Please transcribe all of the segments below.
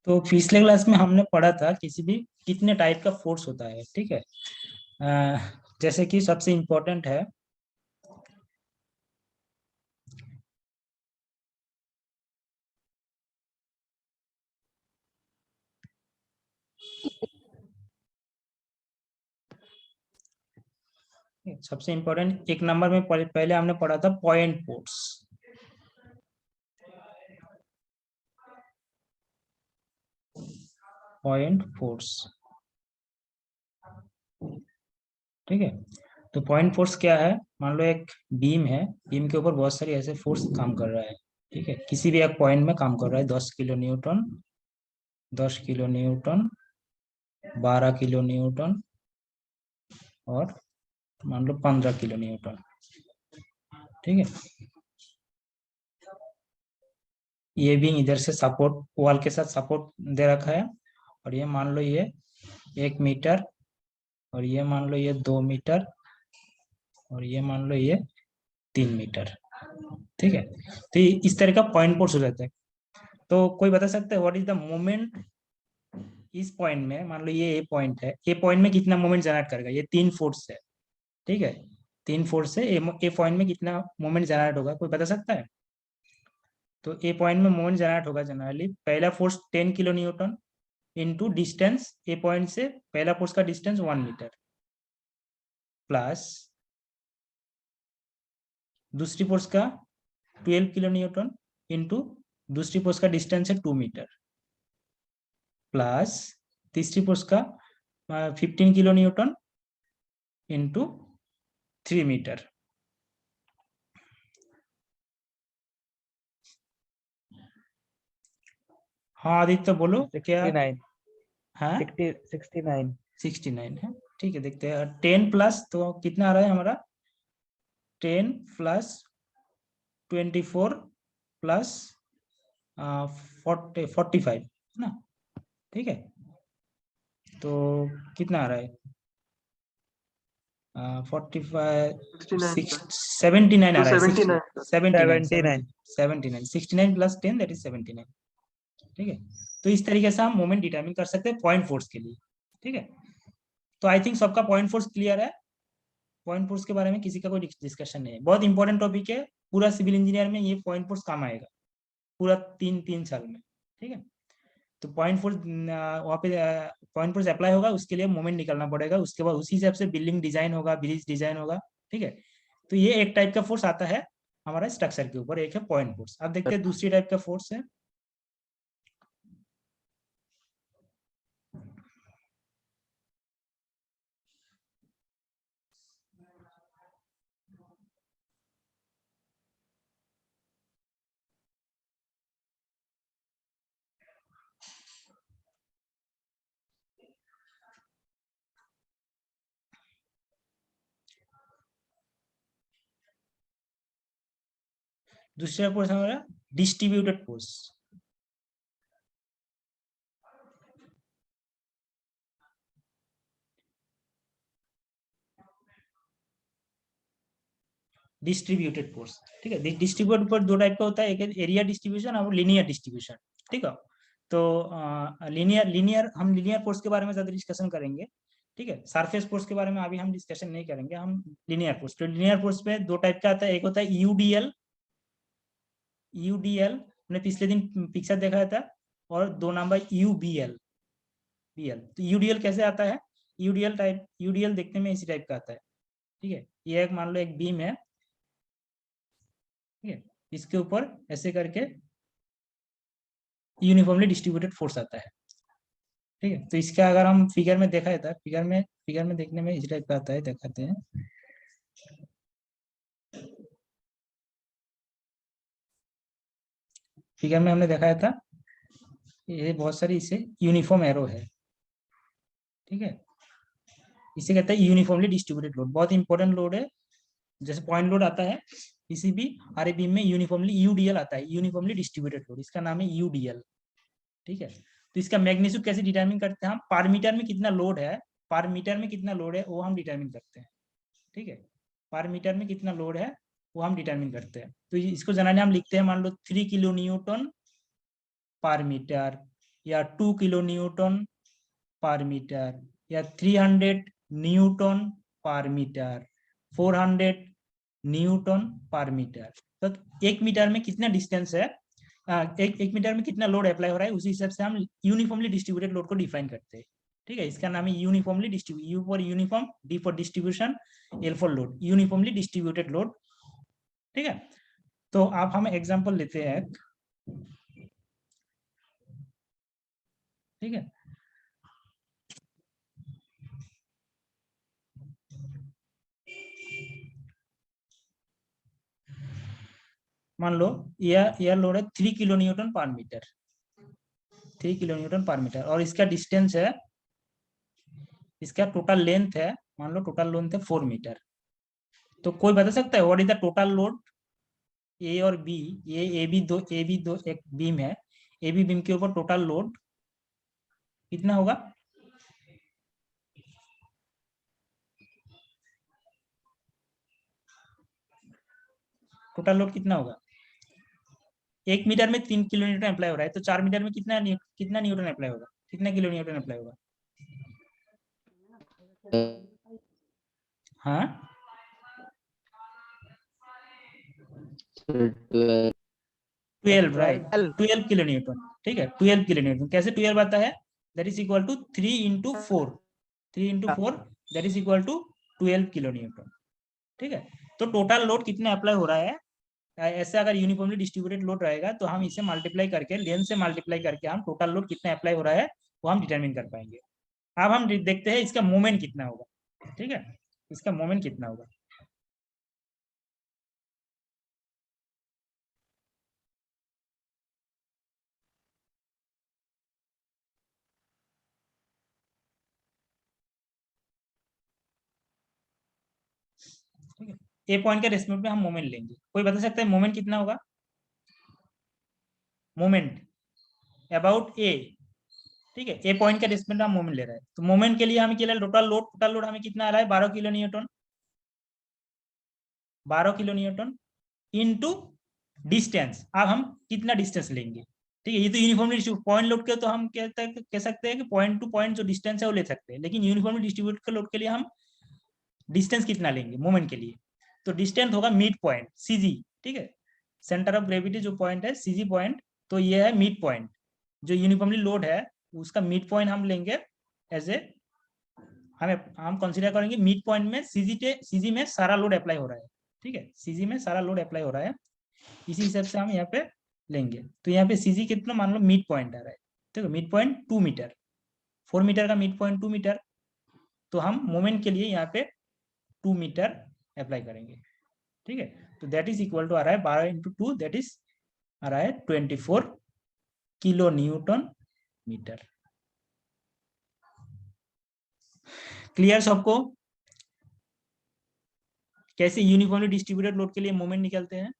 तो पिछले क्लास में हमने पढ़ा था किसी भी कितने टाइप का फोर्स होता है, ठीक है। जैसे कि सबसे इम्पोर्टेंट है सबसे इम्पोर्टेंट एक नंबर में पहले हमने पढ़ा था पॉइंट फोर्स। पॉइंट फोर्स, ठीक है। तो पॉइंट फोर्स क्या है? मान लो एक बीम है, बीम के ऊपर बहुत सारी ऐसे फोर्स काम कर रहा है, ठीक है। किसी भी एक पॉइंट में काम कर रहा है, 10 kilo Newton, 10 kilo Newton, 12 kilo Newton और मान लो 15 किलो न्यूटन, ठीक है। ये भी इधर से सपोर्ट वॉल के साथ सपोर्ट दे रखा है, और ये मान लो ये 1 मीटर, और ये मान लो ये 2 मीटर, और ये मान लो ये 3 मीटर, ठीक है। तो इस तरह का पॉइंट फोर्स हो जाता है। तो कोई बता सकता है व्हाट इज द मोमेंट इस पॉइंट में? मान लो ये ए पॉइंट है, ए पॉइंट में कितना मोमेंट जनरेट करेगा? ये 3 फोर्स है, ठीक है। 3 फोर्स से ए पॉइंट में कितना मोमेंट जनरेट होगा, कोई बता सकता है? तो ए पॉइंट में मोमेंट जनरेट होगा जनरली, पहला force 10 kilo newton into distance A point से, पहला फोर्स का डिस्टेंस 1 मीटर, प्लस दूसरी फोर्स का 12 किलो न्यूटन इंटू दूसरी फोर्स का डिस्टेंस है 2 मीटर, प्लस तीसरी फोर्स का 15 किलो न्यूटन इंटू 3 मीटर। हाँ आदित्य बोलो क्या? 69 हाँ 69 69 है, ठीक है। देखते हैं 10 प्लस तो कितना आ रहा है हमारा? 10 प्लस 24 प्लस 45 है ना, ठीक है। तो कितना आ रहा है? 45 69 79 आ तो रहा है। 79 79 79 69 प्लस 10 दैट इज 79, ठीक है। तो इस तरीके से हम मोमेंट डिटरमिन कर सकते हैं पॉइंट फोर्स के लिए, ठीक है। तो आई थिंक सबका पॉइंट फोर्स क्लियर है। पॉइंट फोर्स के बारे में किसी का कोई डिस्कशन नहीं है, बहुत इंपॉर्टेंट टॉपिक है। पूरा सिविल इंजीनियर में ये पॉइंट फोर्स काम आएगा पूरा 3 साल में, ठीक है। तो पॉइंट फोर्स वहाँ पे पॉइंट फोर्स अप्लाई होगा, उसके लिए मोमेंट निकालना पड़ेगा, उसके बाद उसी हिसाब से बिल्डिंग डिजाइन होगा, ब्रिज डिजाइन होगा, ठीक है। तो ये एक टाइप का फोर्स आता है हमारा स्ट्रक्चर के ऊपर, एक है पॉइंट फोर्स। अब देखते हैं दूसरी टाइप का फोर्स है दूसरा फोर्स हमारा डिस्ट्रीब्यूटेड फोर्स। डिस्ट्रीब्यूटेड फोर्स, ठीक है। डिस्ट्रीब्यूट पर दो टाइप का होता है, एक है एरिया डिस्ट्रीब्यूशन और लीनियर डिस्ट्रीब्यूशन, ठीक है। तो हम लीनियर फोर्स के बारे में ज्यादा डिस्कशन करेंगे, ठीक है। सरफेस फोर्स के बारे में अभी हम डिस्कशन नहीं करेंगे, हम लीनियर फोर्स। तो लीनियर फोर्स में दो टाइप का आता है, एक होता है यूडीएल। यूडीएल हमने पिछले दिन पिक्चर देखा था, और 2 नंबर यूबीएल, बीएल। तो यूडीएल कैसे आता है? यूडीएल देखने में इसी टाइप का आता है, ठीक है। ये एक मान लो एक बीम है, ठीक है, इसके ऊपर ऐसे करके यूनिफॉर्मली डिस्ट्रीब्यूटेड फोर्स आता है, ठीक है। तो इसका अगर हम फिगर में देखा था, फिगर में देखने में इस टाइप का आता है, दिखाते हैं। फिगर में हमने दिखाया था, ये बहुत सारी इसे यूनिफॉर्म एरो है, ठीक है। इसे कहते हैं यूनिफॉर्मली डिस्ट्रीब्यूटेड लोड, बहुत इंपॉर्टेंट लोड है। जैसे पॉइंट लोड आता है, किसी भी आरए बीम में यूनिफॉर्मली यूडीएल आता है, यूनिफॉर्मली डिस्ट्रीब्यूटेड लोड, इसका नाम है यूडीएल, ठीक है। तो इसका मैग्नीट्यूड कैसे डिटरमिन करते हैं? हम पर मीटर में कितना लोड है, पर मीटर में कितना लोड है वो हम डिटरमिन करते हैं, ठीक है। पर मीटर में कितना लोड है वो हम डिटरमिन करते हैं। तो इसको जनरली हम लिखते हैं, मान लो 3 किलो न्यूटन पर मीटर, या 2 किलो न्यूटन पर मीटर, या 300 न्यूटन पर मीटर, 400 न्यूटन पर मीटर। तो 1 मीटर में कितना डिस्टेंस है, एक मीटर में कितना लोड अप्लाई हो रहा है, उसी हिसाब से हम यूनिफॉर्मली डिस्ट्रीब्यूटेड लोड को डिफाइन करते हैं। ठीक है, इसका नाम है uniformly distribute, you for uniform, D for distribution, L for load, uniformly distributed load. ठीक है, तो आप हम एग्जांपल लेते हैं। ठीक है, मान लो यह लोड है 3 किलो न्यूटन पर मीटर, 3 किलो न्यूटन पर मीटर, और इसका डिस्टेंस है, इसका टोटल लेंथ है, मान लो टोटल लेंथ है 4 मीटर। तो कोई बता सकता है what is the total load A और बी, ये ए बी दो एक बीम है, ए बी बीम के ऊपर टोटल लोड कितना होगा? टोटल लोड कितना होगा? 1 मीटर में 3 किलो न्यूटन अप्लाई हो रहा है, तो 4 मीटर में कितना न्यूटन अप्लाई होगा, कितना किलो न्यूटन अप्लाई होगा? हाँ 12, राइट, 12 किलो न्यूटन। ठीक है, 12 किलो न्यूटन। कैसे 12 आता है? That is equal to 3 into 4, 3 into 4 that is equal to 12 kilo newton. ठीक है, तो टोटल लोड कितना अप्लाई हो रहा है, ऐसे अगर यूनिफॉर्मली डिस्ट्रीब्यूटेड लोड रहेगा तो हम इसे मल्टीप्लाई करके, लेंथ से मल्टीप्लाई करके हम टोटल लोड कितना अप्लाई हो रहा है वो हम डिटरमिन कर पाएंगे। अब हम देखते हैं इसका मोमेंट कितना होगा। ठीक है, इसका मोमेंट कितना होगा? ठीक है, ए पॉइंट के रेस्पेक्ट में हम मोमेंट लेंगे। कोई बता सकता है मोमेंट कितना होगा? मोमेंट अबाउट ए। ठीक है, ए पॉइंट के रेस्पेक्ट में हम मोमेंट ले रहे हैं, तो मोमेंट के लिए हमें क्या, टोटल लोड हमें कितना आ रहा है? 12 kilo Newton, 12 kilo Newton into distance. अब हम कितना डिस्टेंस लेंगे? ठीक है, ये तो यूनिफॉर्मली पॉइंट लोड के तो हम कह सकते हैं कि पॉइंट टू पॉइंट जो डिस्टेंस है वो ले सकते हैं, लेकिन यूनिफॉर्मली डिस्ट्रीब्यूट के लोड के लिए हम डिस्टेंस कितना लेंगे मोमेंट के लिए? तो डिस्टेंस होगा मिड पॉइंट, सीजी। ठीक है, सेंटर ऑफ ग्रेविटी जो पॉइंट है, सीजी पॉइंट, तो ये है मिड पॉइंट। जो यूनिफॉर्मली लोड है उसका मिड पॉइंट हम लेंगे एज ए, हम कंसीडर करेंगे मिड पॉइंट में सीजी में सारा लोड अप्लाई हो रहा है। ठीक है, सीजी में सारा लोड अप्लाई हो रहा है, इसी हिसाब से हम यहाँ पे लेंगे। तो यहाँ पे सीजी कितना, मान लो मिड पॉइंट आ रहा है। ठीक है, मिड पॉइंट 2 मीटर, 4 मीटर का मिड पॉइंट 2 मीटर, तो हम मोमेंट के लिए यहाँ पे 2 मीटर अप्लाई करेंगे। ठीक है, तो दैट इज इक्वल टू आ रहा है 12 इंटू 2, दैट इज आ रहा है 24 किलो न्यूटन मीटर। क्लियर सबको? कैसे यूनिफॉर्मली डिस्ट्रीब्यूटेड लोड के लिए मोमेंट निकलते हैं?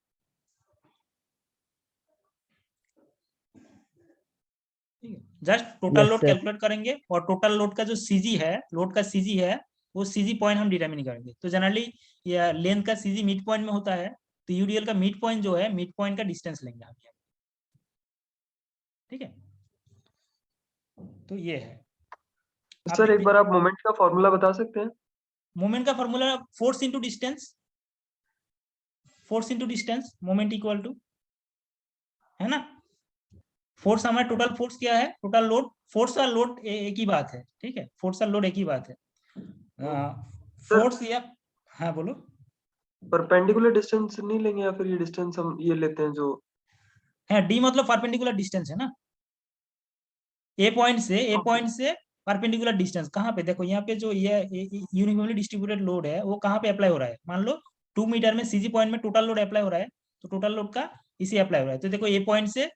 जस्ट टोटल लोड कैलकुलेट करेंगे, और टोटल लोड का जो सीजी है, लोड का सीजी है, वो सीजी पॉइंट हम डिटरमिन करेंगे। तो जनरली ये लेंथ का सीजी मिड पॉइंट में होता है, तो यूडीएल का मिड पॉइंट जो है, मिड पॉइंट का डिस्टेंस लेंगे हम। ठीक है, तो ये है। सर एक बार आप मोमेंट का फॉर्मूला बता सकते हैं? मोमेंट का formula force into distance, force into distance, moment equal to, है ना। फोर्स हमारा टोटल फोर्स क्या है, टोटल लोड, फोर्स और लोड एक ही बात है। ठीक है, फोर्स और लोड एक ही बात है। फोर्स या, हाँ बोलो। परपेंडिकुलर डिस्टेंस नहीं लेंगे, या फिर ये डिस्टेंस हम ये लेते हैं जो है, डी मतलब परपेंडिकुलर डिस्टेंस है ना, ए पॉइंट से परपेंडिकुलर डिस्टेंस कहाँ पे? देखो यहाँ पे जो ये यूनिफॉर्मली डिस्ट्रीब्यूटेड लोड है वो कहाँ पे अप्लाई हो रहा है? मान लो 2 मीटर में सीजी पॉइंट में टोटल लोड अप्लाई हो रहा है, तो टोटल लोड का इसी अप्लाई हो रहा है। तो देखो ए पॉइंट से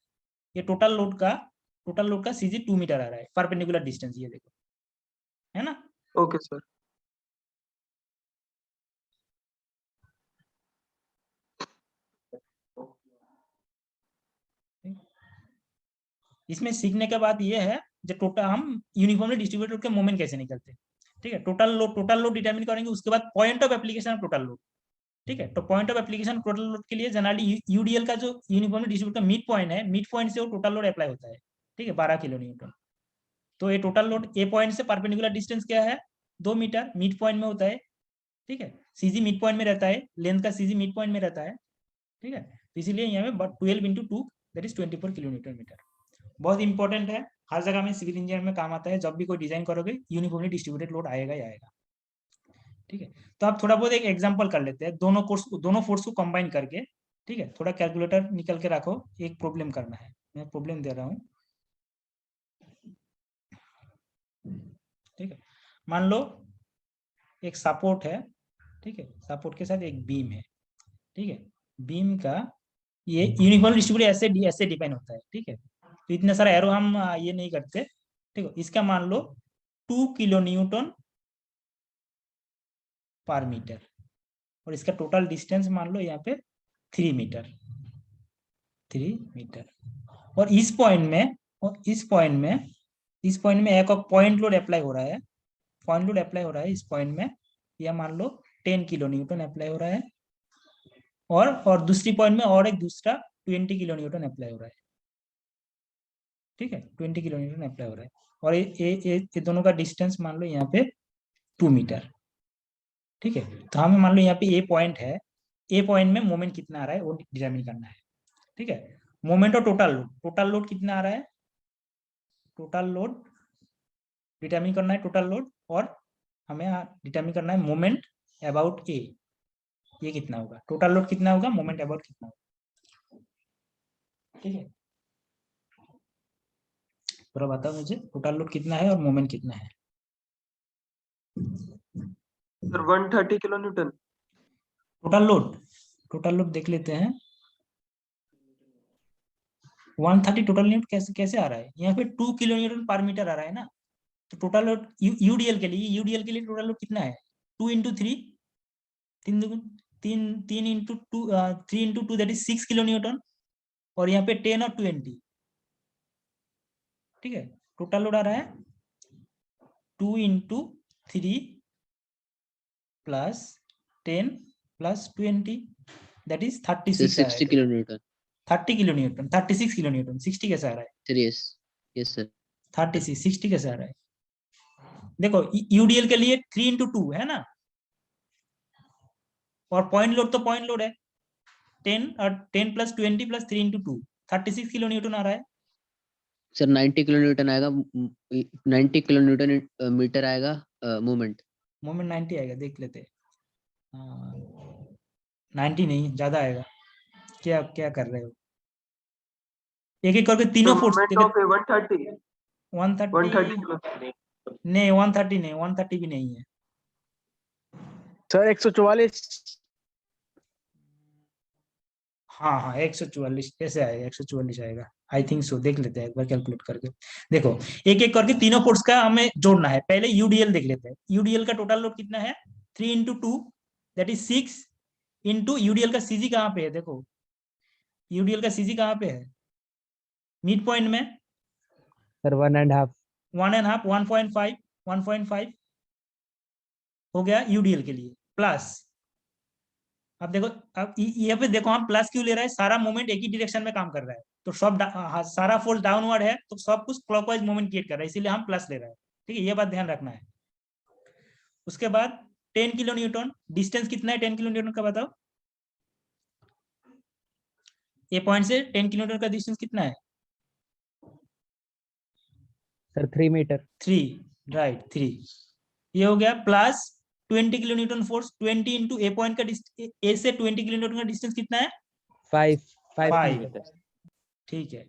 ये टोटल लोड का सीजी 2 मीटर आ रहा है, परपेंडिकुलर डिस्टेंस, ये देखो, है ना। Okay sir. इसमें सीखने के बाद ये है जो टोटल हम यूनिफॉर्मली डिस्ट्रीब्यूटेड के मोमेंट कैसे निकलते हैं। ठीक है, टोटल लोड डिटरमिन करेंगे, उसके बाद point of application of total load. ठीक है, तो point of application total load के लिए जनरली यूडीएल का जो यूनिफॉर्मली डिस्ट्रीब्यूटेड का मिड पॉइंट है, मिड पॉइंट से वो टोटल लोड अप्लाई होता है। ठीक है, 12 किलो न्यूटन। तो ये टोटल लोड ए पॉइंट से परपेंडिकुलर डिस्टेंस क्या है, 2 मीटर, मिड पॉइंट में होता है। ठीक है, सीजी मिड पॉइंट में रहता है, लेंथ का सीजी मिड पॉइंट में रहता है। ठीक है, तो इसीलिए यहाँ पे 12 into 2 that is 24 kilo newton metre. बहुत इंपॉर्टेंट है, हर जगह में सिविल इंजीनियर में काम आता है। जब भी कोई डिजाइन करोगे यूनिफॉर्मली डिस्ट्रीब्यूटेड लोड आएगा ही आएगा। ठीक है, तो आप थोड़ा बहुत एक एग्जांपल कर लेते हैं, दोनों फोर्स को कंबाइन करके। ठीक है, थोड़ा कैलकुलेटर निकल के रखो, एक प्रॉब्लम करना है, मैं प्रॉब्लम दे रहा हूँ। ठीक है, मान लो एक सपोर्ट है। ठीक है, सपोर्ट के साथ एक बीम है। ठीक है, बीम का ये यूनिफॉर्म डिस्ट्रीब्यूटेड ऐसे डिपेंड होता है। ठीक है, तो इतना सारा एरो हम ये नहीं करते। ठीक है, इसका मान लो 2 किलो न्यूटन पर मीटर, और इसका टोटल डिस्टेंस मान लो यहाँ पे 3 मीटर, 3 मीटर। और इस पॉइंट में, एक पॉइंट लोड अप्लाई हो रहा है, इस पॉइंट में यह मान लो 10 किलो न्यूटन अप्लाई हो रहा है, और दूसरी पॉइंट में और एक दूसरा 20 किलो न्यूटन अप्लाई हो रहा है। ठीक है, 20 किलो न्यूटन अप्लाई हो रहा है, और ये दोनों का डिस्टेंस मान लो यहाँ पे 2 मीटर। ठीक है, तो हमें मान लो यहाँ पे ए पॉइंट है, ए पॉइंट में मोमेंट कितना आ रहा है वो डिटरमिन करना है। ठीक है, मोमेंट और टोटल लोड कितना आ रहा है, टोटल लोड डिटरमिन करना है, टोटल लोड, और हमें डिटरमिन करना है मोमेंट अबाउट ए, ये कितना होगा, टोटल लोड कितना होगा, मोमेंट अबाउट कितना होगा। ठीक है, थोड़ा बताओ मुझे, टोटल लोड कितना है और मोमेंट कितना है। Sir 130 kilo Newton. Total load देख लेते हैं। 130 टोटल न्यूटन कैसे आ रहा है, यहाँ पे 2 किलो न्यूटन पर मीटर आ रहा है ना। तो टोटल लोड यूडीएल के लिए टोटल लोड कितना है, 2 इंटू 3, तीन into two, 3 into 2 that is 6 kilo Newton, और यहाँ पे 10 और 20। ठीक है, टोटल लोड आ रहा है 2 into 3 plus 10 plus 20 that is 36 आ रहा 60 है। Kilo Newton. 30 kilo Newton, 36 kilo Newton, 60 कैसे आ रहा है, सर यस, यस सर। 36 60 कैसे आ रहा है। देखो यूडीएल के लिए 3 इंटू 2 है ना, और पॉइंट लोड तो पॉइंट लोड है 10, और 10 plus 20 plus 3 into 2 36 kilo newton आ रहा है। सर 90 किलो न्यूटन आएगा, 90 किलो न्यूटन मीटर आएगा मोमेंट। मोमेंट 90 आएगा, देख लेते हैं। 90 नहीं, ज्यादा आएगा। क्या क्या कर रहे हो, एक एक करके तीनों फोर्स मोमेंट ऑफ 130 130 किलो। नहीं, 130 नहीं, 130 भी नहीं है सर 144। हाँ हाँ, 144 कैसे आएगा, 144 आएगा, आई थिंक सो। देख लेते हैं एक बार कैलकुलेट करके। देखो एक एक करके तीनों फोर्स का हमें जोड़ना है। पहले यूडीएल देख लेते हैं, यूडीएल का टोटल लोड कितना है, 3 into 2 that is 6 into UDL का सीजी कहाँ पे है, देखो यूडीएल का सीजी कहाँ पे है, मिड पॉइंट में। सर 1.5। 1.5, 1.5, 1.5 हो गया यूडीएल के लिए, प्लस अब देखो, अब ये पे देखो हम प्लस क्यों ले रहे हैं, सारा मोमेंट एक ही डायरेक्शन में काम कर रहा है, तो सब सारा फोर्स डाउनवर्ड है, तो सब कुछ क्लॉकवाइज मोमेंट क्रिएट कर रहा है, इसीलिए हम प्लस ले रहे हैं। ठीक है, ये बात ध्यान रखना है। उसके बाद 10 किलो न्यूटन, डिस्टेंस कितना है 10 किलो न्यूटन का बताओ, ये पॉइंट से 10 किलो न्यूटन का डिस्टेंस कितना है, सर 3 मीटर। 3, राइट 3। ये हो गया plus 20 kilo newton force, 20 into A point का ए से 20 किलो न्यूटन का डिस्टेंस कितना है, 5 5। मीटर। ठीक है,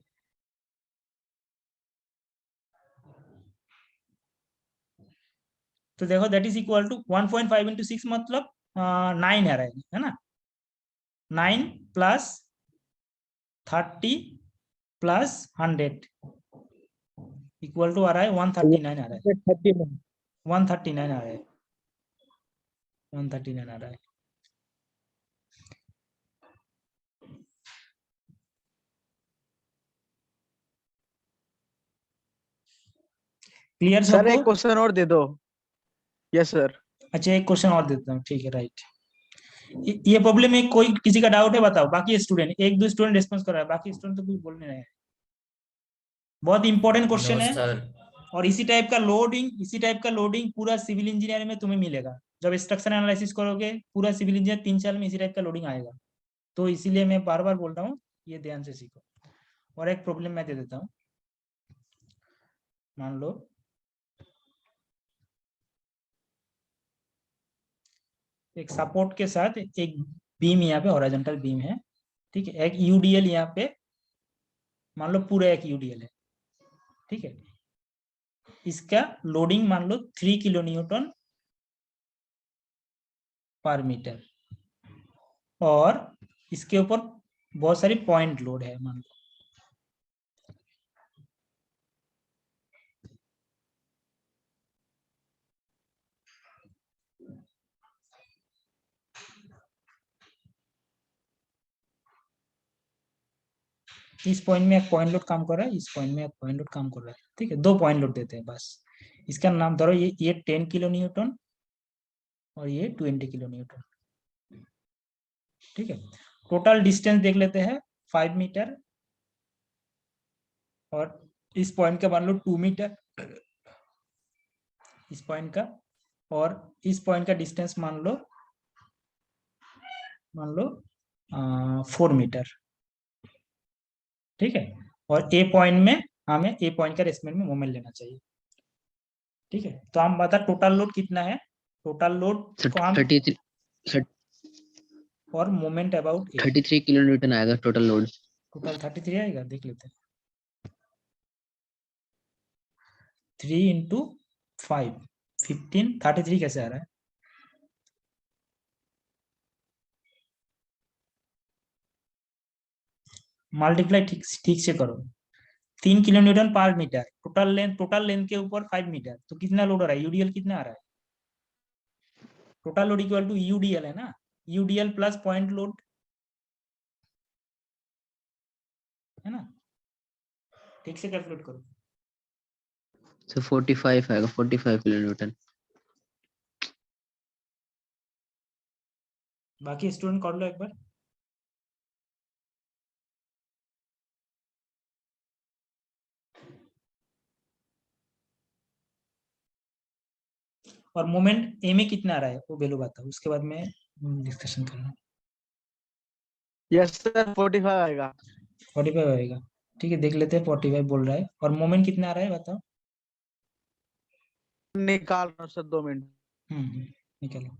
तो देखो that is equal to 1.5 into 6 मतलब 9 है ना, 9 प्लस 30 प्लस 100 इक्वल टू आ रहा है 139 आ रहा है, 139 आ रहा है, 139 आ रहा है। क्लियर सर एक सबको। क्वेश्चन और दे दो। Yes sir. अच्छा एक क्वेश्चन और देता हूँ, ठीक है राइट। ये प्रॉब्लम में कोई किसी का डाउट है बताओ, बाकी स्टूडेंट, एक दो स्टूडेंट रिस्पॉन्स कर रहा है, बाकी स्टूडेंट तो कुछ बोल नहीं रहे हैं। बहुत इंपॉर्टेंट क्वेश्चन नो है। सर। और इसी टाइप का लोडिंग पूरा सिविल इंजीनियर में तुम्हें मिलेगा। जब स्ट्रक्चर एनालिसिस करोगे पूरा सिविल इंजीनियर 3 साल में इसी टाइप का लोडिंग आएगा। तो इसीलिए मैं बार बार बोल रहा हूँ ये ध्यान से सीखो। और एक प्रॉब्लम मैं दे देता हूँ। मान लो एक सपोर्ट के साथ एक बीम यहाँ पे हॉरिजॉन्टल बीम है, ठीक है। एक यूडीएल यहाँ पे, मान लो पूरा एक यूडीएल है, ठीक है। इसका लोडिंग मान लो 3 किलो न्यूटन पर मीटर, और इसके ऊपर बहुत सारी पॉइंट लोड है मान लो। इस पॉइंट में एक पॉइंट लोड काम कर रहा है, इस पॉइंट में एक पॉइंट लोड काम कर रहा है, ठीक है। 2 पॉइंट लोड देते हैं बस। इसका नाम धरो ये 10 किलो न्यूटन और ये 20 किलो न्यूटन, ठीक है। टोटल डिस्टेंस देख लेते हैं 5 मीटर, और इस पॉइंट का मान लो 2 मीटर, इस पॉइंट का, और इस पॉइंट का डिस्टेंस मान लो 4 मीटर, ठीक है। और ए पॉइंट में हमें ए पॉइंट का रेस्पेक्ट में मोमेंट लेना चाहिए, ठीक है। तो हम बता टोटल लोड कितना है। टोटल लोड को हम 33 और moment about A, 33 kilo newton आएगा टोटल लोड। टोटल 33 आएगा, देख लेते हैं। 3 इंटू 5 15, 33 कैसे आ रहा है। मल्टीप्लाई ठीक से करो। 3 किलो न्यूटन पर मीटर, टोटल लेंथ के ऊपर 5 मीटर, तो कितना लोड आ रहा है, यूडीएल कितना आ रहा है। Total load equal to UDL है ना, यूडीएल प्लस पॉइंट लोड, है ना। ठीक से कैलकुलेट करो। सर 45 आएगा, 45 किलो न्यूटन। बाकी स्टूडेंट कर लो एक बार। और मोमेंट ए में कितना आ रहा है वो वैल्यू बताओ, उसके बाद में डिस्कशन करना। यस सर 45 आएगा। 45 आएगा, ठीक है। देख लेते हैं 45 बोल रहा है। और मोमेंट कितना आ रहा है बताओ। निकाल रहा हूँ सर 2 मिनट। निकालो।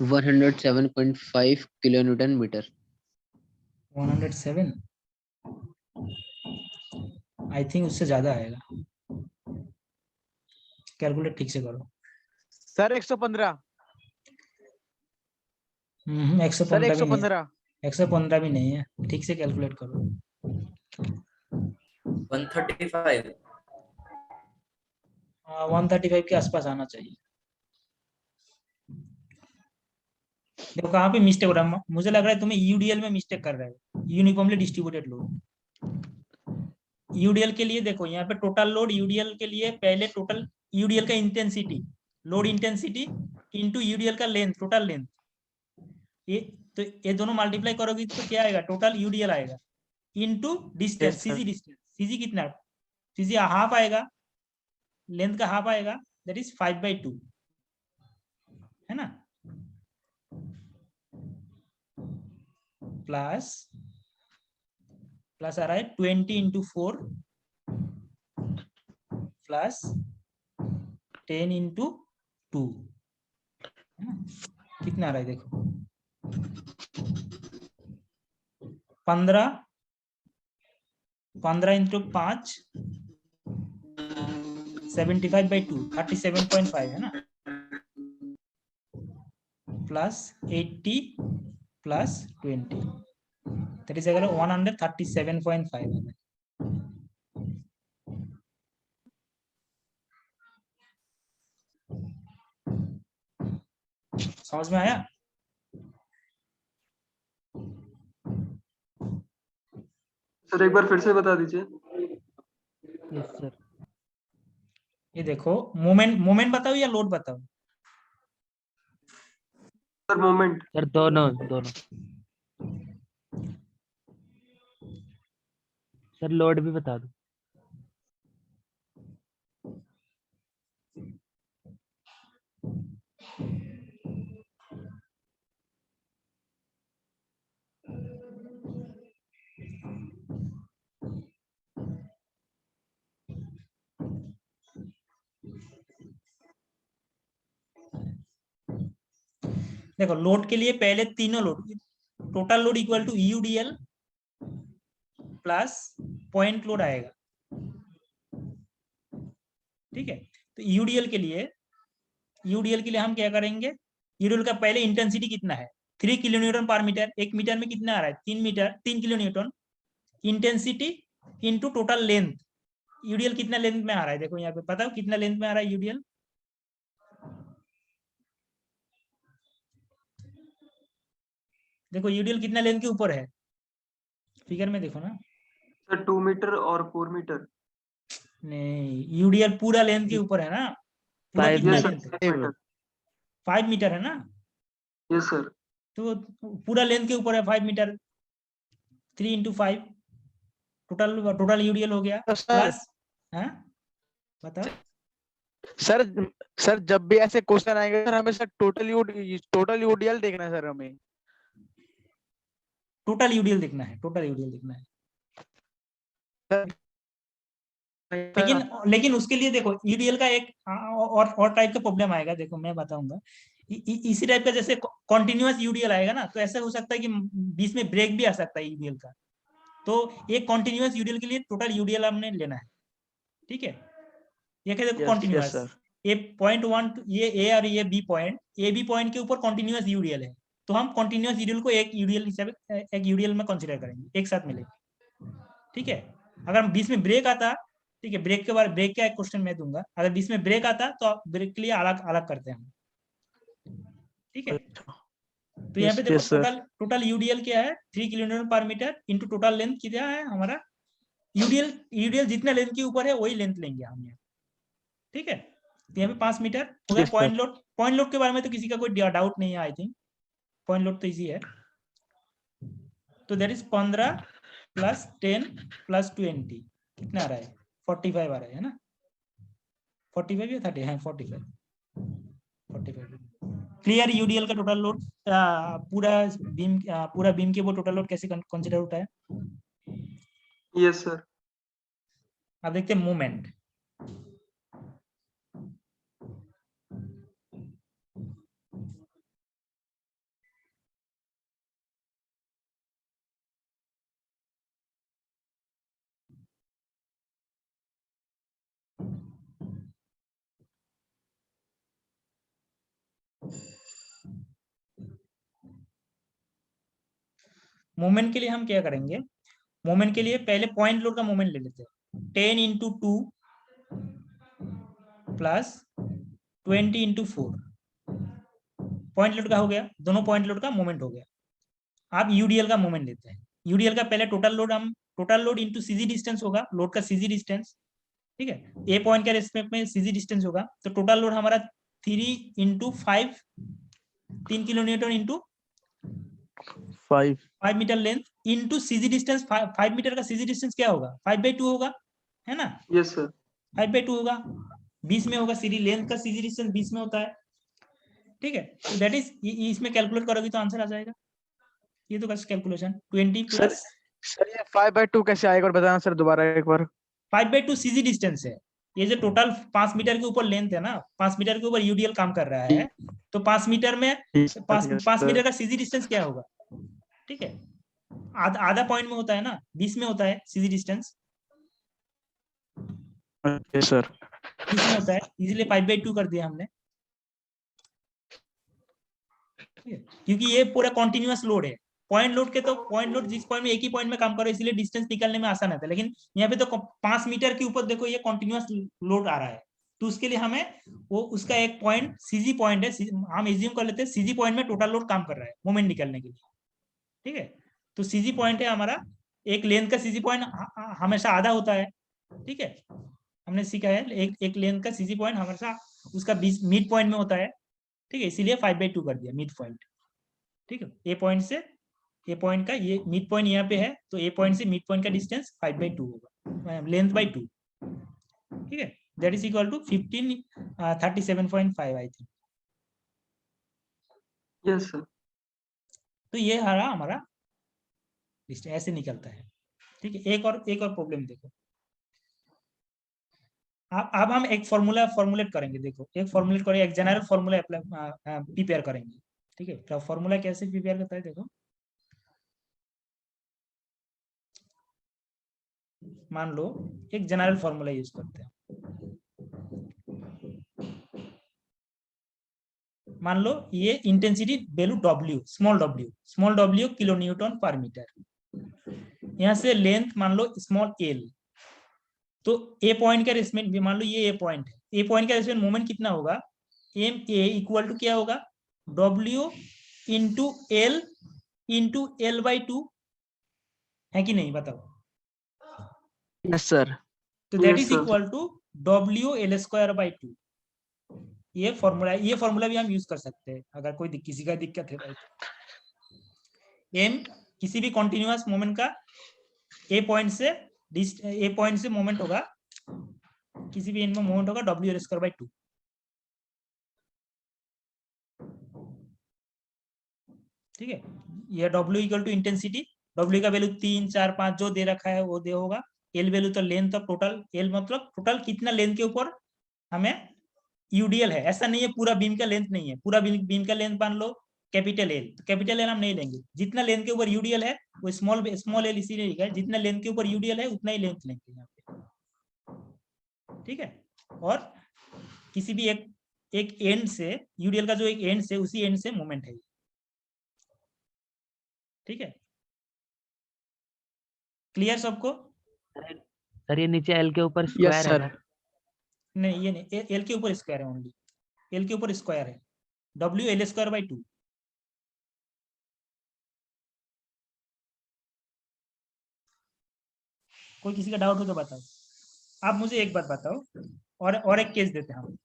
One 107.5 kilo newton metre. 107, I think उससे ज्यादा आएगा। कैलकुलेट ठीक से करो। सर 115। सर 115 भी नहीं, 115। 115 भी नहीं है। ठीक से कैलकुलेट करो। 135। 135 के आसपास आना चाहिए। देखो कहाँ पे मिस्टेक हो रहा है, मुझे लग रहा है तुम्हें यूडीएल में मिस्टेक कर रहा है, यूनिफॉर्मली डिस्ट्रीब्यूटेड लोड। यूडीएल के लिए देखो यहाँ पे टोटल लोड, यूडीएल के लिए पहले टोटल यूडीएल का intensity, load intensity into UDL का लेंथ, टोटल लेंथ, ये दोनों मल्टीप्लाई करोगे तो क्या आएगा, टोटल यूडीएल आएगा, into distance, Yes, sir. CG distance. CG कितना, सीजी हाफ आएगा, लेंथ का हाफ आएगा, दैट इज 5/2, है ना। प्लस आ रहा है 20 इंटू 4 प्लस 10 इंटू 2, कितना आ रहा है देखो, 15 इंटू 5 75/2 37.5 है ना, प्लस 80 प्लस 20, दैट इज 137.5 है। समझ में आया। सर एक बार फिर से बता दीजिए। Yes sir. ये देखो मोमेंट, मोमेंट बताओ या लोड बताओ? Sir moment. सर दोनों दोनों। सर लोड भी बता दो। देखो लोड के लिए पहले तीनों load, total load equal to UDL plus point load आएगा, ठीक है। तो यूडीएल के लिए हम क्या करेंगे, यूडीएल का पहले इंटेंसिटी कितना है, 3 किलो न्यूटन पर मीटर, 1 मीटर में कितना आ रहा है, 3 metre 3 kilo newton, intensity into total length, UDL कितना लेंथ में आ रहा है, देखो यहाँ पे पता हो कितना लेंथ में आ रहा है यूडीएल, देखो यूडीएल कितना लेंथ के ऊपर है, फिगर में देखो ना। सर 2 मीटर और 4 मीटर। नहीं, यूडीएल पूरा लेंथ के ऊपर है ना, पूरा 5 कितना यस लेंथ सर है, 5 मीटर। 5 मीटर है ना, यस सर। तो पूरा लेंथ के ऊपर है 5 मीटर, 3 इंटू 5 टोटल यूडीएल हो गया तो सर प्लस, हाँ बताओ। सर सर जब भी ऐसे क्वेश्चन आएंगे सर हमें सर टोटल यूडीएल देखना है सर हमें। टोटल यूडीएल देखना है, टोटल यूडीएल देखना है, लेकिन उसके लिए देखो यूडीएल का एक और टाइप का प्रॉब्लम आएगा, देखो मैं बताऊंगा। इसी टाइप का जैसे कॉन्टिन्यूअस यूडीएल आएगा ना, तो ऐसा हो सकता है कि बीच में ब्रेक भी आ सकता है यूडीएल का, तो एक कॉन्टिन्यूअस यूडीएल के लिए टोटल यूडीएल हमने लेना है, ठीक है। ये क्या देखो यस कॉन्टिन्यूअस, सर। ये पॉइंट 1 ये ए और ये B point, A B point के ऊपर कॉन्टिन्यूअस यूडीएल है, तो हम कॉन्टिन्यूअस यूडीएल को एक यूडीएल हिसाब, एक यूडीएल में कंसीडर करेंगे, एक साथ मिलेंगे, ठीक है। अगर बीच में ब्रेक आता, ठीक है, ब्रेक के बाद ब्रेक का एक क्वेश्चन मैं दूंगा, अगर बीच में ब्रेक आता तो ब्रेक के लिए अलग अलग करते हैं हम, ठीक है। तो यहाँ पे देखो टोटल यूडीएल क्या है, 3 किलोमीटर पर मीटर इंटू टोटल लेंथ कितना है हमारा, यूडीएल जितना लेंथ के ऊपर है वही लेंथ लेंगे हम यहाँ, ठीक है। तो यहाँ पे 5 मीटर हो गया। Yes, sir. पॉइंट लोड के बारे में तो किसी का कोई डाउट नहीं है, आई थिंक पॉइंट लोड तो इजी है, तो दैट इज 15 प्लस 10 प्लस 20 कितना आ रहा है, 45 आ रहा है ना, 45 या 30 है, 45 क्लियर। यूडीएल का टोटल लोड पूरा बीम के वो टोटल लोड कैसे कंसीडर होता है। Yes sir. अब देखते हैं मूवमेंट, मूवमेंट के लिए हम क्या करेंगे, मूवमेंट के लिए पहले पॉइंट लोड का मूवमेंट ले लेते हैं, 10 into 2 plus 20 into 4, point load का हो गया, दोनों पॉइंट लोड का मूवमेंट हो गया। आप यूडीएल का मूवमेंट लेते हैं, यूडीएल का पहले total load into CG distance होगा, लोड का सीजी डिस्टेंस, ठीक है, ए पॉइंट के रेस्पेक्ट में सीजी डिस्टेंस होगा, तो टोटल लोड हमारा 3 into 5, 3 kilo newton into 5 metre length into CG distance, 5 metre का सीजी डिस्टेंस क्या होगा, 5/2 होगा, है ना। Yes sir. 5/2 होगा, 20 में होगा, सीधी लेंथ का सीजी डिस्टेंस 20 में होता है, ठीक है। तो दैट इज, इसमें कैलकुलेट करोगे तो आंसर आ जाएगा, ये तो बस कैलकुलेशन 20 प्लस सर ये 5/2 कैसे आएगा और बताना सर दोबारा एक बार। 5/2 सीजी डिस्टेंस है, ये जो टोटल 5 मीटर के ऊपर लेंथ है ना, 5 मीटर के ऊपर यूडीएल काम कर रहा है, तो 5 मीटर में 5 मीटर का सीजी डिस्टेंस क्या होगा, ठीक है, आधा पॉइंट में होता है ना, 20 में होता है सीजी डिस्टेंस, सर 20 में होता है, इसलिए 5/2 कर दिया हमने, क्योंकि ये पूरा कॉन्टिन्यूअस लोड है। पॉइंट लोड के तो पॉइंट लोड जिस पॉइंट में एक ही पॉइंट में काम करो, इसलिए डिस्टेंस निकालने में आसान होता है, लेकिन यहाँ पे तो 5 मीटर के ऊपर देखो ये कॉन्टिन्यूअस लोड आ रहा है, तो उसके लिए हमें वो उसका एक पॉइंट सीजी पॉइंट है, हम एज्यूम कर लेते हैं सीजी पॉइंट में टोटल लोड काम कर रहा है मोमेंट निकालने के लिए, ठीक है। तो सीजी पॉइंट है हमारा, एक लेंथ का सीजी पॉइंट हमेशा आधा होता है, ठीक है, हमने सीखा है एक लेंथ का सीजी पॉइंट हमेशा उसका मिड पॉइंट में होता है, ठीक है, इसीलिए 5/2 कर दिया मिड पॉइंट, ठीक है। ए पॉइंट का ये मिड पॉइंट यहाँ पे है, तो ए पॉइंट से मिड पॉइंट का डिस्टेंस 5/2 होगा, लेंथ बाई 2, ठीक है। That is equal to 1537.5 I think. Yes sir. तो ये हमारा डिस्टेंस ऐसे निकलता है, ठीक है। एक और प्रॉब्लम देखो, अब हम एक फॉर्मूलेट करेंगे। देखो एक फॉर्मूलेट करेंगे, एक जनरल फॉर्मूला अप्लाई प्रिपेयर करेंगे, ठीक है। तो फॉर्मूला कैसे प्रिपेयर करता है देखो, मान लो एक जनरल फॉर्मूला यूज करते हैं। मान लो ये intensity value W, small w kilo newton पर मीटर, यहाँ से लेंथ मान लो स्मॉल l, तो ए पॉइंट का रेस्पेक्ट मान लो ये ए पॉइंट है, ए पॉइंट का रेस्पेक्ट मोमेंट कितना होगा, एम ए इक्वल टू क्या होगा, W इंटू L/2, है कि नहीं बताओ। Yes sir. तो that Yes, is sir. Equal to WL²/2। ये फॉर्मूला भी हम यूज कर सकते हैं अगर कोई किसी का दिक्कत है भाई। एम किसी भी कॉन्टिन्यूअस मोमेंट का ए पॉइंट से मोमेंट होगा, किसी भी एंड में मोमेंट होगा WL²/2, ठीक है। ये W equal to intensity, W का वैल्यू 3, 4, 5 जो दे रखा है वो दे होगा, L वैल्यू तो लेंथ ऑफ टोटल, L मतलब टोटल कितना लेंथ के ऊपर हमें यूडीएल है, ऐसा नहीं है पूरा बीम का लेंथ नहीं है, पूरा बीम का लेंथ मान लो कैपिटल एल, तो कैपिटल एल हम नहीं लेंगे, जितना लेंथ के ऊपर यूडीएल है वो स्मॉल एल इसीलिए लिखा है, जितना लेंथ के ऊपर यूडीएल है उतना ही लेंथ लेंगे यहाँ पे, ठीक है। और किसी भी एक एंड से यूडीएल का जो एक एंड से उसी एंड से मोमेंट है, ठीक है। क्लियर सबको। सर ये नीचे एल के ऊपर यस स्क्वायर है सर। ना? नहीं ये नहीं, एल के ऊपर स्क्वायर है, ओनली एल के ऊपर स्क्वायर है, WL²/2। कोई किसी का डाउट हो तो बताओ। आप मुझे एक बात बताओ, और एक केस देते हैं हम।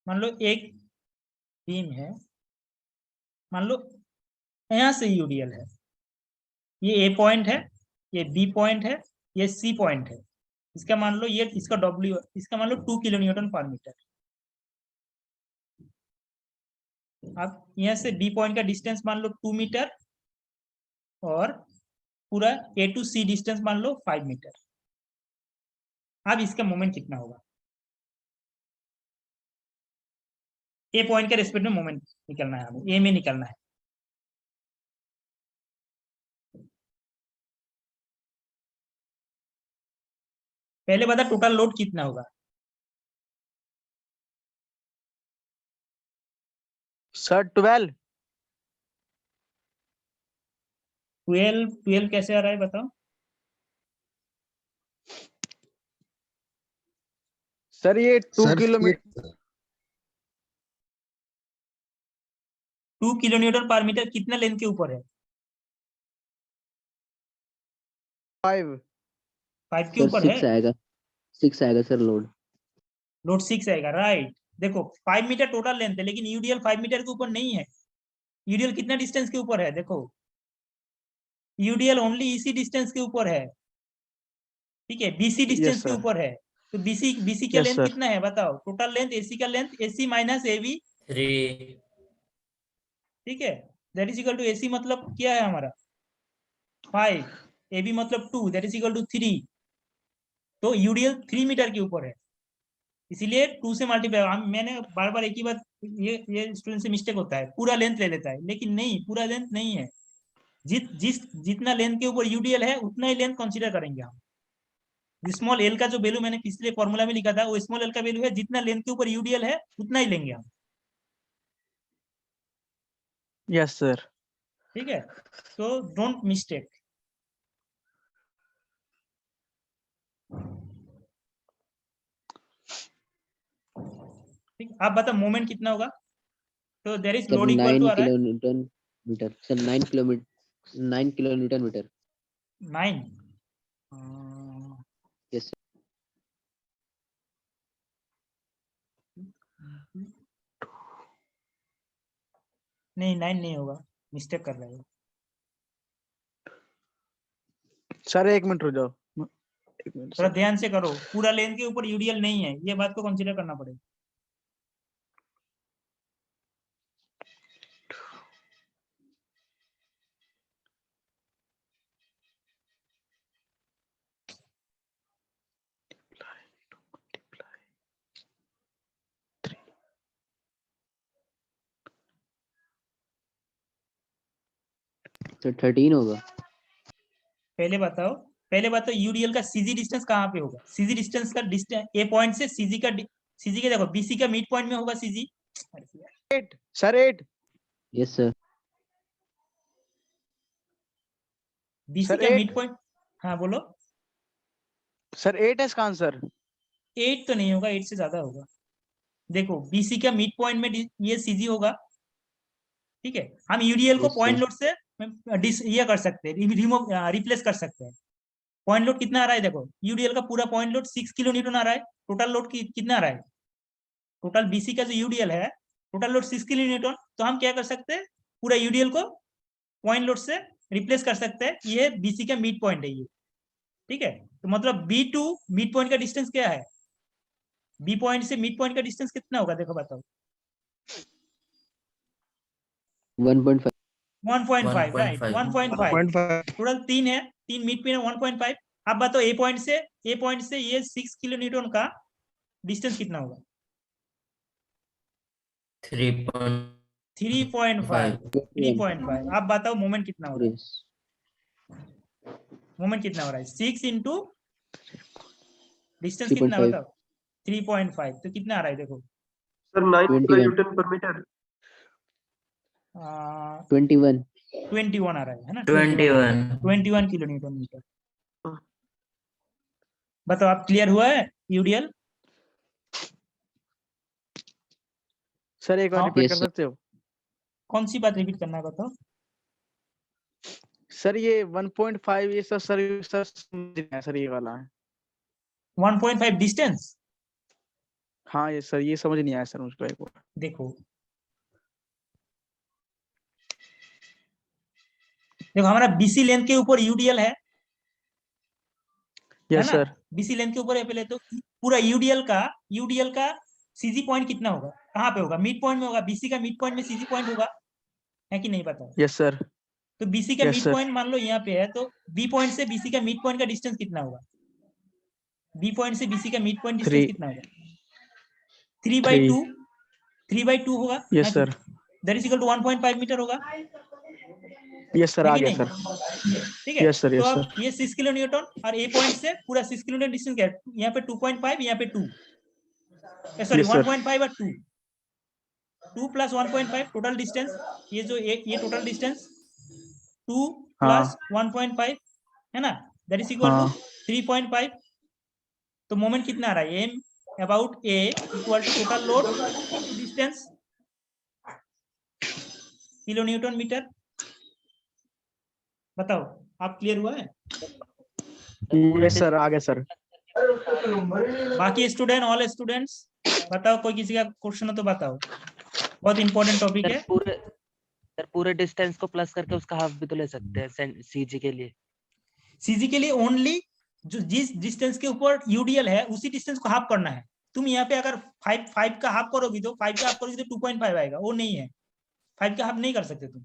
मान लो एक बीम है, मान लो यहां से यूडीएल है, ये ए पॉइंट है, ये बी पॉइंट है, ये सी पॉइंट है, इसका मान लो ये इसका W, इसका मान लो 2 किलो न्यूटन पर मीटर। अब यहाँ से बी पॉइंट का डिस्टेंस मान लो 2 मीटर, और पूरा A to C डिस्टेंस मान लो 5 मीटर। अब इसका मोमेंट कितना होगा, ए पॉइंट के रेस्पेक्ट में मोमेंट निकलना है, हमें ए में निकलना है। पहले बता टोटल लोड कितना होगा। सर 12। 12 कैसे आ रहा है बताओ। सर ये 2 किलोमीटर 2 किलो न्यूटन पर मीटर कितना लेंथ के ऊपर है, 5। 5 के सर ऊपर है। 6 आएगा सर लोड। लोड 6 आएगा, राइट। देखो 5 मीटर टोटल लेंथ है, लेकिन यूडीएल 5 मीटर के ऊपर नहीं है। यूडीएल कितना डिस्टेंस के ऊपर है, देखो यूडीएल ओनली इसी डिस्टेंस के ऊपर है, ठीक है, बीसी डिस्टेंस यस के सर। ऊपर है। तो बीसी का यस लेंथ सर। कितना है बताओ, टोटल लेंथ एसी का लेंथ AC माइनस AB, 3 ठीक है। That is equal to AC मतलब क्या है हमारा 5, AB मतलब 2, दैट इज इक्वल टू 3। तो यूडीएल 3 मीटर के ऊपर है, इसीलिए 2 से मल्टीप्लाई। मैंने बार बार एक ही बात, ये स्टूडेंट से मिस्टेक होता है, पूरा लेंथ ले लेता है, लेकिन नहीं, पूरा लेंथ नहीं है। जितना लेंथ के ऊपर यूडीएल है उतना ही लेंथ कंसीडर करेंगे हम। स्मॉल एल का जो वैल्यू मैंने पिछले फॉर्मूला में लिखा था, वो स्मॉल एल का वैल्यू है, जितना लेंथ के ऊपर यूडीएल है उतना ही लेंगे हम, यस सर। ठीक है। तो डोंट मिस्टेक। ठीक, आप बताओ मोमेंट कितना होगा? तो there is sir load equal to 9 आ रहा है kilonewton metre sir 9 kilonewton metre 9। Yes sir नहीं 9 नहीं होगा, मिस्टेक कर रहे हो। सर 1 मिनट रुक जाओ, 1 मिनट थोड़ा सर। ध्यान से करो, पूरा लेंथ के ऊपर यूडीएल नहीं है, ये बात को कंसीडर करना पड़ेगा। सर 13 होगा। पहले बताओ यूडीएल का सीजी डिस्टेंस कहाँ पे होगा? सीजी डिस्टेंस का डिस्टेंस ए पॉइंट से सीजी का देखो बीसी का मिड पॉइंट में होगा CG. 8 sir 8 yes sir BC sir का 8 मिड पॉइंट, हाँ बोलो। सर 8 है इसका आंसर। 8 तो नहीं होगा, 8 से ज्यादा होगा। देखो बीसी का मिड पॉइंट में ये सीजी होगा, ठीक है। हम यूडीएल को Yes, पॉइंट sir. लोड से ये कर सकते हैं, रिप्लेस कर सकते हैं। पॉइंट लोड कितना आ रहा है? देखो यूडीएल का पूरा पॉइंट लोड 6 किलो न्यूटन आ रहा है। टोटल लोड कितना आ रहा है? टोटल बीसी का जो यूडीएल है, टोटल लोड 6 किलो न्यूटन। तो हम क्या कर सकते हैं, पूरा यूडीएल को पॉइंट लोड से रिप्लेस कर सकते हैं। ये बीसी का मिड पॉइंट है ये, ठीक है। तो मतलब बी टू मिड पॉइंट का डिस्टेंस क्या है? बी पॉइंट से मिड पॉइंट का डिस्टेंस कितना होगा? देखो बताओ। 1.5 1.5 राइट, 1.5। 1.5 टोटल 3 है, 3 मिड पे 1.5। अब बताओ ए पॉइंट से ये 6 किलो न्यूटन का डिस्टेंस कितना होगा? 3.5। 3.5। अब बताओ मोमेंट कितना हो रहा है? Yes. मोमेंट कितना हो रहा है? 6 इंटू डिस्टेंस कितना 3.5 बताओ? 3.5। तो कितना आ रहा है देखो? सर 9 21 किलोन्यूटन पर मीटर। 21 21 आ रहा है ना? 21 21 किलो न्यूटन मीटर। बताओ आप क्लियर हुआ है यूडीएल? सर एक बार हाँ, रिपीट yes, कर sir. सकते हो? कौन सी बात रिपीट करना है बताओ? सर ये 1.5 ये सर समझ नहीं आया सर, ये वाला है। 1.5 डिस्टेंस। हाँ ये सर ये समझ नहीं आया सर मुझको एक बार। देखो हमारा बीसी लेंथ के ऊपर यूडीएल है यस ना? सर। बीसी लेंथ के ऊपर है पहले तो। पूरा यूडीएल का सीजी पॉइंट कितना होगा? कहाँ पे होगा? मिड पॉइंट में होगा। बीसी का मिड पॉइंट में सीजी पॉइंट होगा, है कि नहीं? बताओ। Yes sir. तो बीसी का यस मिड सर। पॉइंट मान लो यहाँ पे है, तो बी पॉइंट से बीसी का मिड पॉइंट का डिस्टेंस कितना होगा? बी पॉइंट से बीसी का मिड पॉइंट डिस्टेंस 3 कितना होगा? 3/2। 3/2 होगा, yes sir. That is equal to 1.5 metre होगा, यस सर है आ कि गया नहीं? सर। ठीक है। यस सर तो यस अब सर। ये 6 किलो न्यूटन और ए पॉइंट से पूरा 6 किलो न्यूटन डिस्टेंस क्या है? यहाँ पे 2.5, यहाँ पे 2, सॉरी यस सर। 1.5 और 2 प्लस 1.5 टोटल डिस्टेंस। ये जो ये टोटल डिस्टेंस 2 प्लस हाँ 1.5 है ना? दैट इज इक्वल टू हाँ 3.5। तो मोमेंट कितना आ रहा है? M about A equal to total load distance kilo newton metre. बताओ आप क्लियर हुआ है? यस सर आ गया सर। बाकी स्टूडेंट, ऑल स्टूडेंट्स बताओ, कोई किसी का क्वेश्चन हो तो बताओ, बहुत इंपॉर्टेंट टॉपिक है। सर पूरे डिस्टेंस को प्लस करके उसका हाफ भी तो ले सकते हैं सीजी के लिए। सीजी के लिए ओनली जो जिस डिस्टेंस के ऊपर यूडीएल है उसी डिस्टेंस को हाफ करना है। तुम यहाँ पे अगर 5 का हाफ करोगी तो 2.5 आएगा, वो नहीं है। 5 का हाफ नहीं कर सकते तुम,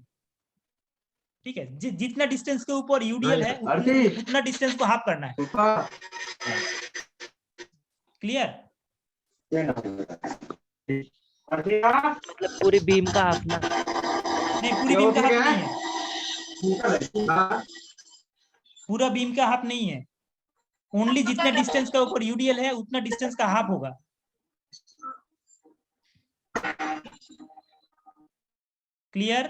ठीक है। जितना डिस्टेंस के ऊपर यूडीएल है उतना डिस्टेंस को हाफ करना है। क्लियर? मतलब पूरी बीम का हाफ ना? नहीं, पूरी बीम का हाफ नहीं है। पूरा बीम का हाफ नहीं है, ओनली जितना डिस्टेंस का ऊपर यूडीएल है उतना डिस्टेंस का हाफ होगा। Clear?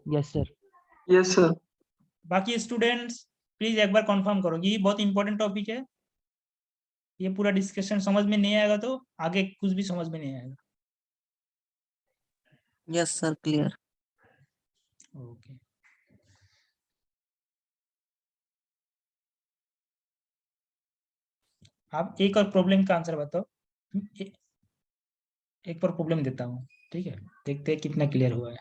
Yes sir. Yes sir. बाकी स्टूडेंट्स प्लीज एक बार कंफर्म करो, ये बहुत इंपॉर्टेंट टॉपिक है, ये पूरा डिस्कशन समझ में नहीं आएगा तो आगे कुछ भी समझ में नहीं आएगा। Yes sir, clear. ओके, आप एक और प्रॉब्लम का आंसर बताओ। एक और प्रॉब्लम देता हूँ, ठीक है, देखते हैं कितना क्लियर हुआ है।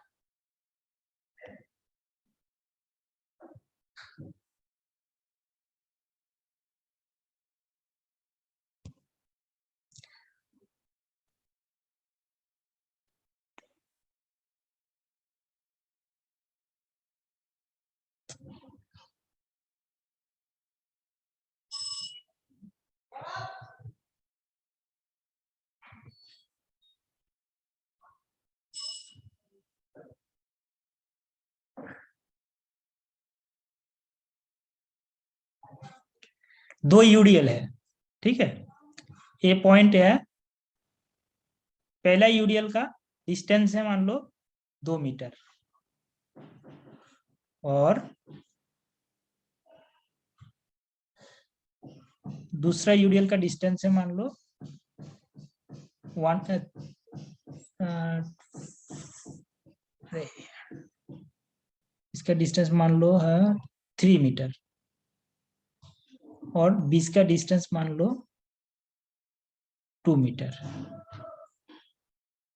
दो यूडीएल है, ठीक है, ए पॉइंट है, पहला यूडीएल का डिस्टेंस है मान लो 2 मीटर, और दूसरा यूडीएल का डिस्टेंस है मान लो 1 इसका डिस्टेंस मान लो है 3 मीटर, और बीच का डिस्टेंस मान लो 2 मीटर,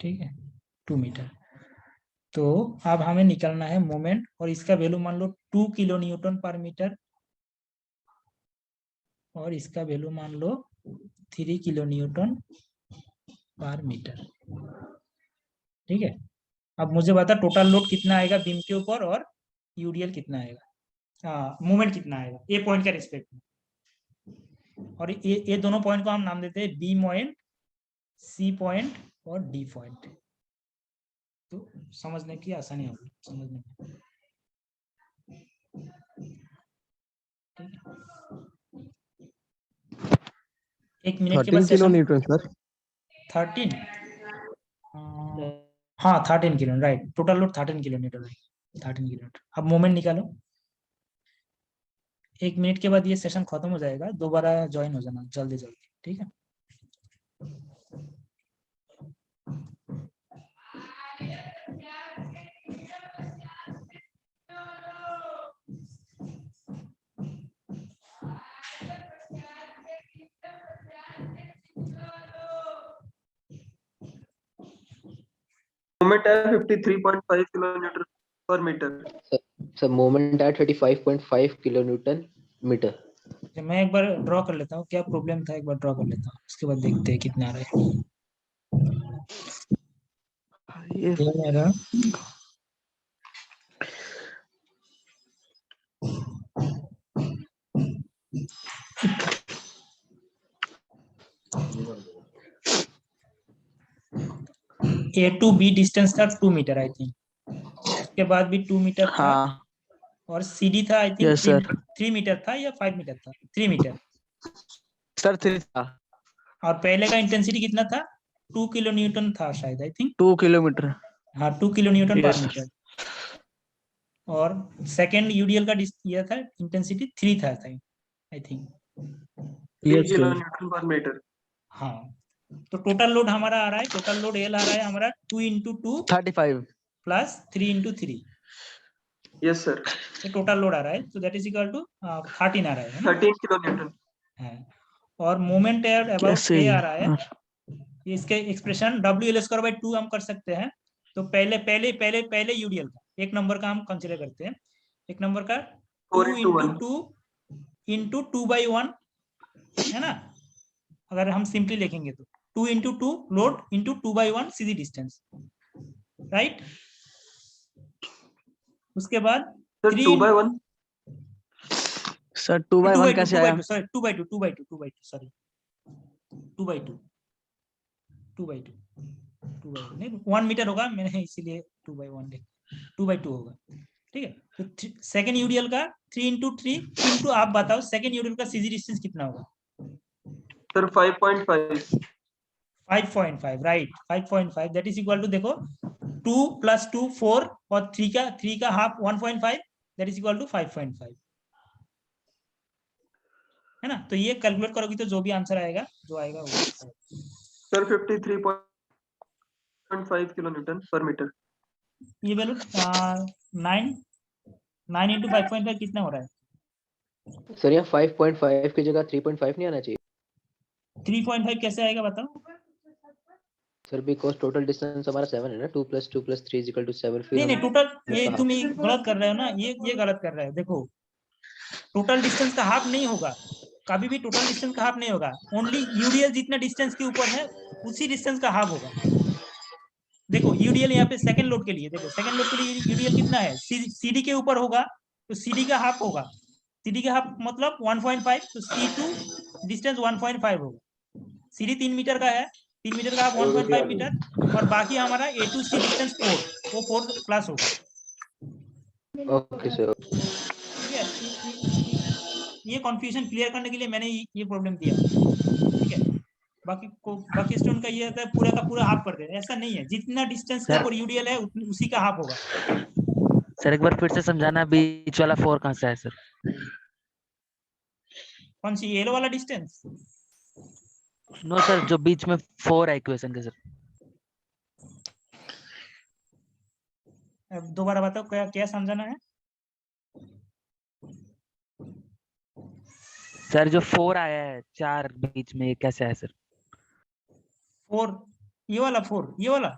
ठीक है, 2 मीटर। तो अब हमें निकालना है मोमेंट, और इसका वैल्यू मान लो 2 किलो न्यूटन पर मीटर, और इसका वैल्यू मान लो 3 किलो न्यूटन पर मीटर, ठीक है। अब मुझे बता टोटल लोड कितना आएगा बीम के ऊपर, और यूडीएल कितना आएगा, मोमेंट कितना आएगा ए पॉइंट के रिस्पेक्ट में। और ये दोनों पॉइंट को हम नाम देते हैं बी पॉइंट, सी पॉइंट और डी पॉइंट। तो समझने की आसानी होगी समझने में। एक मिनट के बाद 13 किलो सेशन न्यूटन सर। 13, हाँ 13 kilo, right, total load 13 kilometre है, 13 किलोमीटर। अब मोमेंट निकालो। एक मिनट के बाद ये सेशन खत्म हो जाएगा, दोबारा ज्वाइन हो जाना जल्दी जल्दी, ठीक है। मोमेंट है 53.5 किलोमीटर पर मीटर। सर मोमेंट है 35.5 किलो न्यूटन मीटर। मैं एक बार ड्रॉ कर लेता हूँ, क्या प्रॉब्लम था एक बार ड्रॉ कर लेता हूँ, उसके बाद देखते हैं कितना आ रहा है। ये ये मेरा ए टू बी डिस्टेंस था 2 मीटर आई थिंक, उसके बाद भी 2 मीटर था, हाँ और सीडी था I think yes sir 3 metre था या 5 मीटर था, 3 मीटर। सर 3 था, और पहले का इंटेंसिटी कितना था, 2 किलो न्यूटन था शायद आई थिंक, 2 किलोमीटर। हाँ 2 किलो न्यूटन पर यस मीटर। और सेकंड यूडीएल का ये था इंटेंसिटी 3 था I think. 3 yes kilo sir. Newton पर मीटर। हाँ, तो टोटल लोड हमारा आ रहा है, टोटल लोड एल आ रहा है हमारा 2 × 2 35 प्लस 3 × 3, यस सर, ये टोटल लोड आ रहा है, तो दैट इज इक्वल टू 13 आ रहा है ना। 13 किलो न्यूटन। है। और मोमेंट एयर अबाउट कैसे ए ही आ रहा है, इसके एक्सप्रेशन WL²/2 हम कर सकते हैं। तो पहले पहले पहले पहले यूडीएल का एक नंबर का हम कंसीडर करते हैं, एक नंबर का 2 × 2 × 2/1 है ना। अगर हम सिंपली लिखेंगे तो 2 × 2 लोड × 2/1 सीधी डिस्टेंस, राइट। उसके बाद सर 2/1 सर 2/1 कैसे आया? सॉरी 2/2 सॉरी 2/2 नहीं 1 मीटर होगा, मैंने इसीलिए 2/1 लिखा, 2/2 होगा, ठीक है। तो सेकंड यूडीएल का 3 × 3 इंटू, आप बताओ सेकंड यूडीएल का सीधी डिस्टेंस कितना होगा। Sir 5.5 5.5, right, 5.5 that is equal to, देखो 2 + 2 4 और 3 का half 1.5 that is equal to 5.5, है ना। तो ये कैलकुलेट करोगी तो जो भी आंसर आएगा, जो आएगा वो सर 53.5 किलोन्यूटन पर मीटर। ये वैल्यू 9 इंटू 5.5 कितना हो रहा है? सर यहाँ 5.5 की जगह 3.5 नहीं आना चाहिए 3.5 कैसे आएगा बताओ? सर, बिकॉज टोटल डिस्टेंस हमारा 7 है ना, 2 + 2 + 3 = 7। फिर नहीं नहीं, हम टोटल ये उसका तुम ये गलत कर रहे हो ना, ये गलत कर रहे हो। देखो, टोटल डिस्टेंस का हाफ नहीं होगा, कभी भी टोटल डिस्टेंस का हाफ नहीं होगा। ओनली यूडीएल जितना डिस्टेंस के ऊपर है उसी डिस्टेंस का हाफ होगा। देखो यूडीएल यहाँ पे सेकंड लोड के लिए, देखो सेकंड लोड के लिए यूडीएल कितना है, सीडी के ऊपर होगा तो सीडी का हाफ होगा। सीडी का हाफ मतलब 1.5, तो C2 डिस्टेंस 1.5 होगा। सीडी 3 मीटर का है, 3 मीटर का हाफ 1.5 मीटर, और बाकी हमारा A to C डिस्टेंस 4, वो 4 प्लस होगा। Okay sir. ठीक है, ये कंफ्यूजन क्लियर करने के लिए मैंने ये प्रॉब्लम दिया। ठीक है, बाकी स्टूडेंट का ये है पूरा का पूरा हाफ कर दे, ऐसा नहीं है। जितना डिस्टेंस के सर ऊपर यूडीएल है उसी का हाफ होगा। सर एक बार फिर से समझाना, बीच वाला 4 कहाँ से है सर? कौन सी, येलो वाला डिस्टेंस? नो सर, जो बीच में 4 है इक्वेशन के सर। दोबारा बताओ, क्या क्या समझाना है? सर जो 4 आया है 4 बीच में, ये कैसे है सर? 4, ये वाला 4, ये वाला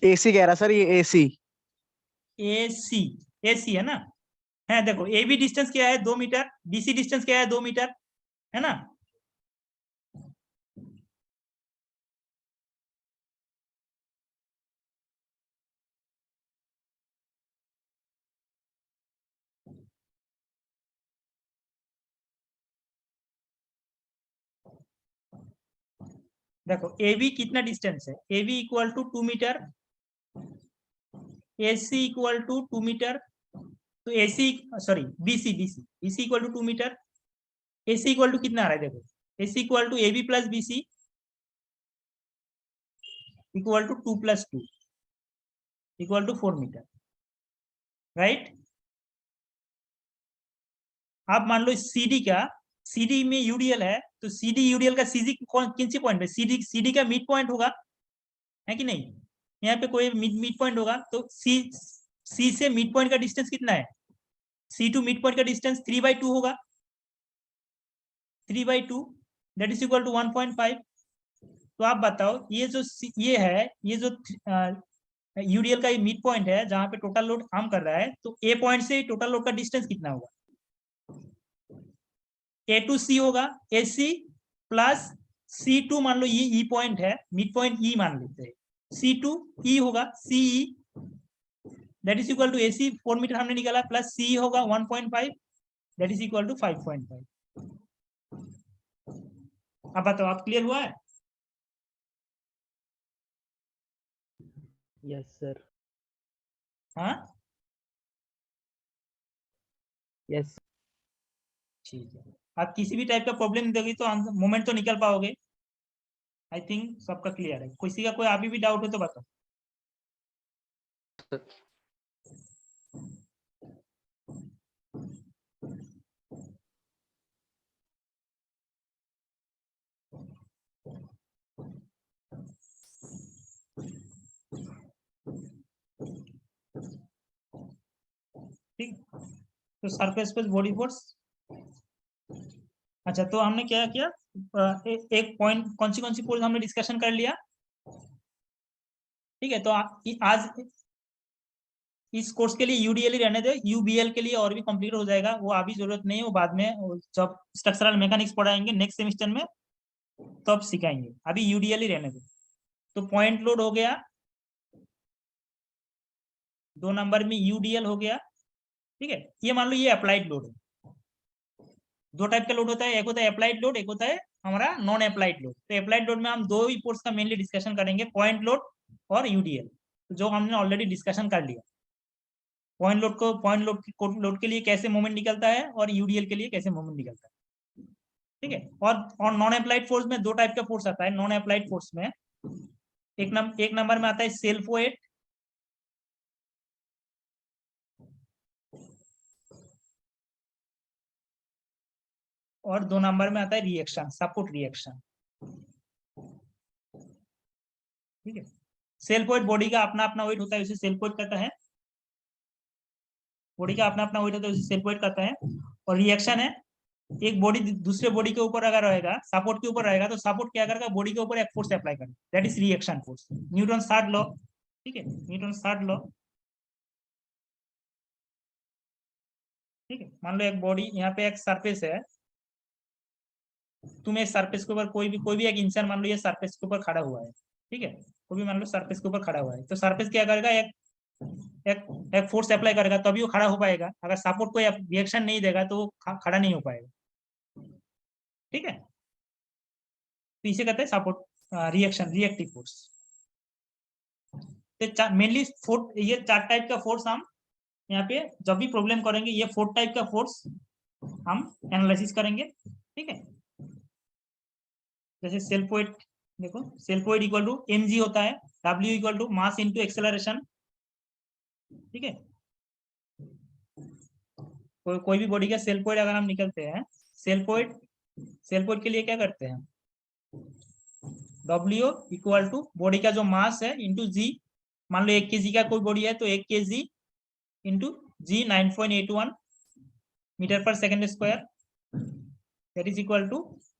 AC कह रहा सर, ये AC। AC, AC है ना। है देखो, AB डिस्टेंस क्या है 2 मीटर, BC डिस्टेंस क्या है 2 मीटर, है ना। देखो AB कितना डिस्टेंस है, AB equal to 2 metre, AC equal to 2 metre, तो AC sorry BC equal to 2 metre. AC equal to कितना आ रहा है देखो, AC equal to AB plus BC equal to 2 + 2 equal to 4 metre, right. आप मान लो CD का, CD में यूडीएल है तो CD यूडीएल का CG कौन सी पॉइंट पे, CD का मिड पॉइंट होगा, है कि नहीं। यहाँ पे कोई मिड पॉइंट होगा, तो C से मिड पॉइंट का डिस्टेंस कितना है, C टू मिड पॉइंट का डिस्टेंस 3/2 होगा, 3/2 दैट इज इक्वल टू 1.5। तो आप बताओ ये जो ये है, ये जो यूडीएल का मिड पॉइंट है जहां पे टोटल लोड काम कर रहा है, तो ए पॉइंट से टोटल लोड का डिस्टेंस कितना होगा, A to C होगा AC प्लस C2, मान लो ये E पॉइंट है, मिड पॉइंट E मान लेते हैं, C2 E होगा CE that is equal to AC 4 metre हमने निकाला, प्लस CE होगा 1.5 दैट इज इक्वल टू 5.5। अब बताओ, आप क्लियर हुआ है? Yes sir. हाँ यस। ठीक है। आप किसी भी टाइप का प्रॉब्लम दोगे तो मोमेंट तो निकल पाओगे। आई थिंक सबका क्लियर है। किसी का कोई अभी भी डाउट हो तो बताओ। ठीक, तो सरफेस पे बॉडी फोर्स। अच्छा, तो हमने क्या किया, एक पॉइंट कौन सी फोर्स हमने डिस्कशन कर लिया। ठीक है, तो आज इस कोर्स के लिए यूडीएल ही रहने दो, यूबीएल के लिए और भी कंप्लीट हो जाएगा, वो अभी जरूरत नहीं है, वो बाद में जब स्ट्रक्चरल मैकेनिक्स पढ़ाएंगे नेक्स्ट सेमेस्टर में तब सिखाएंगे, अभी यूडीएल ही रहने दो। तो पॉइंट लोड हो गया, 2 नंबर में यूडीएल हो गया। ठीक है, ये मान लो ये अप्लाइड लोड है। 2 टाइप का लोड होता है, एक होता है अप्लाइड लोड, एक होता है हमारा नॉन अप्लाइड लोड। तो अप्लाइड लोड में हम 2 ही फोर्स का मेनली डिस्कशन करेंगे, पॉइंट लोड और यूडीएल, जो हमने ऑलरेडी डिस्कशन कर लिया। पॉइंट लोड के लिए कैसे मोमेंट निकलता है और यूडीएल के लिए कैसे मोमेंट निकलता है। ठीक है, और नॉन अप्लाइड फोर्स में 2 टाइप का फोर्स आता है। नॉन अप्लाइड फोर्स में एक नंबर में आता है सेल्फ वेट, और 2 नंबर में आता है रिएक्शन, सपोर्ट रिएक्शन। ठीक है, सेल्फ वेट बॉडी का अपना अपना वेट होता है, उसे सेल्फ वेट कहता है। बॉडी का अपना अपना वेट होता है, उसे सेल्फ वेट कहता है। और रिएक्शन है, एक बॉडी दूसरे बॉडी के ऊपर अगर रहेगा, सपोर्ट के ऊपर रहेगा, तो सपोर्ट क्या करेगा, बॉडी के ऊपर एक फोर्स अप्लाई करेगा, that is reaction force, Newton third law. ठीक है, न्यूटन थर्ड लॉ। ठीक है, मान लो एक बॉडी, यहाँ पे एक सरफेस है, तुम एक सरफेस के ऊपर कोई भी एक इंसान मान लो ये सरफेस के ऊपर खड़ा हुआ है। ठीक है, कोई भी मान लो सरफेस के ऊपर खड़ा हुआ है, तो सरफेस क्या करेगा, एक फोर्स अप्लाई करेगा, तभी वो खड़ा हो पाएगा। अगर सपोर्ट कोई रिएक्शन नहीं देगा तो वो खड़ा नहीं हो पाएगा। ठीक है, तो इसे कहते हैं सपोर्ट रिएक्शन, रिएक्टिव फोर्स। तो मेनली ये 4 टाइप का फोर्स हम यहाँ पे जब भी प्रॉब्लम करेंगे, ये 4 टाइप का फोर्स हम एनालिसिस करेंगे। ठीक है, जैसे सेल्फ वेट, देखो self weight equal to mg होता है, w equal to mass into acceleration. ठीक है, कोई भी बॉडी का सेल्फ वेट अगर हम निकलते हैं, सेल्फ वेट के लिए क्या करते हैं, W इक्वल टू बॉडी का जो मास है इंटू जी। मान लो 1 kg का कोई बॉडी है तो 1 kg इंटू जी 9.81 मीटर पर second square, that is equal to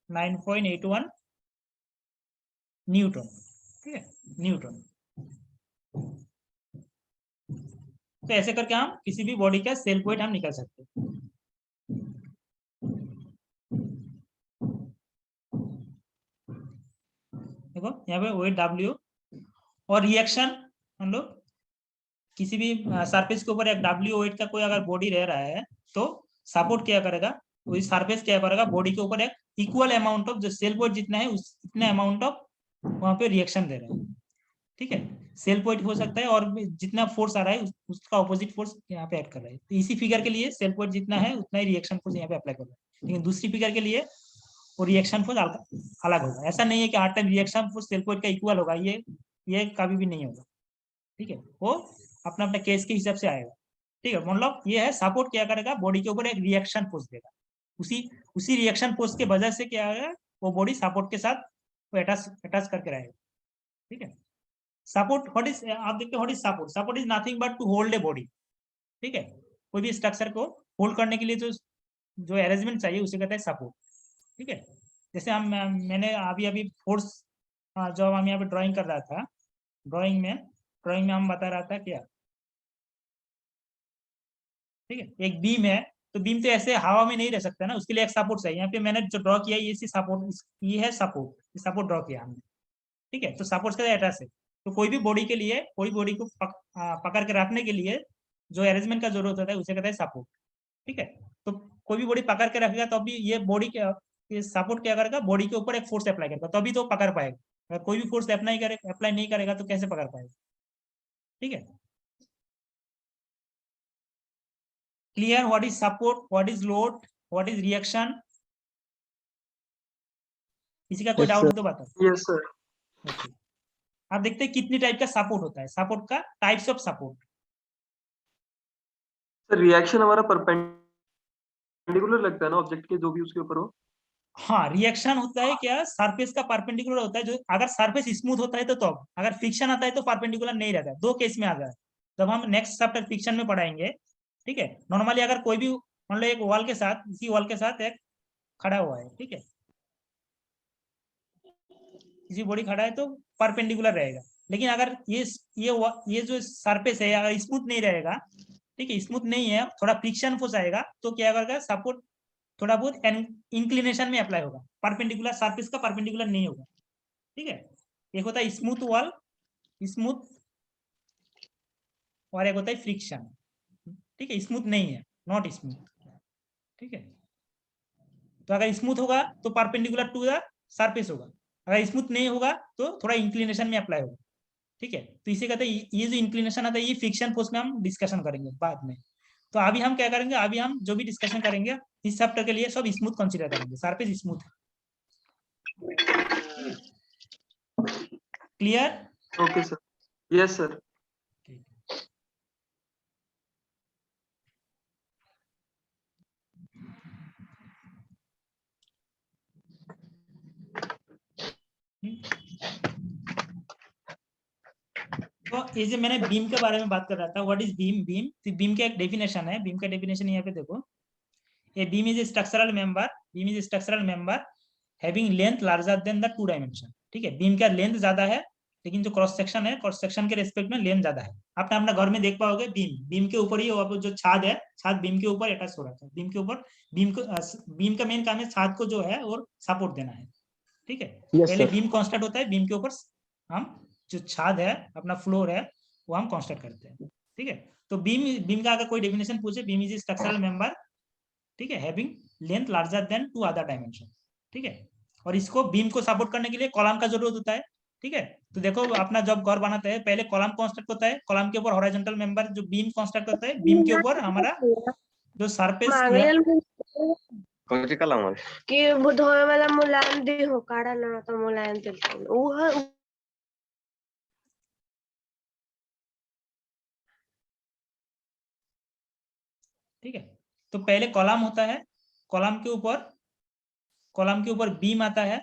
9.81 newton. ठीक है, न्यूटन। तो ऐसे करके हम किसी भी बॉडी का सेल्फ वेट हम निकाल सकते हैं। देखो यहाँ पे वेट W। और रिएक्शन हम लोग किसी भी सरफेस के ऊपर एक W वेट का कोई अगर बॉडी रह रहा है, तो सपोर्ट क्या करेगा, वही सरफेस क्या करेगा, बॉडी के ऊपर एक इक्वल अमाउंट ऑफ जो सेल्फ वेट जितना है उस इतने अमाउंट ऑफ वहां पे रिएक्शन दे रहा है। ठीक है, सेल्फ वेट हो सकता है और जितना फोर्स आ रहा है उसका ऑपोजिट फोर्स यहाँ पे ऐड कर रहा है। तो इसी फिगर के लिए सेल्फ वेट जितना है उतना ही रिएक्शन फोर्स यहाँ पे अप्लाई कर रहा है, लेकिन दूसरी फिगर के लिए वो रिएक्शन फोर्स अलग होगा। ऐसा नहीं है कि हर time reaction force self weight का इक्वल होगा, ये कभी भी नहीं होगा। ठीक है, वो अपना अपना केस के हिसाब से आएगा। ठीक है, मतलब ये है सपोर्ट क्या करेगा, बॉडी के ऊपर एक रिएक्शन फोर्स देगा, उसी रिएक्शन फोर्स के वजह से क्या है, वो बॉडी सपोर्ट के साथ अटैच करके रहेगा। ठीक है, सपोर्ट व्हाट इज, आप देखते हैं what is support, support is nothing but to hold a body. ठीक है, कोई भी स्ट्रक्चर को होल्ड करने के लिए जो अरेंजमेंट चाहिए उसे कहते हैं सपोर्ट। ठीक है, जैसे मैंने अभी फोर्स जब हम यहाँ पे ड्राइंग कर रहा था, ड्राइंग में हम बता रहा था क्या, ठीक है, एक बीम है, तो बीम तो ऐसे हवा में नहीं रह सकता ना, उसके लिए एक सपोर्ट चाहिए। यहाँ पे मैंने जो ड्रॉ किया ये सपोर्ट, ये है सपोर्ट ड्रॉ किया हमने। ठीक है, तो सपोर्ट का एड्रेस है। तो कोई भी बॉडी के लिए, कोई बॉडी को पकड़ के रखने के लिए जो अरेंजमेंट का जरूरत होता है उसे कहते हैं सपोर्ट। ठीक है, तो कोई भी बॉडी पकड़ के रखेगा तो अभी ये बॉडी के सपोर्ट क्या करेगा, बॉडी के ऊपर एक फोर्स अप्लाई करेगा तभी तो पकड़ पाएगा। अगर कोई भी फोर्स अप्लाई नहीं करेगा तो कैसे पकड़ पाएगा। ठीक है, clear, what is support, what is load, what is reaction. किसी का कोई Yes, डाउट sir. हो तो बताओ। Yes sir. ओके, आप देखते हैं कितनी टाइप का सपोर्ट होता है, सपोर्ट का types of support. Sir reaction हमारा परपेंडिकुलर लगता है ना ऑब्जेक्ट के, जो भी उसके ऊपर हो। हाँ, रिएक्शन होता है क्या, सरफेस का परपेंडिकुलर होता है, जो अगर सरफेस स्मूथ होता है तो अगर फ्रिक्शन आता है तो परपेंडिकुलर नहीं रहता है। 2 केस में आ जाए, जब हम नेक्स्ट चैप्टर फ्रिक्शन में पढ़ाएंगे। ठीक है, नॉर्मली अगर कोई भी मान लो एक वॉल के साथ, इसी वॉल के साथ एक खड़ा हुआ है, ठीक है, किसी बॉडी खड़ा है तो परपेंडिकुलर रहेगा। लेकिन अगर ये जो सरफेस है अगर स्मूथ नहीं रहेगा, ठीक है, स्मूथ नहीं है, थोड़ा फ्रिक्शन फोर्स आएगा तो क्या करेगा, सपोर्ट थोड़ा बहुत इंक्लिनेशन में अप्लाई होगा, परपेंडिकुलर सरफेस का परपेंडिकुलर नहीं होगा। ठीक है, एक होता है स्मूथ वॉल, स्मूथ, और एक होता है फ्रिक्शन। ठीक है, स्मूथ नहीं है, नॉट स्मूथ। ठीक है, तो अगर स्मूथ होगा तो परपेंडिकुलर टू द सरफेस होगा, अगर स्मूथ नहीं होगा तो थोड़ा इंक्लिनेशन में अप्लाई होगा। ठीक है, तो इसे कहते हैं, ये जो इंक्लिनेशन आता है ये फ्रिक्शन फोर्स में हम डिस्कशन करेंगे बाद में। तो अभी हम क्या करेंगे, अभी हम जो भी डिस्कशन करेंगे इस चैप्टर के लिए सब स्मूथ कंसीडर करेंगे, सरफेस स्मूथ है। Clear. Okay sir, yes sir. तो ये जो मैंने बीम के बारे में बात कर रहा था, व्हाट इज बीम? बीम का एक डेफिनेशन है। बीम का डेफिनेशन यहाँ पे देखो, a beam is a structural member, beam is a structural member having length larger than the 2 dimension. ठीक है, बीम का लेंथ ज्यादा है, लेकिन जो क्रॉस सेक्शन है, क्रॉस सेक्शन के रेस्पेक्ट में लेंथ ज्यादा है। आपने अपना घर में देख पाओगे, बीम के ऊपर ही जो छाद है, छाद बीम के ऊपर अटैच हो रहा है। बीम के ऊपर बीम का मेन काम है छाद को जो है और सपोर्ट देना है। ठीक है, पहले बीम कांस्टेंट होता है, बीम के ऊपर हम जो छाद है, अपना फ्लोर है, वो हम कांस्टेंट करते हैं। ठीक है, तो बीम का अगर कोई डेफिनेशन पूछे, बीम इज स्ट्रक्चरल मेंबर, ठीक है, having length larger than 2 other dimension. ठीक है, और इसको बीम को सपोर्ट करने के लिए कॉलम का जरूरत होता है। ठीक है, तो देखो अपना जब घर बनाते हैं, पहले कॉलम कांस्टेंट होता है, कॉलम के ऊपर हॉरिजॉन्टल मेंबर जो बीम कांस्टेंट होता है, बीम के ऊपर हमारा जो सरफेस कौन कलम कि धोए वाला मुलायम दी हो, काड़ा ना तो मुलायम तिलकुल वो ठीक है, तो पहले कॉलम होता है, कॉलम के ऊपर बीम आता है।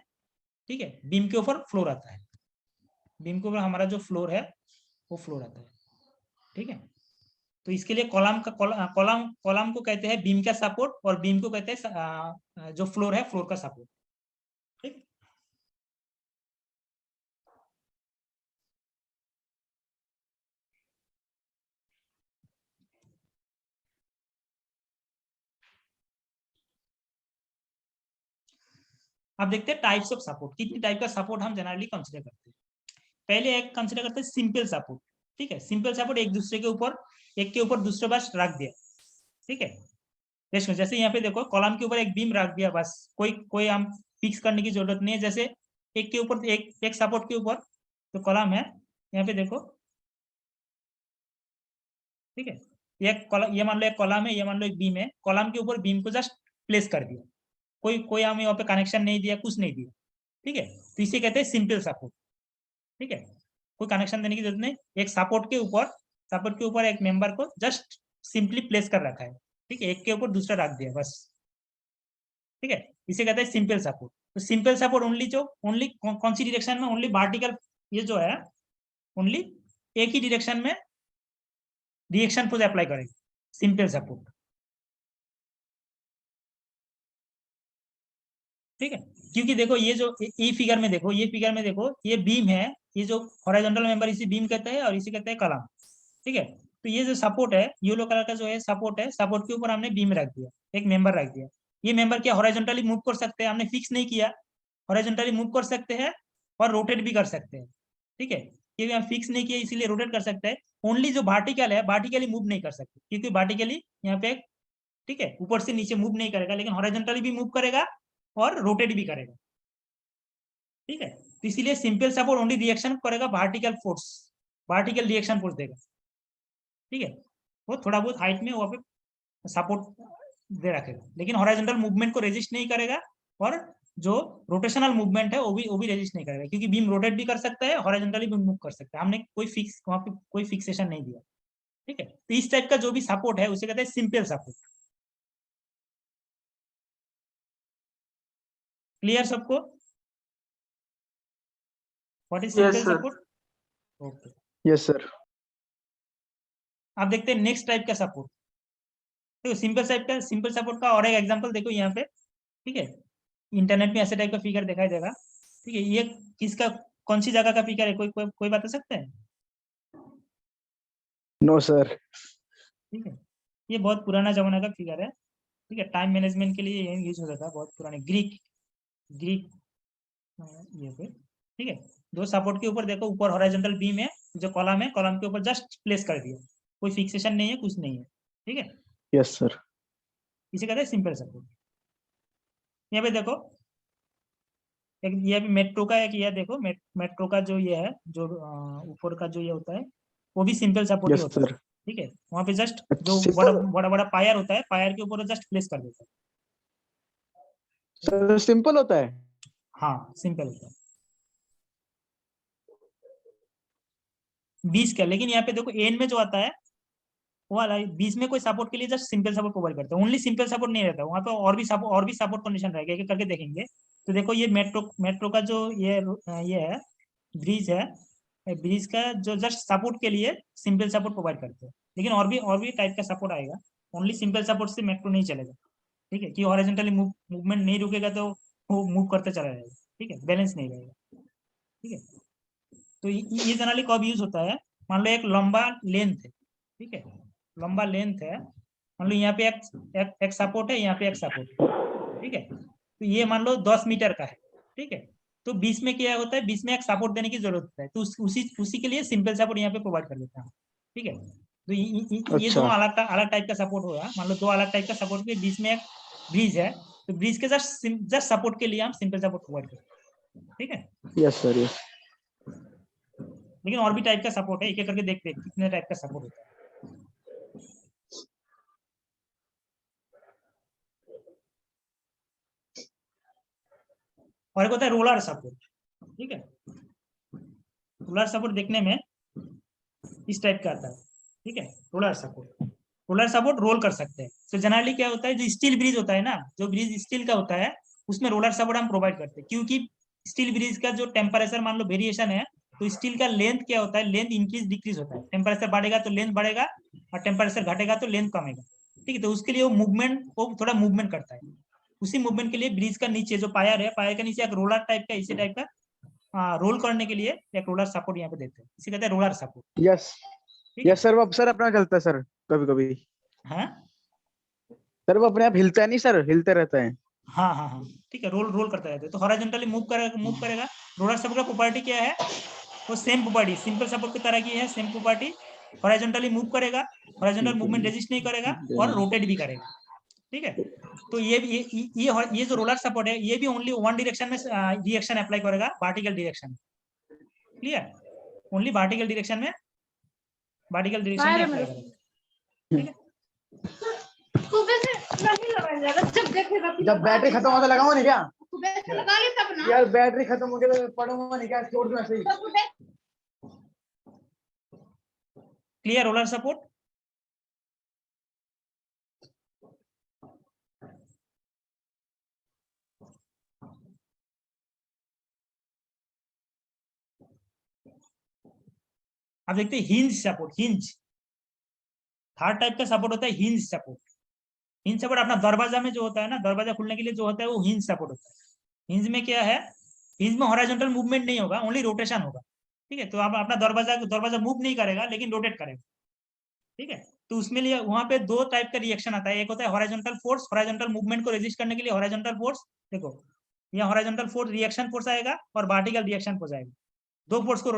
ठीक है, बीम के ऊपर फ्लोर आता है, बीम के ऊपर हमारा जो फ्लोर है वो फ्लोर आता है। ठीक है, तो इसके लिए कॉलम को कहते हैं बीम का सपोर्ट, और बीम को कहते हैं जो फ्लोर है, फ्लोर का सपोर्ट। ठीक, अब देखते हैं टाइप्स ऑफ सपोर्ट, कितनी टाइप का सपोर्ट हम जनरली कंसीडर करते हैं। पहले एक कंसीडर करते हैं सिंपल सपोर्ट। ठीक है, सिंपल सपोर्ट एक दूसरे के ऊपर, एक के ऊपर दूसरे बस रख दिया। ठीक है, जैसे यहाँ पे देखो, कॉलम के ऊपर एक बीम रख दिया, बस कोई हम फिक्स करने की जरूरत नहीं है। जैसे एक के ऊपर एक सपोर्ट के ऊपर तो कॉलम है, यहाँ पे देखो। ठीक है, ये मान लो एक कॉलम है, ये मान लो एक बीम है, कॉलम के ऊपर बीम को जस्ट प्लेस कर दिया, कोई हम यहाँ पे कनेक्शन नहीं दिया, कुछ नहीं दिया। ठीक है, तो इसे कहते हैं सिंपल सपोर्ट। ठीक है, कोई कनेक्शन देने की जरूरत नहीं, एक सपोर्ट के ऊपर एक मेंबर को जस्ट सिंपली प्लेस कर रखा है। ठीक है, एक के ऊपर दूसरा रख दिया बस। ठीक है, इसे कहते हैं सिंपल सपोर्ट। तो सिंपल सपोर्ट ओनली कौन सी डायरेक्शन में? ओनली वर्टिकल, ये जो है ओनली एक ही डायरेक्शन में रिएक्शन फोर्स अप्लाई करेगी, सिंपल सपोर्ट। ठीक है, क्योंकि देखो ये जो फिगर में देखो, ये बीम है, ये जो हॉरिजॉन्टल मेंबर इसी बीम कहते हैं, और इसे कहते हैं कॉलम। ठीक है, तो ये जो सपोर्ट है, येलो कलर का जो है सपोर्ट है, सपोर्ट के ऊपर हमने बीम रख दिया, एक मेंबर रख दिया। ये मेंबर क्या हॉरिजॉन्टली मूव कर सकते हैं, हमने फिक्स नहीं किया, हॉरिजॉन्टली मूव कर सकते हैं और रोटेट भी कर सकते हैं। ठीक है, ये भी हम फिक्स नहीं किया, इसीलिए रोटेट कर सकते हैं। ओनली जो वर्टिकल है, वर्टिकली मूव नहीं कर सकते, क्योंकि वर्टिकली यहाँ पे, ठीक है, ऊपर से नीचे मूव नहीं करेगा, लेकिन हॉरिजॉन्टली भी मूव करेगा और रोटेट भी करेगा। ठीक है, तो इसीलिए सिंपल सपोर्ट ओनली रिएक्शन करेगा, वर्टिकल रिएक्शन फोर्स देगा। ठीक है, वो थोड़ा बहुत हाइट में वहाँ पे सपोर्ट दे रखेगा, लेकिन हॉरिजॉन्टल मूवमेंट को रेजिस्ट नहीं करेगा, और जो रोटेशनल मूवमेंट है वो भी रेजिस्ट नहीं करेगा, क्योंकि बीम रोटेट भी कर सकता है, हॉरिजॉन्टली भी मूव कर सकता है। हमने वहाँ पे कोई फिक्सेशन नहीं दिया। ठीक है, तो इस टाइप का जो भी सपोर्ट है उसे कहते हैं सिंपल सपोर्ट। क्लियर सबको? What is simple support? Okay, yes sir. अब देखते हैं नेक्स्ट टाइप का सपोर्ट। देखो सिंपल सपोर्ट का और एक एग्जांपल देखो यहाँ पे। ठीक है, इंटरनेट में ऐसे टाइप का फिगर दिखाई देगा। ठीक है, ये किसका, कौन सी जगह का फिगर है, कोई बता सकते हैं? No sir. ठीक है, ये बहुत पुराना जमाना का फिगर है। ठीक है, टाइम मैनेजमेंट के लिए ये यूज होता था, बहुत पुराने ग्रीक ये पे। ठीक है, दो सपोर्ट के ऊपर देखो, ऊपर हॉरिजॉन्टल बीम है, जो कॉलम है, कॉलम के ऊपर जस्ट प्लेस कर दिया, कोई फिक्सेशन नहीं है, कुछ नहीं है। ठीक है, यस सर। इसे कहते हैं सिंपल सपोर्ट। यहाँ पे देखो, एक ये भी मेट्रो का, एक ये देखो मेट्रो का जो ये है, जो ऊपर का जो ये होता है, वो भी सिंपल सपोर्ट ही यस होता है। सर। ठीक है, वहाँ पे जस्ट जो Simple- बड़ा पायर होता है, पायर के ऊपर जस्ट प्लेस कर देता है। सर सिंपल होता है। हाँ, सिंपल होता है बीच का, लेकिन यहाँ पे देखो एन में जो आता है वो वाला बीच में कोई सपोर्ट के लिए जस्ट सिंपल सपोर्ट प्रोवाइड करता है, ओनली सिंपल सपोर्ट नहीं रहता, वहाँ पे और भी सपोर्ट कंडीशन रहेगा, एक करके देखेंगे। तो देखो ये मेट्रो का जो ये है ब्रिज है, ब्रिज का जो जस्ट सपोर्ट के लिए सिंपल सपोर्ट प्रोवाइड करते हैं, लेकिन और भी टाइप का सपोर्ट आएगा। ओनली सिंपल सपोर्ट से मेट्रो नहीं चलेगा, ठीक है, कि हॉरिजॉन्टली मूवमेंट नहीं रुकेगा तो वो मूव करते चला जाएगा, ठीक है, बैलेंस नहीं रहेगा, ठीक है। तो ये जनरली कब यूज होता है, मान लो एक लंबा लेंथ है, ठीक है, लंबा लेंथ है, मान लो यहाँ पे एक सपोर्ट है, यहाँ पे एक सपोर्ट है, ठीक है, तो ये मान लो 10 मीटर का है, ठीक है, तो बीच में क्या होता है, बीच में एक सपोर्ट देने की जरूरत होता है, तो उसी के लिए सिंपल सपोर्ट यहाँ पे प्रोवाइड कर देता है, ठीक है। तो ये अच्छा। दोनों अलग टाइप का सपोर्ट होगा, मान लो 2 अलग टाइप का सपोर्ट के बीच में एक ब्रिज है, तो ब्रिज के जस्ट सपोर्ट के लिए हम सिंपल सपोर्ट प्रोवाइड करते हैं, ठीक है। Yes sir, yes. लेकिन और भी टाइप का सपोर्ट है, एक एक करके देखते हैं कितने टाइप का सपोर्ट होता है। और एक होता है रोलर सपोर्ट, ठीक है, रोलर सपोर्ट देखने में इस टाइप का आता है, ठीक है, रोलर सपोर्ट रोल कर सकते हैं। तो जनरली क्या होता है, जो स्टील ब्रिज होता है ना, जो ब्रिज स्टील का होता है उसमें रोलर सपोर्ट हम प्रोवाइड करते हैं, क्योंकि स्टील ब्रिज का जो टेम्परेचर मान लो वेरिएशन है, तो स्टील का लेंथ क्या होता है, लेंथ इंक्रीज डिक्रीज होता है, टेम्परेचर बढ़ेगा तो लेंथ बढ़ेगा और टेम्परेचर घटेगा तो लेंथ कमेगा, ठीक है। तो उसके लिए वो थोड़ा मूवमेंट करता है, उसी मूवमेंट के लिए ब्रिज का नीचे जो पायर है, पायर के नीचे एक रोलर टाइप का, इसी टाइप का रोल करने के लिए एक रोलर सपोर्ट यहाँ पे देते हैं, इसे कहते हैं roller support. Yes yes sir, वो सर अपना चलता है सर, कभी कभी हाँ सर, वो अपने आप हिलता है नहीं सर, हिलते रहता है। हाँ हाँ हाँ, ठीक है, रोल करता रहता है, तो हॉरिजॉन्टली मूव करेगा। रोलर सपोर्ट का प्रॉपर्टी क्या है, वो सेम प्रॉपर्टी सिंपल सपोर्ट की तरह की है, सेम प्रॉपर्टी, हॉरिजॉन्टली मूव करेगा, हॉरिजॉन्टल मूवमेंट रेजिस्ट नहीं करेगा और रोटेट भी करेगा, ठीक है। तो ये जो रोलर सपोर्ट है, ये भी ओनली वन डायरेक्शन में रिएक्शन अप्लाई करेगा, vertical direction, clear, only vertical direction में अप्लाई करेगा, ठीक है। जब बैटरी खत्म होता लगाऊंगा नहीं क्या यार, बैटरी खत्म हो गया तो पढ़ूंगा नहीं क्या, छोड़ दूं ऐसे ही। Clear roller support. अब देखते हैं हिंज सपोर्ट। थर्ड टाइप का सपोर्ट होता है हिंज सपोर्ट। हिंज सपोर्ट अपना दरवाजा में जो होता है ना, दरवाजा खुलने के लिए जो होता है वो हिंज सपोर्ट होता है। हिंज में क्या है, हिंज में हॉरिजॉन्टल मूवमेंट नहीं होगा, ओनली रोटेशन होगा, ठीक है। तो आप अपना दरवाजा मूव नहीं करेगा लेकिन रोटेट करेगा, ठीक है। तो उसमें लिए वहां पे 2 टाइप का रिएक्शन आता है, एक होता है हॉरिजॉन्टल फोर्स, हॉरिजॉन्टल मूवमेंट को रेजिस्ट करने के लिए हॉरिजॉन्टल फोर्स, देखो यहाँ हॉरिजॉन्टल फोर्स रिएक्शन फोर्स आएगा और वर्टिकल रिएक्शन फोर्स आएगा, 2 फोर्स को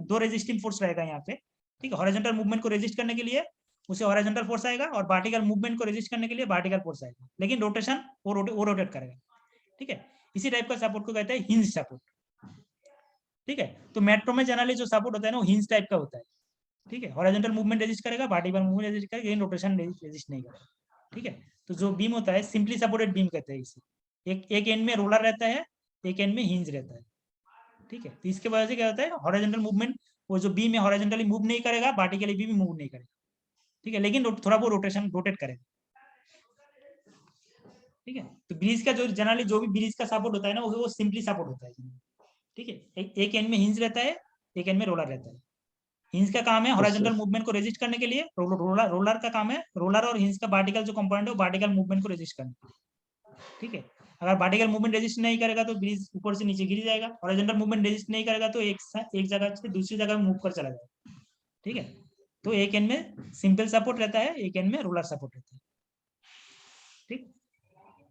2 रेजिस्टिंग फोर्स रहेगा यहाँ पे, ठीक है। हॉरिजॉन्टल मूवमेंट को रेजिस्ट करने के लिए उसे हॉरिजॉन्टल फोर्स आएगा और वर्टिकल मूवमेंट को रेजिस्ट करने के लिए वर्टिकल फोर्स आएगा, लेकिन रोटेशन वो रोटेट करेगा, ठीक है। इसी टाइप का सपोर्ट को कहते हैं हिंज सपोर्ट, ठीक है। तो मेट्रो में जनरली जो सपोर्ट होता है ना वो हिंज टाइप का होता है, ठीक है। हॉरिजॉन्टल मूवमेंट रेजिस्ट करेगा, वर्टिकल मूवमेंट रेजिस्ट करेगा, लेकिन रोटेशन रेजिस्ट नहीं करेगा, ठीक है। तो जो बीम होता है सिंपली सपोर्टेड बीम कहते हैं इसे, एक एंड में रोलर रहता है, एक एंड में हिंज रहता है, ठीक है। तो इसके वजह से क्या होता है, हॉरिजॉन्टल मूवमेंट, वो जो बीम है हॉरिजॉन्टली मूव नहीं करेगा, वर्टिकली भी मूव नहीं करेगा, ठीक है, लेकिन थोड़ा वो रोटेट करेगा, ठीक है। तो ब्रिज का जो जनरली जो भी ब्रिज का सपोर्ट होता है ना वो सिंपली सपोर्ट होता है, ठीक है। एक एंड में हिंज रहता है, एक एंड में रोलर रहता है। हिंज का काम है हॉरिजॉन्टल मूवमेंट को रेजिस्ट करने के लिए, रोलर का काम है, रोलर और हिंज का वर्टिकल जो कंपोनेंट है वो वर्टिकल मूवमेंट को रेजिस्ट करना, ठीक है। अगर वर्टिकल मूवमेंट रेजिस्ट नहीं करेगा तो ब्रिज ऊपर से नीचे गिर जाएगा, हॉरिजॉन्टल मूवमेंट रेजिस्ट नहीं करेगा तो एक जगह से दूसरी जगह में मूव कर चला जाएगा, ठीक है। तो एक एंड में सिंपल सपोर्ट रहता है, एक एंड में रोलर सपोर्ट रहता है, ठीक।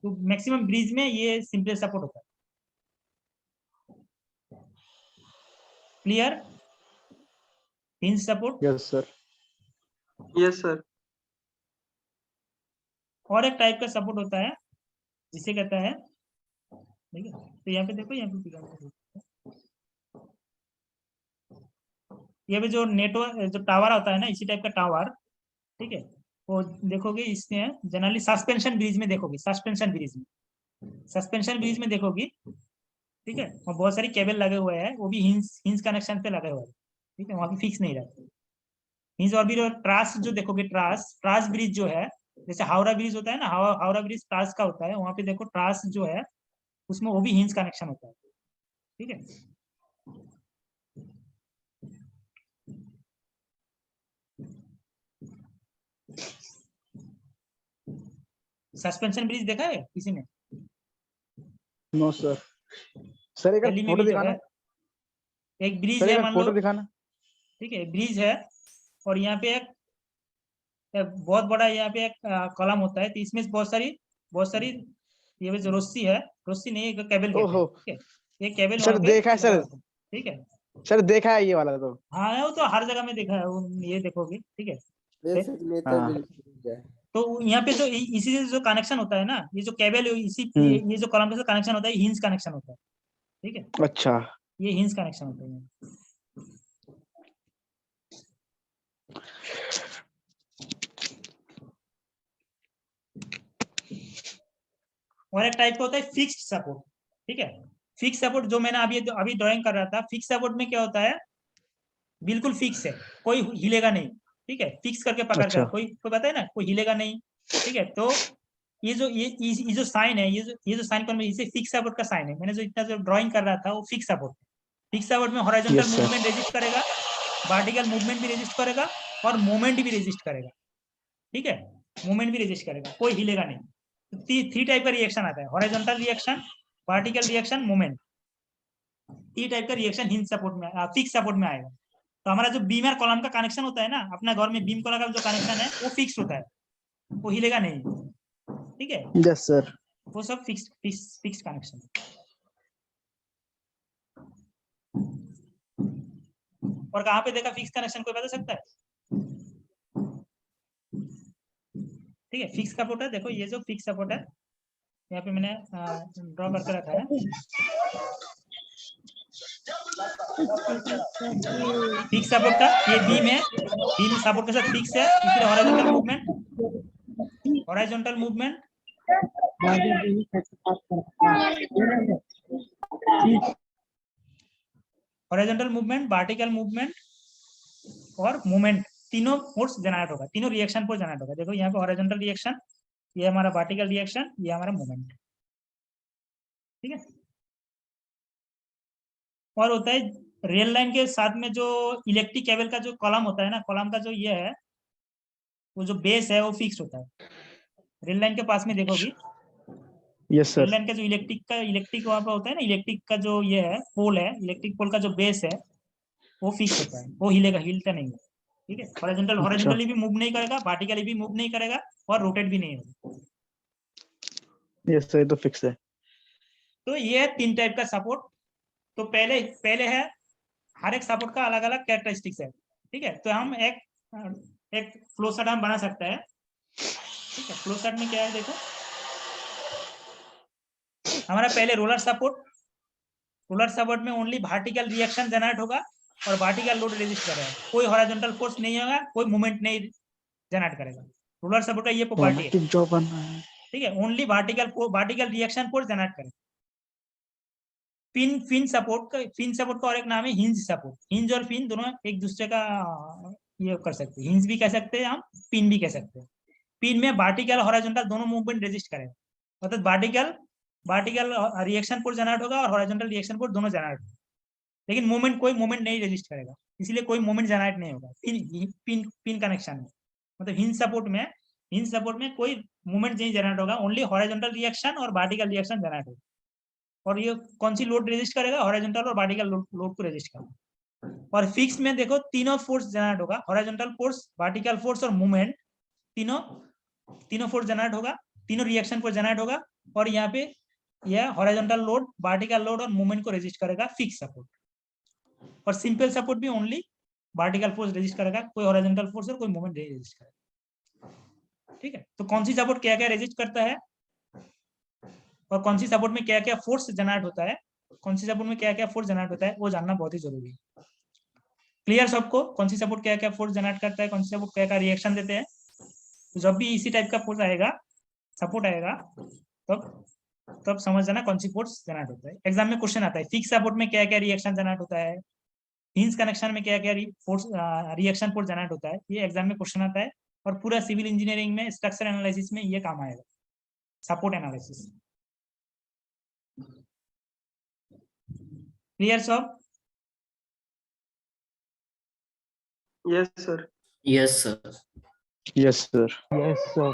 तो मैक्सिमम ब्रिज में ये सिंपल सपोर्ट होता है, clear. Hinge support. Yes sir. Yes sir. और एक टाइप का सपोर्ट होता है जिसे कहता है, ठीक है, तो यहाँ पे देखो, यहाँ पे जो नेटवर्क जो टावर होता है ना, इसी टाइप का टावर, ठीक है, वो देखोगे इसमें जनरली सस्पेंशन ब्रिज में देखोगे, सस्पेंशन ब्रिज में देखोगी, ठीक है, और बहुत सारी केबल लगे हुए हैं, वो भी हिंज कनेक्शन पे लगे हुए हैं, ठीक है, वहां पे फिक्स नहीं रहते हिंज। और भी ट्रास जो देखोगे, ट्रास ब्रिज जो है, जैसे हावड़ा ब्रिज होता है ना, हावड़ा ब्रिज ट्रास का होता है, वहां पे देखो ट्रास जो है उसमें वो भी हिंज कनेक्शन होता है। ठीक है, सस्पेंशन ब्रिज देखा है किसी ने? No sir. सर एक दिल्ली में फोटो भी जो दिखाना, है एक ब्रिज सर है, एक मान फोटो लो, दिखाना। ठीक है, ब्रिज है और यहाँ पे एक बहुत बड़ा यहाँ पे एक कॉलम होता है, तो इसमें बहुत सारी ये जो रस्सी है, रस्सी नहीं, एक केबल कहते हैं। ओहो ठीक है, ये केबल सर वहाँ पे देखा है लगा सर, होता है। ठीक है, सर देखा है ये वाला तो। हाँ वो तो हर जगह में देखा है, वो ये देखोगे। ठीक है, हाँ। तो यहाँ पे जो इसी से जो कनेक्शन होता है ना, ये जो केबल है, इसी ये जो कॉलम से कनेक्शन होता है, हिंज कनेक्शन होता है। ठीक है, अच्छा ये हिंज कनेक्शन होता है। और एक टाइप का होता है फिक्स्ड सपोर्ट। ठीक है, फिक्स सपोर्ट जो मैंने अभी ड्राइंग कर रहा था, फिक्स सपोर्ट में क्या होता है, बिल्कुल फिक्स है, कोई हिलेगा नहीं। ठीक है, फिक्स करके पकड़ अच्छा। कर, कोई पता है ना, कोई हिलेगा नहीं। ठीक है, तो ये जो साइन है, ये जो साइन पर इसे फिक्स सपोर्ट का साइन है। मैंने जो इतना जो ड्राइंग कर रहा था वो फिक्स सपोर्ट। फिक्स सपोर्ट में horizontal Yes, sir. Movement resist करेगा, वर्टिकल मूवमेंट भी रेजिस्ट करेगा और मोमेंट भी रेजिस्ट करेगा। ठीक है, मूवमेंट भी रेजिस्ट करेगा, कोई हिलेगा नहीं। तो थ्री टाइप का रिएक्शन आता है, horizontal reaction, vertical reaction, moment. ये टाइप का रिएक्शन हिंज सपोर्ट में, फिक्स सपोर्ट में आएगा। तो हमारा जो बीम और कॉलम का कनेक्शन होता है ना, अपना घर में बीम कॉलम का जो कनेक्शन है वो फिक्स होता है, वो हिलेगा नहीं। ठीक है, Yes, sir. वो सब फिक्स कनेक्शन। और कहाँ पे देखा फिक्स कनेक्शन, कोई बता सकता है? ठीक है, फिक्स सपोर्ट है, देखो ये जो फिक्स सपोर्ट है, यहाँ पे मैंने ड्रॉ करके रखा है। फिक्स सपोर्ट का ये बीम है, बीम सपोर्ट के साथ फिक्स है, इसलिए horizontal movement horizontal movement, vertical movement और मूवमेंट, तीनों फोर्स जनरेट होगा, तीनों रिएक्शन फोर्स जनरेट होगा। देखो यहाँ पे हॉरिजॉन्टल रिएक्शन, ये हमारा वर्टिकल रिएक्शन, ये हमारा मूवमेंट। ठीक है, और होता है रेल लाइन के साथ में जो इलेक्ट्रिक केबल का जो कॉलम होता है ना, कॉलम का जो ये है, वो जो बेस है वो फिक्स होता है। रेल लाइन के पास में देखोगी, Yes, sir. रेल लाइन का जो इलेक्ट्रिक वहां पर होता है ना, इलेक्ट्रिक का जो ये है पोल है, इलेक्ट्रिक पोल का जो बेस है वो फिक्स होता है, वो हिलता नहीं है। ठीक है, हॉरिजॉन्टली भी मूव नहीं करेगा, वर्टिकली भी मूव नहीं करेगा और रोटेट भी नहीं होगा। Yes, sir, ये तो फिक्स है। तो ये है तीन टाइप का सपोर्ट। तो पहले है, हर एक सपोर्ट का अलग अलग कैरेक्टरिस्टिक्स है। ठीक है, तो हम एक फ्लो चार्ट हम बना सकते हैं। ठीक है, फ्लो चार्ट में क्या है, देखो हमारा पहले रोलर सपोर्ट में ओनली वर्टिकल रिएक्शन जनरेट होगा और वर्टिकल लोड रेजिस्ट करेगा, कोई हॉरिजॉन्टल फोर्स नहीं होगा, कोई मूवमेंट नहीं जनरेट करेगा। रोलर सपोर्ट का ये प्रॉपर्टी है। जो बनना है। ठीक है, only vertical reaction force generate करेगा। फिन सपोर्ट का और एक नाम है हिंज सपोर्ट। हिंज और फिन दोनों एक दूसरे का ये कर सकते हैं, हिंज भी कह सकते हैं हम, पिन भी कह सकते हैं। पिन में वर्टिकल हॉरिजॉन्टल दोनों मूवमेंट रेजिस्ट करेगा, मतलब वर्टिकल रिएक्शन फोर्स जनरेट होगा और हॉरिजॉन्टल रिएक्शन फोर्स दोनों जनरेट होगा, लेकिन कोई मूवमेंट नहीं रेजिस्ट करेगा, इसलिए कोई मूवमेंट जनरेट नहीं होगा पिन कनेक्शन में। मतलब हिंज सपोर्ट में कोई मूवमेंट नहीं जनरेट होगा, ओनली हॉरिजॉन्टल रिएक्शन और वर्टिकल रिएक्शन जनरेट होगा। और ये कौन सी लोड रेजिस्ट करेगा, हॉरिजॉन्टल और वर्टिकल लोड को रेजिस्ट करेगा। और फिक्स में देखो तीनों फोर्स जनरेट होगा, हॉरिजॉन्टल फोर्स, वर्टिकल फोर्स और मूवमेंट, तीनों फोर्स जनरेट होगा, तीनों रिएक्शन फोर्स जनरेट होगा। और यहाँ पे यह हॉरिजॉन्टल लोड, वर्टिकल लोड और मूवमेंट को रेजिस्ट करेगा फिक्स सपोर्ट। और सिंपल सपोर्ट भी ओनली वर्टिकल फोर्स रेजिस्ट करेगा, कोई हॉरिजॉन्टल फोर्स और कोई मूवमेंट नहीं रेजिस्ट करेगा। ठीक है, तो कौन सी सपोर्ट क्या क्या रेजिस्ट करता है और कौन सी सपोर्ट में क्या क्या फोर्स जनरेट होता है, कौन सी सपोर्ट में क्या क्या फोर्स जनरेट होता है, वो जानना बहुत ही जरूरी है। क्लियर सबको, कौन सी सपोर्ट क्या क्या फोर्स जनरेट करता है, कौन सी सपोर्ट क्या क्या रिएक्शन देते हैं। तो जब भी इसी टाइप का फोर्स आएगा, सपोर्ट आएगा, तब समझ जाना कौन सी फोर्स जनरेट होता है। एग्जाम में क्वेश्चन आता है फिक्स सपोर्ट में क्या क्या रिएक्शन जनरेट होता है, हिंज कनेक्शन में क्या क्या रिएक्शन फोर्स जनरेट होता है, ये एग्जाम में क्वेश्चन आता है। और पूरा सिविल इंजीनियरिंग में स्ट्रक्चर एनालिसिस में ये काम आएगा, सपोर्ट एनालिसिस। क्लियर सब? Yes sir. Yes sir. Yes sir.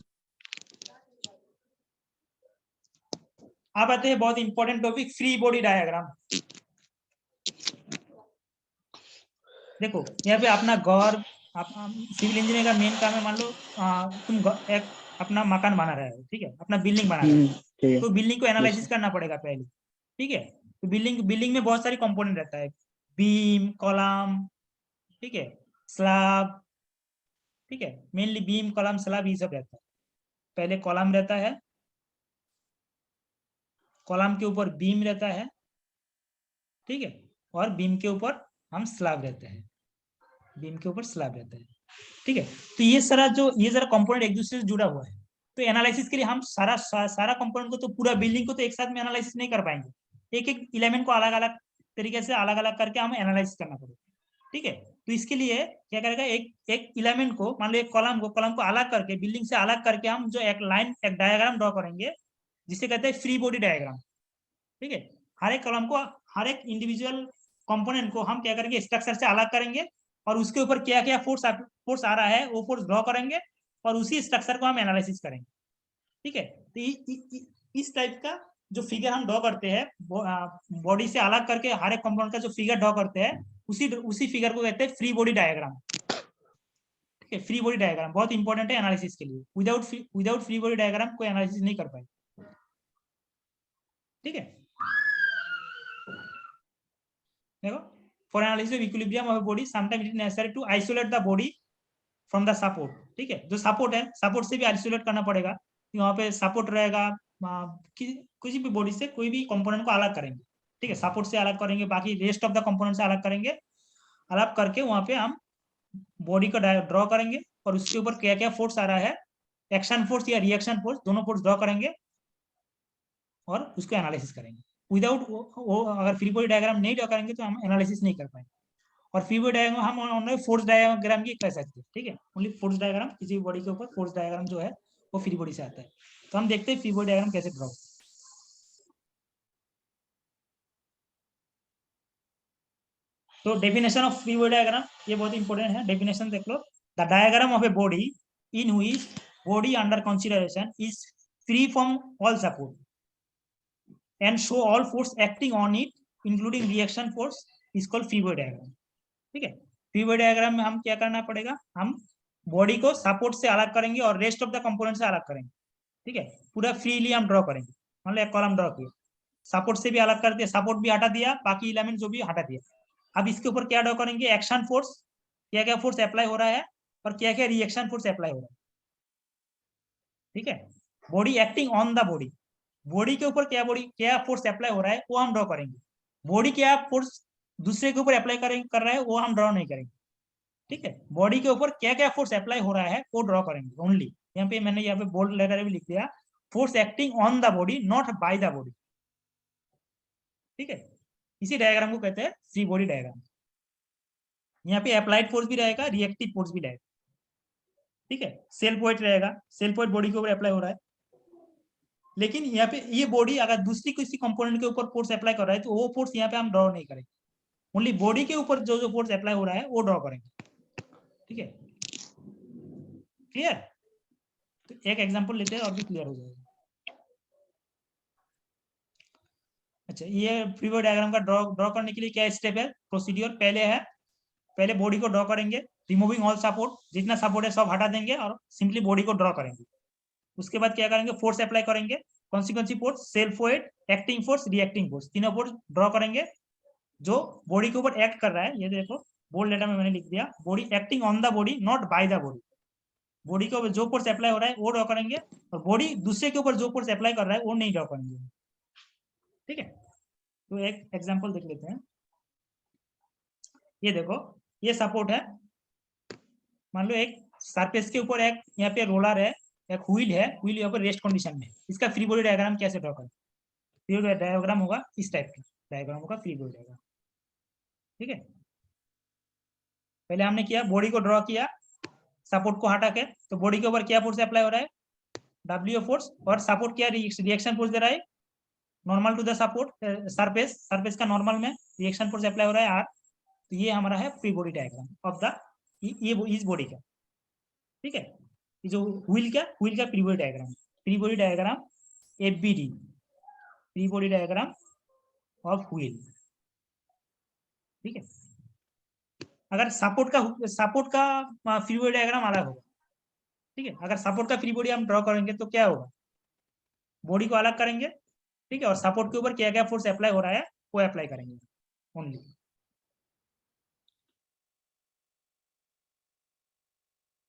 अब आते हैं बहुत important topic, free body diagram. देखो यहाँ पे अपना घर, सिविल इंजीनियर का मेन काम है, मान लो तुम एक अपना मकान बना रहे हो, ठीक है, अपना बिल्डिंग बना रहे हो, ठीक है। तो बिल्डिंग को एनालिसिस करना पड़ेगा पहले, ठीक है। तो बिल्डिंग में बहुत सारी कंपोनेंट रहता है, बीम, कॉलम, ठीक है, स्लैब, ठीक है, मेनली बीम, कॉलम, स्लैब ये सब रहता है। पहले कॉलम रहता है, कॉलम के ऊपर बीम रहता है, ठीक है, और बीम के ऊपर हम स्लैब रहते हैं, बीम के ऊपर स्लैब रहता है, ठीक है। तो ये सारा कंपोनेंट एक दूसरे से जुड़ा हुआ है। तो एनालिसिस के लिए हम सारा कंपोनेंट को, तो पूरा बिल्डिंग को तो एक साथ में एनालिसिस नहीं कर पाएंगे, एक एक एलिमेंट को अलग अलग तरीके से अलग अलग करके हमें एनालाइज करना पड़ेगा, ठीक है। तो इसके लिए क्या करेगा, एक एलिमेंट को, मान लो एक कॉलम को अलग करके, बिल्डिंग से अलग करके हम जो एक लाइन, एक डायग्राम ड्रॉ करेंगे, जिसे कहते हैं फ्री बॉडी डायग्राम, ठीक है। हर एक कॉलम को, हर एक इंडिविजुअल कंपोनेंट को हम क्या करेंगे, स्ट्रक्चर से अलग करेंगे, और उसके ऊपर क्या क्या फोर्स आ रहा है वो फोर्स ड्रॉ करेंगे, और उसी स्ट्रक्चर को हम एनालिसिस करेंगे, ठीक है। तो इस टाइप का जो फिगर हम ड्रॉ करते हैं, बॉडी से अलग करके हर एक कंपोनेंट का जो फिगर ड्रॉ करते हैं, उसी फिगर को कहते हैं फ्री बॉडी डायग्राम, ठीक है। फ्री बॉडी डायग्राम बहुत इंपॉर्टेंट है एनालिसिस के लिए, विदाउट फ्री बॉडी डायग्राम कोई एनालिसिस नहीं कर पाए, ठीक है। देखो, for analysis of equilibrium of body sometime it is necessary to isolate the body from the support, ठीक है। जो सपोर्ट है, सपोर्ट से भी आइसोलेट करना पड़ेगा, वहाँ पे सपोर्ट रहेगा, किसी भी बॉडी से कोई भी कंपोनेंट को अलग करेंगे, ठीक है, सपोर्ट से अलग करेंगे, बाकी रेस्ट ऑफ द कंपोनेंट से अलग करेंगे, अलग करके वहाँ पे हम बॉडी को ड्रॉ करेंगे, और उसके ऊपर क्या क्या फोर्स आ रहा है, एक्शन फोर्स या रिएक्शन फोर्स, दोनों फोर्स ड्रॉ करेंगे और उसको एनालिसिस करेंगे। विदाउट अगर फ्री बॉडी डायग्राम नहीं ड्रॉ करेंगे तो हम एनालिसिस नहीं कर पाएंगे। और फ्री बॉडी डायग्राम हम ओनली फोर्स डायग्राम की कह सकते हैं, ठीक है, ओनली फोर्स डायग्राम, किसी बॉडी के ऊपर फोर्स डायग्राम जो है वो फ्री बॉडी से आता है। तो हम देखते हैं फ्री बॉडी डायग्राम कैसे ड्रॉ। तो definition of free body diagram, ये बहुत इंपॉर्टेंट है, डेफिनेशन देख लो। The diagram of a body in which body under consideration is free from all support and show all force acting on it including reaction force is called free body diagram, ठीक है। Free body diagram में हम क्या करना पड़ेगा, हम body को support से अलग करेंगे और रेस्ट ऑफ द कंपोनेंट से अलग करेंगे, ठीक है, पूरा फ्रीली हम ड्रॉ करेंगे। मान लो एक कॉलम ड्रॉ किया, सपोर्ट से भी अलग कर दिया, सपोर्ट भी हटा दिया, बाकी एलिमेंट जो भी हटा दिया। अब इसके ऊपर क्या ड्रॉ करेंगे, एक्शन फोर्स, क्या क्या फोर्स अप्लाई हो रहा है और क्या क्या रिएक्शन फोर्स अप्लाई हो रहा है, ठीक है। Body acting on the body, body के ऊपर क्या फोर्स अप्लाई हो रहा है वो हम ड्रॉ करेंगे, बॉडी क्या फोर्स दूसरे के ऊपर अप्लाई कर रहा है वो हम ड्रॉ नहीं करेंगे, ठीक है। बॉडी के ऊपर क्या क्या फोर्स अप्लाई हो रहा है वो ड्रॉ करेंगे ओनली। यहाँ पे मैंने यहाँ पे बोल्ड लेटर भी लिख दिया, force acting on the body not by the body, ठीक है। इसी डायग्राम को कहते हैं फ्री बॉडी डायग्राम। यहाँ पे अप्लाइड फोर्स भी रहेगा, रिएक्टिव फोर्स भी रहेगा, ठीक है। सेल्फ वेट रहेगा, सेल्फ वेट बॉडी के ऊपर अप्लाई हो रहा है, लेकिन यहाँ पे ये बॉडी अगर दूसरी किसी कंपोनेंट के ऊपर फोर्स अप्लाई कर रहा है तो वो फोर्स यहाँ पे हम ड्रॉ नहीं करेंगे, ओनली बॉडी के ऊपर जो फोर्स अप्लाई हो रहा है वो ड्रॉ करेंगे, ठीक है। क्लियर? तो एक एग्जांपल लेते हैं और भी क्लियर हो जाएगा। अच्छा, ये फ्री बॉडी डायग्राम का ड्रॉ करने के लिए क्या स्टेप है, प्रोसीड्यूर पहले बॉडी को ड्रॉ करेंगे, रिमूविंग ऑल सपोर्ट, जितना सपोर्ट है सब हटा देंगे और सिंपली बॉडी को ड्रॉ करेंगे। उसके बाद क्या करेंगे, फोर्स अप्लाई करेंगे, कौन-सी force, self wait, acting force, reacting force, तीनों फोर्स ड्रॉ करेंगे जो बॉडी के ऊपर एक्ट कर रहा है। ये देखो बोल्ड लेटर में मैंने लिख दिया, body acting on the body not by the body, body के ऊपर जो फोर्स अप्लाई हो रहा है वो ड्रॉ करेंगे और बॉडी दूसरे के ऊपर जो फोर्स अप्लाई कर रहा है वो नहीं ड्रॉ करेंगे, ठीक है। तो एक एग्जांपल देख लेते हैं। ये देखो, ये सपोर्ट है, मान लो एक सरफेस के ऊपर एक यहाँ पे रोलर है, एक व्हील है, व्हील यहाँ पर रेस्ट कंडीशन में, इसका फ्री बॉडी डायग्राम कैसे ड्रॉ करें। फ्री बॉडी डायग्राम होगा इस टाइप का डायग्राम होगा फ्री बॉडी डायग्राम, ठीक है। पहले हमने किया, बॉडी को ड्रॉ किया सपोर्ट को हटा के, तो बॉडी के ऊपर क्या फोर्स अप्लाई हो रहा है, डब्ल्यू फोर्स, और सपोर्ट क्या रिएक्शन फोर्स दे रहा है, normal to the support surface का नॉर्मल में रिएक्शन फोर्स अप्लाई हो रहा है आर, तो ये हमारा है free body diagram of the ये इस बॉडी का, ठीक है। ये जो व्हील का free body diagram FBD, free body diagram of wheel, ठीक है। अगर सपोर्ट का फ्री बॉडी डायग्राम अलग होगा, ठीक है। अगर सपोर्ट का फ्री बॉडी हम ड्रॉ करेंगे तो क्या होगा, बॉडी को अलग करेंगे, ठीक है, और सपोर्ट के ऊपर क्या क्या फोर्स अप्लाई हो रहा है वो अप्लाई करेंगे only.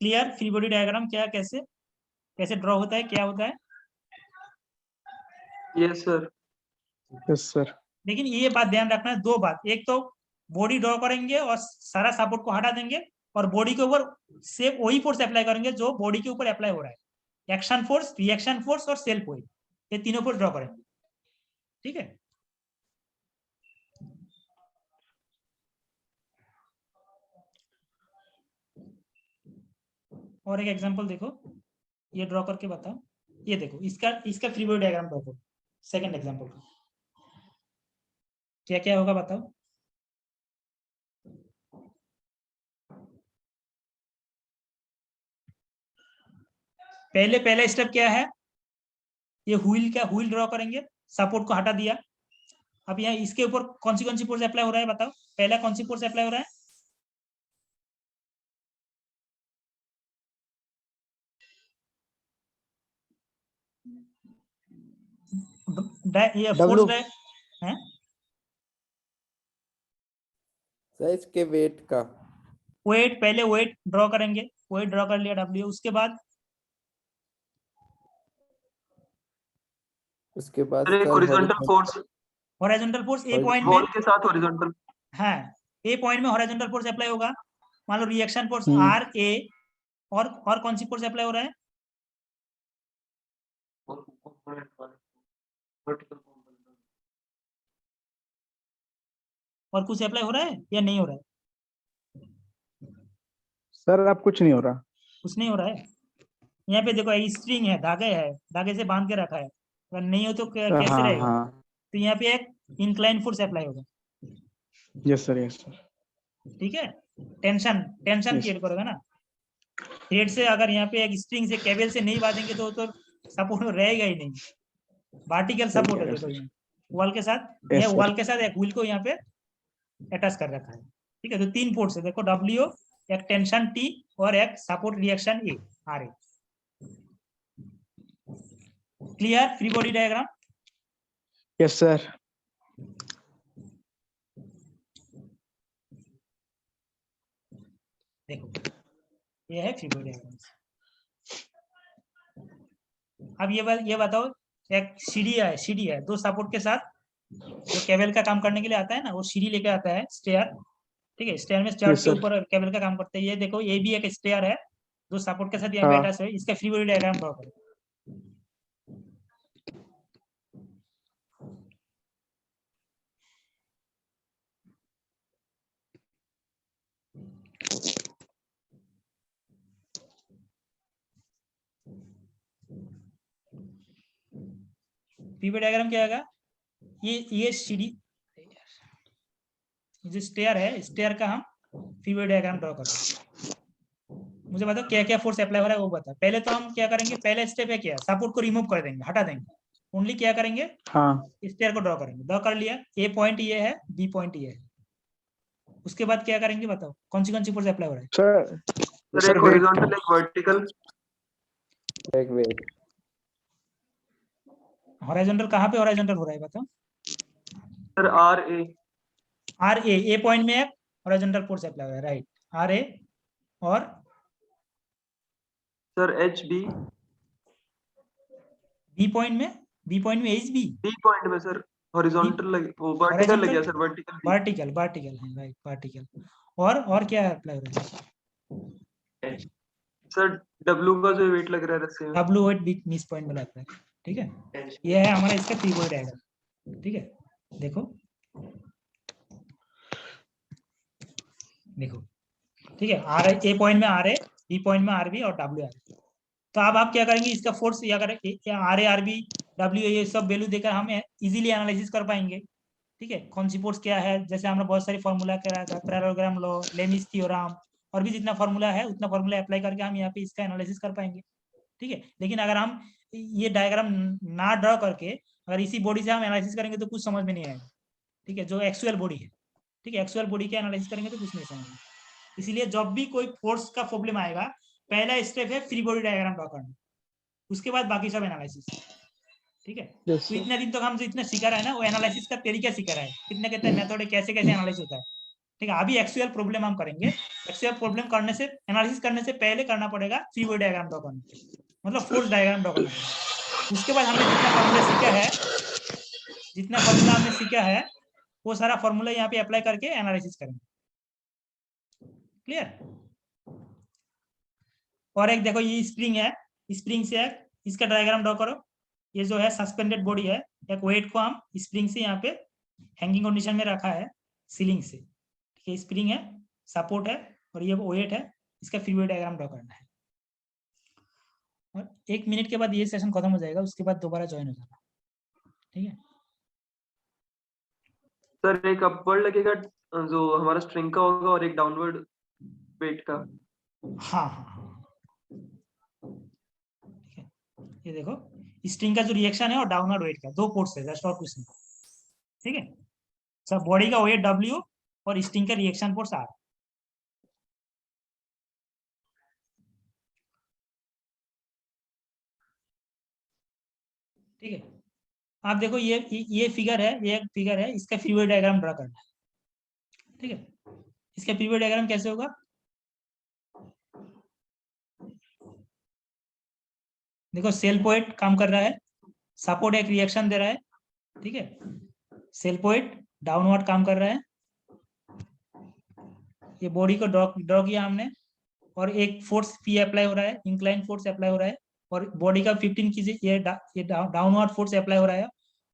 Clear, free body diagram क्या कैसे ड्रॉ होता है, क्या होता है। Yes sir. Yes sir. लेकिन ये बात ध्यान रखना है, दो बात, एक तो बॉडी ड्रॉ करेंगे और सारा सपोर्ट को हटा देंगे और बॉडी के ऊपर सिर्फ वही फोर्स अप्लाई करेंगे जो बॉडी के ऊपर अप्लाई हो रहा है। एक्शन फोर्स, रिएक्शन फोर्स और सेल्फ वेट, ये तीनों फोर्स ड्रॉ करेंगे, ठीक है। और एक एग्जांपल देखो, ये ड्रॉ करके बताओ। ये देखो, इसका फ्री बॉडी डायग्राम ड्रॉ करो। सेकंड एग्जांपल क्या क्या होगा बताओ। पहले स्टेप क्या है, ये व्हील ड्रॉ करेंगे, सपोर्ट को हटा दिया। अब यहाँ इसके ऊपर कौन सी फोर्स अप्लाई हो रहा है बताओ, पहला कौन सी फोर्स अप्लाई हो रहा है। ये फोर्स है इसके वेट का, पहले वेट ड्रॉ करेंगे, वेट ड्रॉ कर लिया W, उसके बाद हॉरिजॉन्टल फोर्स ए पॉइंट वॉल में के साथ हॉरिजॉन्टल, हाँ, ए पॉइंट में हॉरिजॉन्टल फोर्स अप्लाई होगा। मान लो रिएक्शन फोर्स RA, और कौन सी फोर्स अप्लाई हो रहा है, और कुछ अप्लाई हो रहा है या नहीं हो रहा है। सर अब कुछ नहीं हो रहा, कुछ नहीं हो रहा है। यहाँ पे देखो स्ट्रिंग है, धागे से बांध के रखा है, अगर नहीं हो तो कैसे रहेगा। तो यहाँ पे एक इंक्लाइन फोर्स अप्लाई होगा। यस सर, यस सर, ठीक है, टेंशन क्रिएट करेगा ना थ्रेड से। अगर यहाँ पे एक स्ट्रिंग से केबल से नहीं बांधेंगे तो सपोर्ट रहेगा ही नहीं, वर्टिकल सपोर्ट है। देखो वॉल के साथ, ये वॉल के साथ एक व्हील को यहाँ पे अटैच कर रखा है, ठीक है। तो तीन फोर्स है देखो, W, एक टेंशन T और एक support reaction A, RA। Clear, free body diagram. Yes sir. देखो ये है फ्री बॉडी डायग्राम। अब ये बताओ, एक सीढ़ी है दो सपोर्ट के साथ, जो केबल का काम करने के लिए आता है ना, वो सीढ़ी लेके आता है, स्टेयर, ठीक है। स्टेयर में स्टेयर के ऊपर केबल का काम करते हैं। ये देखो, ये भी एक स्टेयर है, दो सपोर्ट के साथ यहाँ पे अटैच है। इसका फ्री बॉडी डायग्राम ड्रॉ करो। फ्री बॉडी डायग्राम क्या आएगा, ये सीढ़ी जो स्टेयर है, स्टेयर का हम फ्री बॉडी डायग्राम ड्रॉ करते हैं। मुझे बताओ क्या क्या फोर्स अप्लाई हो रहा है वो बता। पहले तो हम क्या करेंगे, पहला स्टेप है क्या, सपोर्ट को रिमूव कर देंगे, हटा देंगे, ओनली क्या करेंगे, स्टेयर को ड्रॉ करेंगे। ड्रॉ कर लिया, ए पॉइंट ये है, बी पॉइंट ये है। उसके बाद क्या करेंगे बताओ, कौन सी फोर्स अप्लाई हो रहा है। सर एक हॉरिजॉन्टल, एक वर्टिकल, एक वेट। हॉरिजॉन्टल कहाँ पे हॉरिजॉन्टल हो रहा है बताओ। सर RA, ए पॉइंट में एक हॉरिजॉन्टल फोर्स अप्लाई हो रहा है, राइट, RA। और सर HB, बी पॉइंट में HB, B पॉइंट में सर हॉरिजॉन्टल लगे, वो वर्टिकल लग गया सर, वर्टिकल है, राइट, वर्टिकल। और क्या अप्लाई हो रहा है सर, W का जो वेट लग रहा है रस्से में, W वेट बीच पॉइंट में लगता है, ठीक है। ये है हमारा इसका फ्री बॉडी डायग्राम, ठीक है। देखो ठीक है, ए पॉइंट में RA, बी पॉइंट में RB और W। तो अब आप क्या करेंगे, इसका फोर्स या RA, RB, W, ये सब वैल्यू देकर हम इजीली एनालिसिस कर पाएंगे। ठीक है, कौन सी फोर्स क्या है, जैसे हमने बहुत सारी फॉर्मूला कराया था, पैरेललोग्राम लॉ, लेमिस थ्योरम, और भी जितना फॉर्मूला है उतना फॉर्मूला अप्लाई करके हम यहाँ पे इसका एनालिसिस कर पाएंगे। ठीक है, लेकिन अगर हम ये डायग्राम ना ड्रॉ करके अगर इसी बॉडी से हम एनालिसिस करेंगे तो कुछ समझ में नहीं आएगा। ठीक है, जो एक्चुअल बॉडी है, ठीक है, एक्चुअल बॉडी के एनालिसिस करेंगे तो कुछ नहीं समझेंगे। इसलिए जब भी कोई फोर्स का प्रॉब्लम आएगा, पहला स्टेप है फ्री बॉडी डायग्राम ड्रॉ करना, उसके बाद बाकी सब एनालिसिस। ठीक है, तो इतने दिन तक हम जो इतना सीखा रहा है ना, वो एनालिसिस का तरीका सीखा रहा है, कितने कितने मेथड है, कैसे कैसे एनालिसिस होता है। ठीक है, अभी एक्चुअल प्रॉब्लम हम करेंगे। एक्चुअल प्रॉब्लम करने से, एनालिसिस करने से पहले करना पड़ेगा फ्री बॉडी डायग्राम ड्रॉ करना, मतलब फोर्स डायग्राम ड्रॉ करना। उसके बाद हमने जितना फॉर्मूला सीखा है, जितना फॉर्मूला हमने सीखा है वो सारा फॉर्मूला यहाँ पे अप्लाई करके एनालिसिस करेंगे। क्लियर? और एक देखो, ये स्प्रिंग है, स्प्रिंग से इसका डायग्राम ड्रॉ करो। ये जो है सस्पेंडेड बॉडी है, एक वेट को हम स्प्रिंग से यहाँ पे हैंगिंग कंडीशन में रखा है सीलिंग से। ठीक है, स्प्रिंग है, सपोर्ट है, और ये वेट है, इसका फ्री बॉडी डायग्राम ड्रॉ करना है। और 1 मिनट के बाद ये सेशन खत्म हो जाएगा, उसके बाद दोबारा ज्वाइन हो जाना। ठीक है सर, एक अपवर्ड लगेगा जो हमारा स्ट्रिंग का होगा और एक डाउनवर्ड वेट का। हाँ हाँ हाँ, ठीक है, ये देखो स्ट्रिंग का जो रिएक्शन है और डाउनवर्ड वेट का, 2 फोर्स है, जस्ट और कुछ नहीं। ठीक है, सब बॉडी का वेट W और स्ट्रिंग का रिएक्शन फोर्स R। ठीक है, आप देखो ये फिगर है, ये एक फिगर है, इसका फ्री बॉडी डायग्राम ड्रा करना है। ठीक है, इसका फ्री बॉडी डायग्राम कैसे होगा? देखो, सेल पॉइंट काम कर रहा है, सपोर्ट एक रिएक्शन दे रहा है। ठीक है, सेल पॉइंट डाउनवर्ड काम कर रहा है, ये बॉडी को ड्रॉ किया हमने, और एक फोर्स P अप्लाई हो रहा है, इंक्लाइन फोर्स अप्लाई हो रहा है, और बॉडी का 15 कीजिए, ये डाउनवर्ड फोर्स अप्लाई हो रहा है,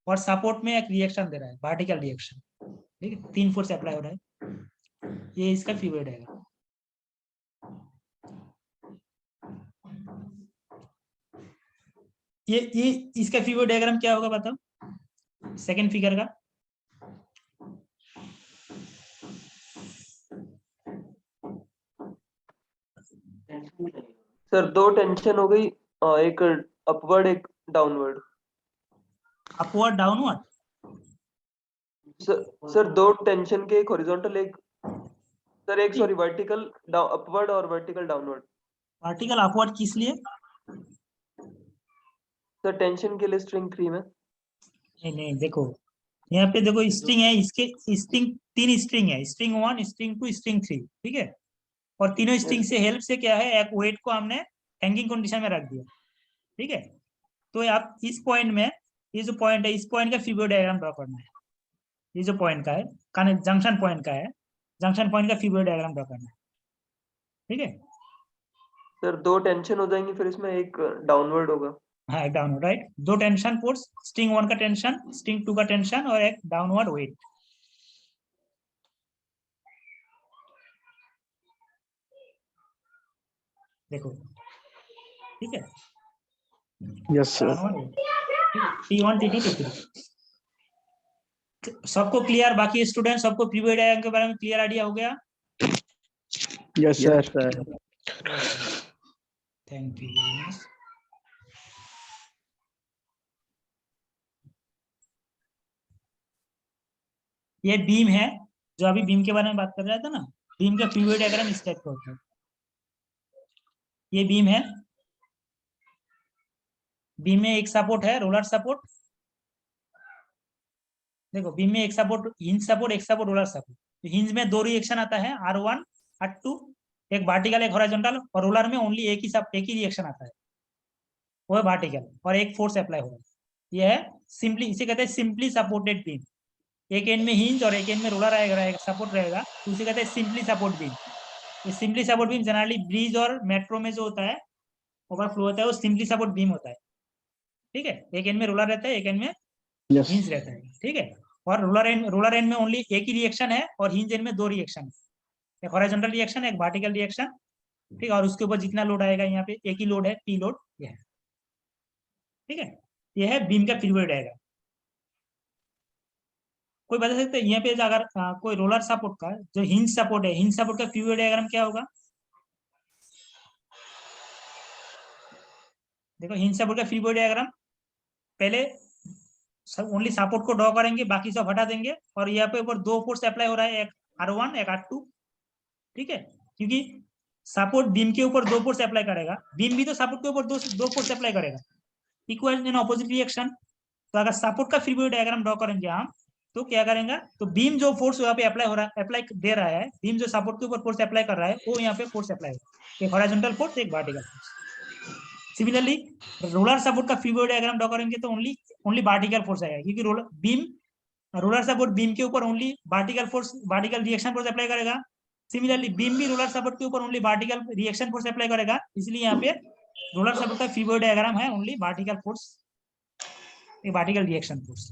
और सपोर्ट में एक रिएक्शन दे रहा है, वर्टिकल रिएक्शन। ठीक है, 3 फोर्स अप्लाई हो रहा है, ये इसका फ्री बॉडी डायग्राम। ये इसका फ्री बॉडी डायग्राम क्या होगा बताओ, सेकंड फिगर का। सर, 2 टेंशन हो गई, एक अपवर्ड एक downward. Upward downward? Sir 2 tension के, एक हॉरिजॉन्टल, एक सर एक सॉरी वर्टिकल अपवर्ड और वर्टिकल डाउनवर्ड। वर्टिकल अपवर्ड किस लिए? सर टेंशन के लिए स्ट्रिंग 3 में। नहीं, देखो यहाँ पे देखो, स्ट्रिंग है, इसके स्ट्रिंग 3 स्ट्रिंग है, स्ट्रिंग 1, स्ट्रिंग 2, स्ट्रिंग 3। ठीक है, और तीनों स्ट्रिंग से हेल्प से क्या है, एक वेट को हमने हैंगिंग कंडीशन में रख दिया। ठीक है, तो आप इस पॉइंट में, ये जो पॉइंट है, इस पॉइंट का फ्री बॉडी डायग्राम ड्रॉ करना है। ये जो पॉइंट का है, कनेक्ट जंक्शन पॉइंट का है, जंक्शन पॉइंट का फ्री बॉडी डायग्राम ड्रॉ करना है। ठीक है सर 2 टेंशन हो जाएंगी, फिर इसमें एक डाउनवर्ड होगा। हाँ, एक downward, right. 2 tension force, string 1 का टेंशन, स्ट्रिंग 2 का टेंशन, और एक डाउनवर्ड वेट। देखो, ठीक है, yes sir. T1, T2, T3 सबको क्लियर? बाकी स्टूडेंट सबको प्री बॉडी डायग्राम के बारे में क्लियर आइडिया हो गया? Yes sir. Thank you very much. ये बीम है, जो अभी बीम के बारे में बात कर रहा था ना, बीम का फ्री बॉडी डायग्राम इस टाइप का होता है। ये बीम है, बीम में एक सपोर्ट है, रोलर सपोर्ट। देखो, बीम में एक सपोर्ट, हिंज सपोर्ट, एक सपोर्ट, रोलर सपोर्ट। तो हिंज में 2 रिएक्शन आता है, R1, R2, एक वर्टिकल एक हॉरिजॉन्टल, और रोलर में ओनली एक ही रिएक्शन आता है, वो है वर्टिकल, और एक फोर्स अप्लाई हो रहा है। ये है सिंपली, इसे कहते हैं सिंपली सपोर्टेड बीम। एक एंड में हिंज और एक एंड में रोलर रहेगा, सपोर्ट रहेगा, तो उसे कहते हैं सिंपली सपोर्ट बीम। ये simply support beam generally bridge और मेट्रो में जो होता है, ओवरफ्लो होता है, वो सिंपली सपोर्ट बीम होता है। ठीक है, एक एंड में रोलर रहता है, एक एंड में हिंज रहता है। ठीक है, और रोलर एंड में ओनली एक ही रिएक्शन है, और हिंज एंड में 2 रिएक्शन है, एक हॉरिजॉन्टल रिएक्शन, एक वर्टिकल रिएक्शन। ठीक है, और उसके ऊपर जितना लोड आएगा, यहाँ पे एक ही लोड है, P लोड। ये है, ठीक है, ये है बीम का फ्री बॉडी डायग्राम। कोई बता सकते हैं यहाँ पे अगर कोई रोलर सपोर्ट का जो हिंज सपोर्ट है, हिंज सपोर्ट का फ्री बॉडी डायग्राम क्या होगा? देखो हिंज सपोर्ट का फ्री बॉडी डायग्राम पहले सब ओनली सपोर्ट को ड्रॉ करेंगे, बाकी सब हटा देंगे, और यहाँ पे ऊपर दो फोर्स अप्लाई हो रहा है, एक R1 एक R2, ठीक है, क्योंकि सपोर्ट बीम के ऊपर दो फोर्स अप्लाई करेगा, बीम भी तो सपोर्ट के ऊपर दो फोर्स अप्लाई करेगा, इक्वल इन ऑपोजिट रिएक्शन। तो अगर सपोर्ट का फ्री बॉडी डायग्राम ड्रॉ करेंगे हम, तो क्या करेंगे, तो बीम जो फोर्स यहाँ पे अप्लाई हो रहा है, अप्लाई दे रहा है, बीम जो सपोर्ट के ऊपर फोर्स अप्लाई कर रहा है, वो यहाँ पे फोर्स अप्लाई होगा, एक हॉरिजॉन्टल फोर्स, एक vertical force. Similarly roller support का फ्री बॉडी डायग्राम ड्रॉ करेंगे तो ओनली वर्टिकल फोर्स आएगा, क्योंकि रोलर सपोर्ट बीम के ऊपर only vertical force, vertical reaction force apply करेगा। सिमिलरली बीम भी रोलर सपोर्ट के ऊपर only vertical reaction force apply करेगा, इसलिए यहाँ पे रोलर सपोर्ट का फ्री बॉडी डायग्राम है ओनली वर्टिकल फोर्स, एक वर्टिकल रिएक्शन फोर्स।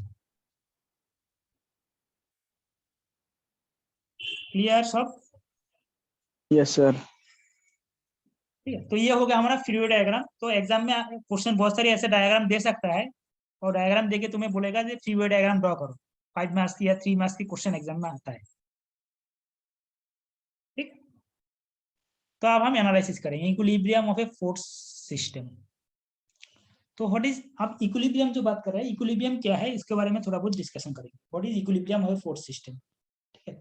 क्लियर सब? Yes sir. ठीक है, तो ये हो गया हमारा फ्री बॉडी डायग्राम। तो एग्जाम में क्वेश्चन बहुत सारे ऐसे डायग्राम दे सकता है, और डायग्राम देके तुम्हें बोलेगा कि फ्री बॉडी डायग्राम ड्रॉ करो, 5 मार्क्स की या 3 मार्क्स की क्वेश्चन एग्जाम में आता है। ठीक, तो अब हम एनालिसिस करेंगे equilibrium of a force system. तो व्हाट इज, अब इक्विलिब्रियम जो बात कर रहे हैं, इक्विलिब्रियम क्या है, इसके बारे में थोड़ा बहुत डिस्कशन करेंगे। What is equilibrium of a force system? ठीक है,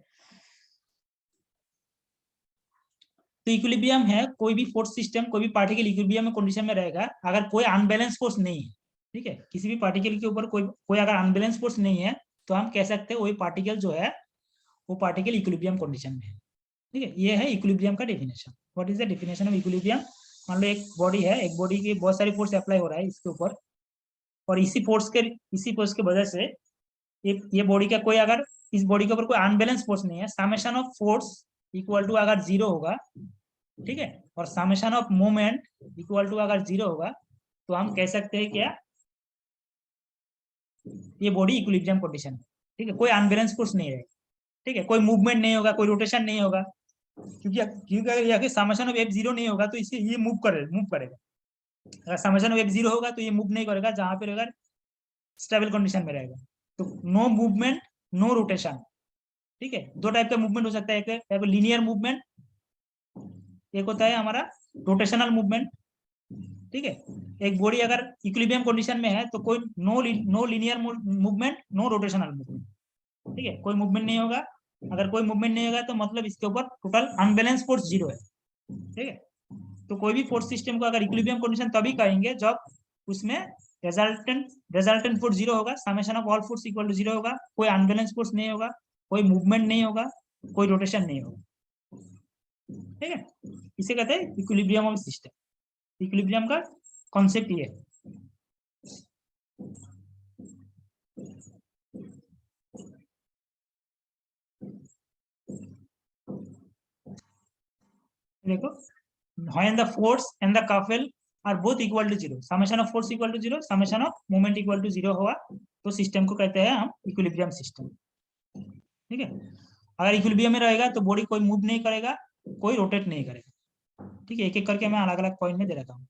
तो इक्विलिब्रियम है कोई भी फोर्स सिस्टम, कोई भी पार्टिकल इक्विलिब्रियम में कंडीशन में रहेगा अगर कोई अनबैलेंस फोर्स नहीं है। ठीक है, किसी भी पार्टिकल के ऊपर कोई अगर अनबैलेंस फोर्स नहीं है, तो हम कह सकते हैं वही पार्टिकल जो है वो पार्टिकल इक्विलिब्रियम कंडीशन में है। ठीक है, ये है इक्विलिब्रियम का definition. What is the definition of equilibrium? मान लो एक बॉडी है, एक बॉडी की बहुत सारी फोर्स अप्लाई हो रहा है इसके ऊपर, और इसी फोर्स के वजह से ये बॉडी का कोई, अगर इस बॉडी के ऊपर कोई अनबैलेंस फोर्स नहीं है, summation of force equal to अगर 0 होगा, ठीक है, और summation of moment equal to अगर 0 होगा, तो हम कह सकते हैं क्या, ये बॉडी इक्विलिब्रियम कंडीशन है। ठीक है, कोई अनबैलेंस फोर्स नहीं है, ठीक है, कोई मूवमेंट नहीं होगा, कोई रोटेशन नहीं होगा, क्योंकि अगर समेशन ऑफ F 0 नहीं होगा तो इसे ये मूव करेगा। अगर समेशन ऑफ F 0 होगा तो ये मूव नहीं करेगा, जहां पे रहेगा स्टेबल कंडीशन में रहेगा। तो नो मूवमेंट नो रोटेशन। ठीक है, दो टाइप का मूवमेंट हो सकता है, एक लीनियर मूवमेंट, एक होता है हमारा रोटेशनल मूवमेंट। ठीक है, एक बॉडी अगर इक्विलिब्रियम कंडीशन में है तो कोई no linear movement, no rotational movement. ठीक है, कोई मूवमेंट नहीं होगा। अगर कोई मूवमेंट नहीं होगा तो मतलब इसके ऊपर टोटल अनबैलेंस फोर्स 0 है। ठीक है, तो कोई भी फोर्स सिस्टम को अगर इक्विलिब्रियम कंडीशन तभी कहेंगे जब उसमें रिजल्टेंट फोर्स 0 होगा, summation of all force equal to 0 होगा, कोई अनबैलेंस फोर्स नहीं होगा, कोई मूवमेंट नहीं होगा, कोई रोटेशन नहीं होगा। ठीक है, इसे कहते हैं इक्विलिब्रियम ऑफ सिस्टम। इक्विलिब्रियम का कॉन्सेप्ट ये है। देखो, when the force and the couple are both equal to 0, summation of force equal to 0, summation of moment equal to 0 हुआ तो सिस्टम को कहते हैं हम इक्विलिब्रियम सिस्टम। ठीक है, अगर इक्विलिब्रियम में रहेगा तो बॉडी कोई मूव नहीं करेगा, कोई रोटेट नहीं करेगा। ठीक है, एक एक करके मैं अलग अलग पॉइंट में दे रखा हूँ।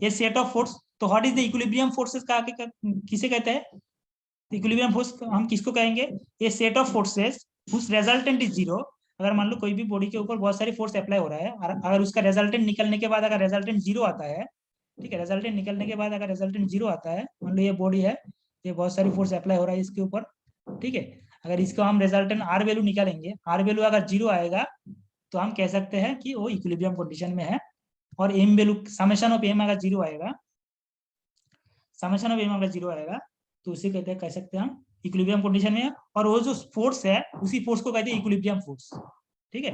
ये सेट ऑफ फोर्स, तो what is the equilibrium forces का किसे कहते हैं? इक्विलिब्रियम फोर्स हम किसको कहेंगे? ये set of forces whose resultant is 0। अगर मान लो कोई भी बॉडी के ऊपर बहुत सारी फोर्स अप्लाई हो रहा है, और अगर उसका रिजल्टेंट निकलने के बाद अगर रिजल्टेंट 0 आता है, ठीक है, रिजल्टेंट निकलने के बाद अगर रिजल्टेंट 0 आता है, मान लो ये बॉडी है, ये बहुत सारी फोर्स अप्लाई हो रहा है इसके ऊपर, ठीक है, अगर इसको हम रिजल्टेंट आर वैल्यू निकालेंगे, आर वैल्यू अगर 0 आएगा तो हम कह सकते हैं कि वो इक्विलिब्रियम कंडीशन में है। और M value, summation of M अगर 0 आएगा, समेशन ऑफ एम अगर 0 आएगा तो उसे कहते हैं, कह सकते हैं हम इक्विलिब्रियम कंडीशन में है। और वो जो फोर्स है उसी फोर्स को कहते हैं इक्विलिब्रियम फोर्स। ठीक है,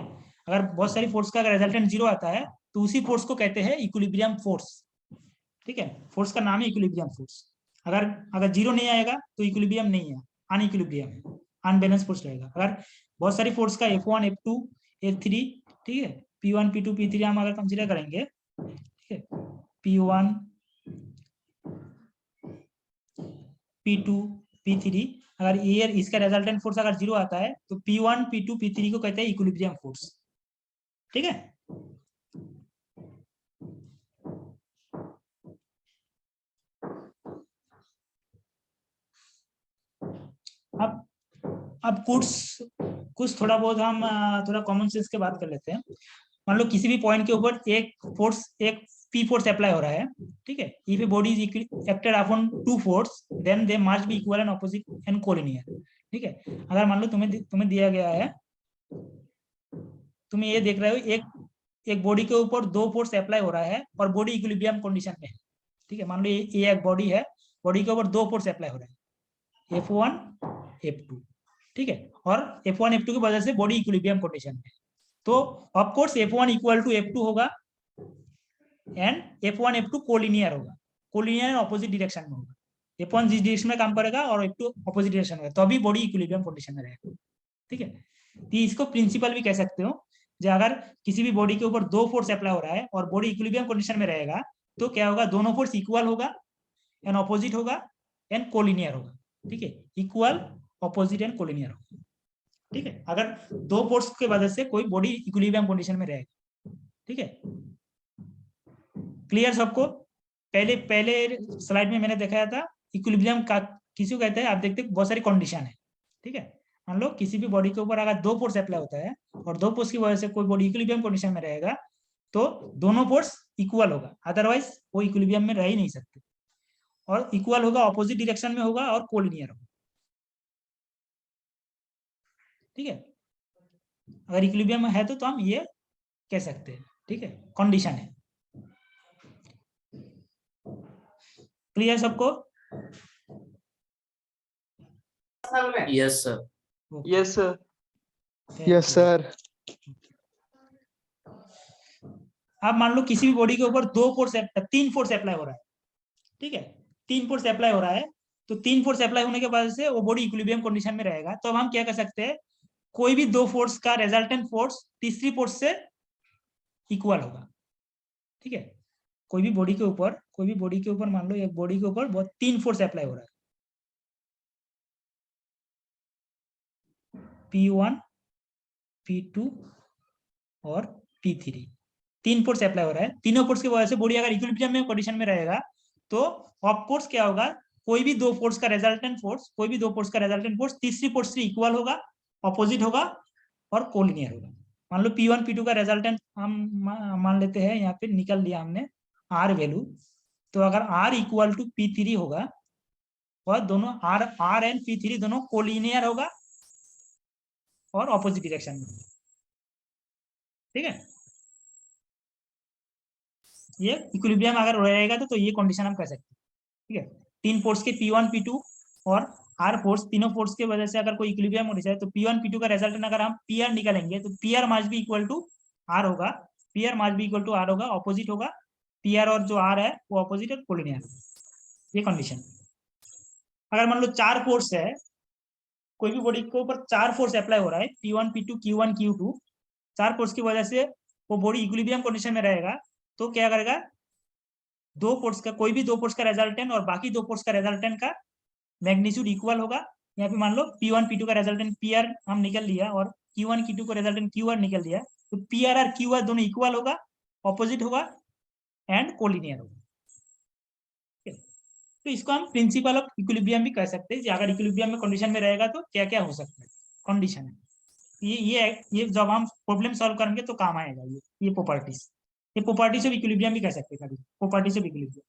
अगर बहुत सारी फोर्स का अगर रिजल्टेंट 0 आता है तो उसी फोर्स को कहते हैं इक्विलिब्रियम फोर्स। ठीक है, फोर्स का नाम है इक्विलिब्रियम फोर्स। अगर 0 नहीं आएगा तो इक्विलिब्रियम नहीं है, अनइक्विलिब्रियम है, अनबैलेंस फोर्स रहेगा। अगर बहुत सारी फोर्स का F1 F2 F3, ठीक है, P1 P2 P3 हम अगर कंसीडर करेंगे, ठीक है, P1 P2 P3, अगर ये इसका रिजल्टेंट फोर्स अगर 0 आता है तो P1 P2 P3 को कहते हैं इक्विलिब्रियम फोर्स। ठीक है, अब कुछ थोड़ा बहुत हम थोड़ा कॉमन सेंस के बात कर लेते हैं। मान लो किसी भी पॉइंट के ऊपर एक पी फोर्स अप्लाई हो रहा है, ठीक है। If a body is acted upon two force then they must be equal and opposite and collinear, ठीक है। अगर मान लो तुम्हें दिया गया है, तुम ये देख रहे हो एक बॉडी के ऊपर दो फोर्स अप्लाई हो रहा है और बॉडी इक्विलिब्रियम कंडीशन में है, ठीक है। मान लो ये एक बॉडी है, बॉडी के ऊपर दो फोर्स अप्लाई हो रहा है, F1 F2, ठीक है। और F1 F2 की वजह से बॉडी इक्विलिब्रियम कंडीशन में है, तो of course F1 equal to F2 होगा एंड F1 F2 कोलिनियर होगा, कोलिनियर ऑपोजिट डायरेक्शन में होगा। F1 जिस डायरेक्शन में काम करेगा और F2 ऑपोजिट डायरेक्शन में, तो अभी बॉडी इक्विलिब्रियम कंडीशन में रहेगा, ठीक है। तो इसको प्रिंसिपल भी कह सकते हो, जो अगर किसी भी बॉडी के ऊपर दो फोर्स अप्लाई हो रहा है और बॉडी इक्विलिब्रियम कंडीशन में रहेगा, तो क्या होगा, दोनों फोर्स इक्वल होगा एंड ऑपोजिट होगा एंड कोलिनियर होगा, ठीक है। इक्वल, ऑपोजिट एंड कोलिनियर होगा, ठीक है। अगर दो फोर्स की वजह से कोई बॉडी इक्विलिब्रियम कंडीशन में रहेगा, ठीक है। क्लियर सबको? पहले स्लाइड में मैंने दिखाया था इक्विलिब्रियम का किसी को कहते हैं, आप देखते हैं बहुत सारी कंडीशन है, ठीक है। मान लो किसी भी बॉडी के ऊपर अगर दो फोर्स अप्लाई होता है और दो फोर्स की वजह से कोई बॉडी इक्विलिब्रियम कंडीशन में रहेगा, तो दोनों फोर्स इक्वल होगा, अदरवाइज वो इक्विलिब्रियम में रह ही नहीं सकते। और इक्वल होगा, ऑपोजिट डायरेक्शन में होगा और कोलिनियर होगा, ठीक है। अगर इक्विलिब्रियम में है तो हम ये कह सकते हैं, ठीक है, कंडीशन है। क्लियर सबको? Yes sir. Yes sir. Yes sir. अब मान लो किसी भी बॉडी के ऊपर तीन फोर्स अप्लाई हो रहा है, ठीक है। तीन फोर्स अप्लाई हो रहा है, तो तीन फोर्स अप्लाई होने के बाद से वो बॉडी इक्विलिब्रियम कंडीशन में रहेगा, तो अब हम क्या कर सकते हैं, कोई भी दो फोर्स का रिजल्टेंट फोर्स तीसरी फोर्स से इक्वल होगा, ठीक है। कोई भी बॉडी के ऊपर मान लो एक बॉडी के ऊपर बहुत तीन फोर्स अप्लाई हो रहा है, P1 P2 और P3, तीन फोर्स अप्लाई हो रहा है। तीनों फोर्स की वजह से बॉडी अगर इक्विलिब्रियम में कंडीशन में रहेगा, तो ऑफ कोर्स क्या होगा, कोई भी दो फोर्स का रिजल्टेंट फोर्स तीसरी फोर्स से इक्वल होगा, ऑपोजिट होगा और कोलिनियर होगा। मान लो P1 P2 का रिजल्टेंट हम मान लेते हैं, यहाँ पे निकल लिया हमने R वैल्यू, तो अगर R इक्वल टू P3 होगा और दोनों R एंड P3 दोनों कोलिनियर होगा और ऑपोजिट डायरेक्शन में, ठीक है। ये इक्विलिब्रियम अगर रहेगा तो ये कंडीशन हम कर सकते हैं, ठीक है। तीन फोर्स के P1 P2 और R फोर्स, तीनों फोर्स की वजह से अगर कोई इक्विलिब्रियम कंडीशन है, तो P1 P2 का रिजल्टेंट अगर हम PR निकालेंगे तो PR must be equal to R होगा, ऑपोजिट होगा, PR और जो R है वो ऑपोजिट और कोलिनियर, ये कंडीशन। अगर मान लो चार फोर्स है, कोई भी बॉडी के ऊपर चार फोर्स अप्लाई हो रहा है, P1 P2 Q1 Q2, चार फोर्स की वजह से वो बॉडी इक्विलिब्रियम कंडीशन में रहेगा, तो क्या करेगा, कोई भी दो फोर्स का रिजल्टेंट और बाकी दो फोर्स का रिजल्टेंट का मैग्नीट्यूड इक्वल होगा। यहाँ पे मान लो P1 P2 का रिजल्टेंट PR हम निकल लिया और Q1 Q2 का रिजल्टेंट QR निकल दिया, तो PR और QR दोनों इक्वल होगा, ऑपोजिट होगा एंड कोलिनियर होगा। तो इसको हम प्रिंसिपल ऑफ इक्विलिब्रियम भी कह सकते हैं। अगर इक्विलिब्रियम में कंडीशन में रहेगा तो क्या क्या हो सकता है, कंडीशन है। ये जब हम प्रॉब्लम सॉल्व करेंगे तो काम आएगा ये प्रॉपर्टीज ऑफ इक्विलिब्रियम भी कह सकते हैं, प्रॉपर्टीज ऑफ इक्विलिब्रियम।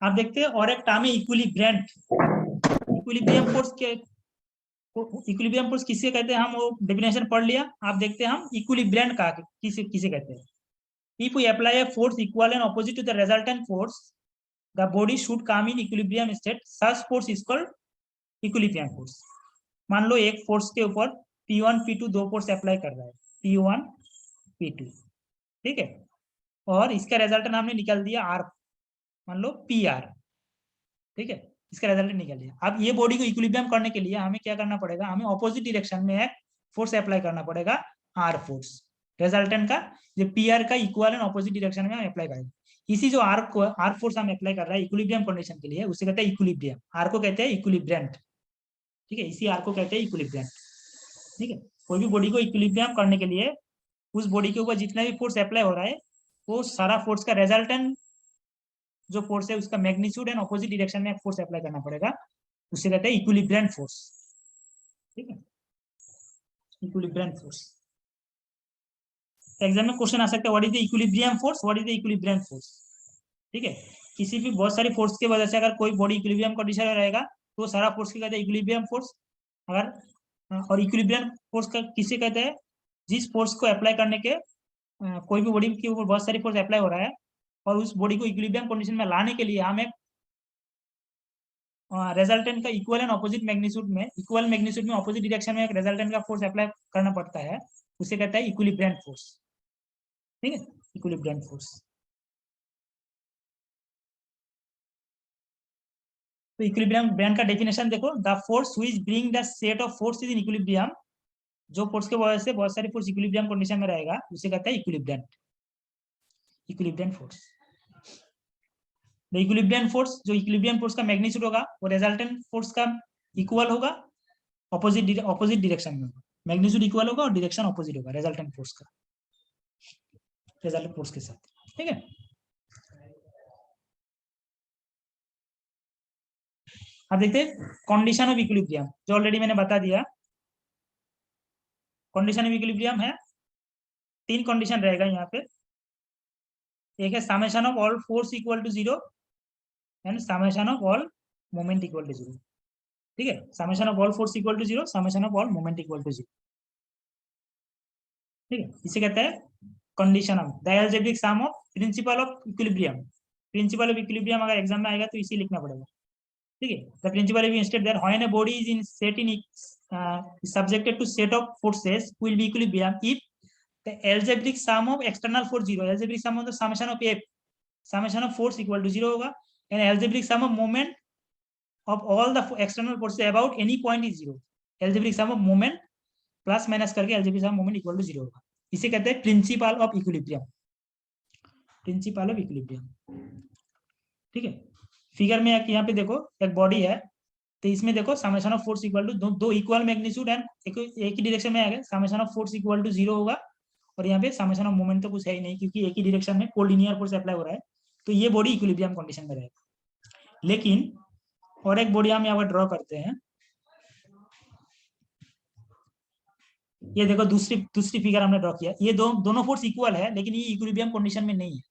आप देखते हैं और एक टर्म है इक्विलिब्रेंट। इक्विलिब्रियम फोर्स किसे कहते हैं, हम वो डेफिनेशन पढ़ लिया। आप देखते हैं हम इक्विलिब्रेंट का किसे कहते हैं। If we apply a force equal and opposite to the resultant force, the body should come in equilibrium state, such force is called equilibrium force. मान लो एक फोर्स के ऊपर P1 P2 दो फोर्स अप्लाई कर रहा है, P1 P2, ठीक है, और इसका रिजल्टेंट हमने निकाल दिया R, मान लो PR, ठीक है, इसका रिजल्टेंट निकल लिया। अब ये बॉडी को इक्विलिब्रियम करने के लिए हमें क्या करना पड़ेगा, हमें ऑपोजिट डायरेक्शन में एक फोर्स अप्लाई करना पड़ेगा, R फोर्स, रिजल्टेंट का जो PR का इक्वल एंड ऑपोजिट डायरेक्शन में हम अप्लाई करेंगे। इसी जो R फोर्स हम अप्लाई कर रहा है इक्विलिब्रियम कंडीशन के लिए, उसे कहते हैं इक्विलिब्रियम। R को कहते हैं इक्विलिब्रेंट, ठीक है, इसी R को कहते हैं इक्विलिब्रेंट, ठीक है। कोई भी बॉडी को इक्विलिब्रियम करने के लिए उस बॉडी के ऊपर जितना भी फोर्स अप्लाई हो रहा है वो सारा फोर्स का रिजल्टेंट जो फोर्स है उसका मैग्नीट्यूड एंड ऑपोजिट डायरेक्शन में फोर्स अप्लाई करना पड़ेगा, उसे कहते हैं इक्विलिब्रियम फोर्स। ठीक है, इक्विलिब्रियम फोर्स। एग्जाम में क्वेश्चन आ सकता है what is the equilibrium force, what is the equilibrium force. ठीक है, किसी भी बहुत सारी फोर्स की वजह से अगर कोई बॉडी इक्विलिब्रियम कंडीशन में रहेगा तो सारा फोर्स को कहते हैं इक्विलिब्रियम फोर्स। अगर और इक्विलिब्रियम फोर्स का किसे कहते हैं, जिस फोर्स को अप्लाई करने के कोई भी बॉडी के ऊपर बहुत सारी फोर्स अप्लाई हो रहा है और उस बॉडी को इक्विलिब्रियम कंडीशन में लाने के लिए हम एक रिजल्टेंट का इक्वल एंड ऑपोजिट मैग्नीट्यूड में, इक्वल मैग्नीट्यूड में ऑपोजिट डायरेक्शन में एक रिजल्टेंट का फोर्स अप्लाई करना पड़ता है, उसे कहता है इक्विलिब्रियम फोर्स। ठीक है, इक्विलिब्रियम फोर्स। तो इक्विलिब्रियम का डेफिनेशन देखो, the force which bring the set of forces in equilibrium, जो फोर्स के वजह से बहुत सारी फोर्स इक्विलिब्रियम कंडीशन में रहेगा उसे कहता है equilibrium, equilibrium force. The equilibrium force, जो इक्विलिब्रियम फोर्स का मैग्नीट्यूड होगा वो रिजल्टेंट फोर्स का इक्वल होगा, ऑपोजिट डायरेक्शन में होगा, मैग्नीट्यूड इक्वल होगा और डायरेक्शन ऑपोजिट होगा रिजल्टेंट फोर्स का, रिजल्टेंट फोर्स के साथ। ठीक है, अब देखते हैं कंडीशन ऑफ इक्विलिब्रियम, जो ऑलरेडी मैंने बता दिया। कंडीशन ऑफ इक्विलिब्रियम है, 3 कंडीशन रहेगा यहाँ पे। एक है summation of all force equal to 0 and summation of all moment equal to 0। ठीक है, summation of all force equal to 0, summation of all moment equal to 0। ठीक है, इसे कहते हैं condition of the algebraic sum of principle of equilibrium. Principle of equilibrium अगर exam में आएगा तो इसी लिखना पड़ेगा। ठीक है, the principle if state that when a body is in set in subjected to set of forces will be equilibrium if the algebraic sum of external force 0, algebraic sum of the summation of f, summation of force equal to 0 होगा, and algebraic sum of moment of all the external forces about any point is 0, algebraic sum of moment plus minus करके algebraic sum of moment equal to 0 होगा। इसे कहते हैं principal of equilibrium, principle of equilibrium. ठीक है, figure में यहाँ पे देखो एक बॉडी है, तो इसमें देखो summation of force equal to दो इक्वल मैग्नीट्यूड एंड एक ही डायरेक्शन में आएगा, summation of force equal to 0 होगा, और यहाँ पे समेशन ऑफ मोमेंट तो कुछ है ही नहीं क्योंकि एक ही डायरेक्शन में कोलिनियर फोर्स अप्लाई हो रहा है, तो ये बॉडी इक्विलिब्रियम कंडीशन में रहेगा। लेकिन और एक बॉडी हम यहाँ पर ड्रॉ करते हैं, ये देखो दूसरी फिगर हमने ड्रॉ किया, ये दोनों फोर्स इक्वल है लेकिन ये इक्विलिब्रियम कंडीशन में नहीं है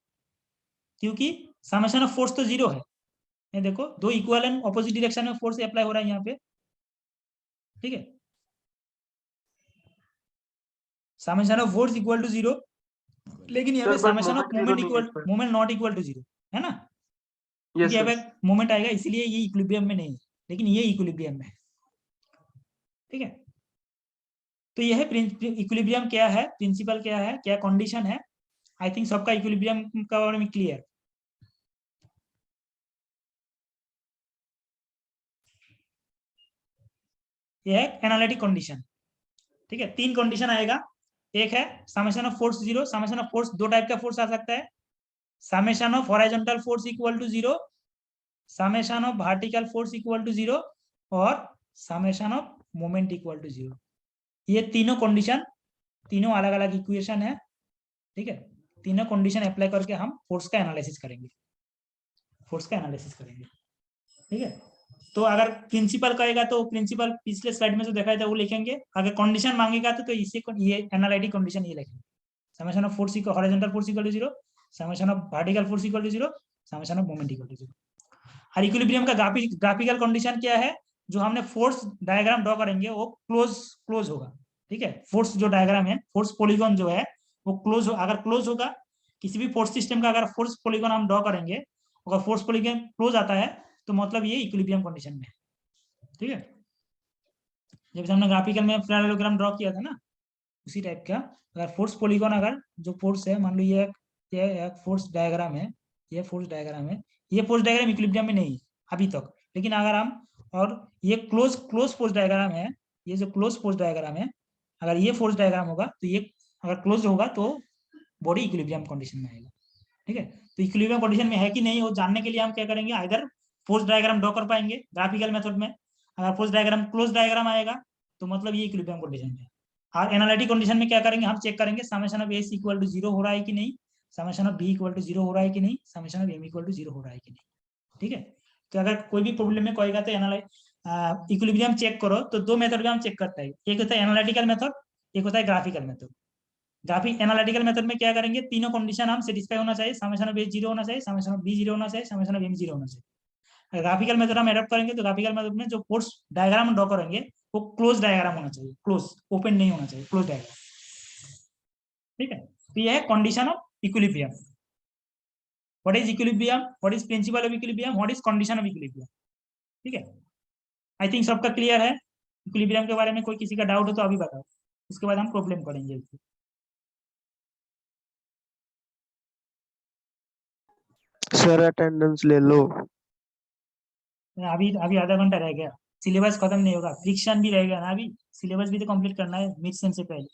क्योंकि समेशन ऑफ फोर्स तो 0 है। ये देखो दो इक्वल एंड ऑपोजिट डायरेक्शन में फोर्स अप्लाई हो रहा है यहाँ पे। ठीक है, summation of force equal to 0, लेकिन यहाँ पे summation of moment not equal to 0 है ना, क्योंकि यहाँ पे मोमेंट आएगा इसलिए ये इक्विलिब्रियम में नहीं है, लेकिन ये इक्विलिब्रियम में है। ठीक है, तो यह है इक्विलिब्रियम क्या है, प्रिंसिपल क्या है, क्या कंडीशन है। आई थिंक सबका इक्विलिब्रियम का बारे में क्लियर। यह है एनालिटिक कंडीशन। ठीक है, 3 कंडीशन आएगा, एक है summation of force 0, summation of force 2 type का फोर्स आ सकता है, summation of horizontal force equal to 0, summation of vertical force equal to 0 और summation of moment equal to 0। ये तीनों कंडीशन, तीनों अलग अलग इक्वेशन है। ठीक है, तीनों कंडीशन अप्लाई करके हम फोर्स का एनालिसिस करेंगे, फोर्स का एनालिसिस करेंगे। ठीक है, तो अगर प्रिंसिपल कहेगा तो प्रिंसिपल पिछले स्लाइड में जो देखा था वो लिखेंगे, अगर कंडीशन मांगेगा तो इसे ये एनालिटिक कंडीशन ये लिखेंगे, summation of force equal horizontal force equal to 0, summation of vertical force equal to 0, summation of moment equal to 0। और इक्विलिब्रियम का ग्राफिकल कंडीशन क्या है, जो हमने फोर्स डायग्राम ड्रॉ करेंगे वो क्लोज होगा। ठीक है, फोर्स जो डायग्राम है, फोर्स पॉलीगॉन जो है वो क्लोज हो, अगर क्लोज होगा किसी भी फोर्स सिस्टम का, अगर फोर्स पॉलीगॉन हम ड्रॉ करेंगे, अगर फोर्स पॉलीगॉन क्लोज आता है तो मतलब ये इक्विलिब्रियम कंडीशन में है। ठीक है, जब हमने ग्राफिकल में पैरेललोग्राम ड्रॉ किया था ना, उसी टाइप का अगर फोर्स पॉलीगॉन, अगर जो फोर्स है, मान लो ये एक फोर्स डायग्राम है, ये फोर्स डायग्राम है, ये फोर्स डायग्राम इक्विलिब्रियम में नहीं है अभी तक, लेकिन अगर हम, और ये क्लोज फोर्स डायग्राम है, ये जो क्लोज फोर्स डायग्राम है, अगर ये फोर्स डायग्राम होगा तो ये अगर क्लोज होगा तो बॉडी इक्विलिब्रियम कंडीशन में आएगा। ठीक है, तो इक्विलिब्रियम कंडीशन में है कि नहीं वो जानने के लिए हम क्या करेंगे, आइदर फोर्स डायग्राम ड्रॉ कर पाएंगे ग्राफिकल मेथड में, अगर फोर्स डायग्राम क्लोज डायग्राम आएगा तो मतलब ये इक्विलिब्रियम कंडीशन में है। और एनालिटिक कंडीशन में क्या करेंगे, हम चेक करेंगे summation of S equal to 0 हो रहा है कि नहीं, summation of B equal to 0 हो रहा है कि नहीं, summation of M equal to 0 हो रहा है कि नहीं। ठीक है, तो अगर कोई भी प्रॉब्लम में कोई कहता है इक्विलिब्रियम चेक करो, तो दो मेथड में हम चेक करते हैं, एक होता है एनालिटिकल मेथड, एक होता है graphical method. Graphic analytical method में क्या करेंगे, तीनों कंडीशन हम सेटिस्फाई होना चाहिए, समेशन ऑफ ए 0 होना चाहिए, समेशन ऑफ बी 0 होना चाहिए, समेशन ऑफ एम 0 होना चाहिए। ग्राफिकल मेथड हम एडॉप्ट करेंगे तो ग्राफिकल मेथड में जो फोर्स डायग्राम ड्रॉ करेंगे वो क्लोज डायग्राम होना चाहिए, क्लोज, ओपन नहीं होना चाहिए, क्लोज डायग्राम। ठीक है, तो यह है condition of equilibrium. What is equilibrium, what is principal of equilibrium, what is condition of equilibrium. ठीक है, आई थिंक सबका क्लियर है। इक्विलिब्रियम के बारे में कोई किसी का डाउट हो तो अभी बताओ, उसके बाद हम प्रॉब्लम करेंगे। सर अटेंडेंस ले लो। अभी अभी आधा घंटा रह गया, सिलेबस खत्म नहीं होगा, फ्रिक्शन भी रहेगा ना, अभी सिलेबस भी तो कंप्लीट करना है मिड सेम से पहले।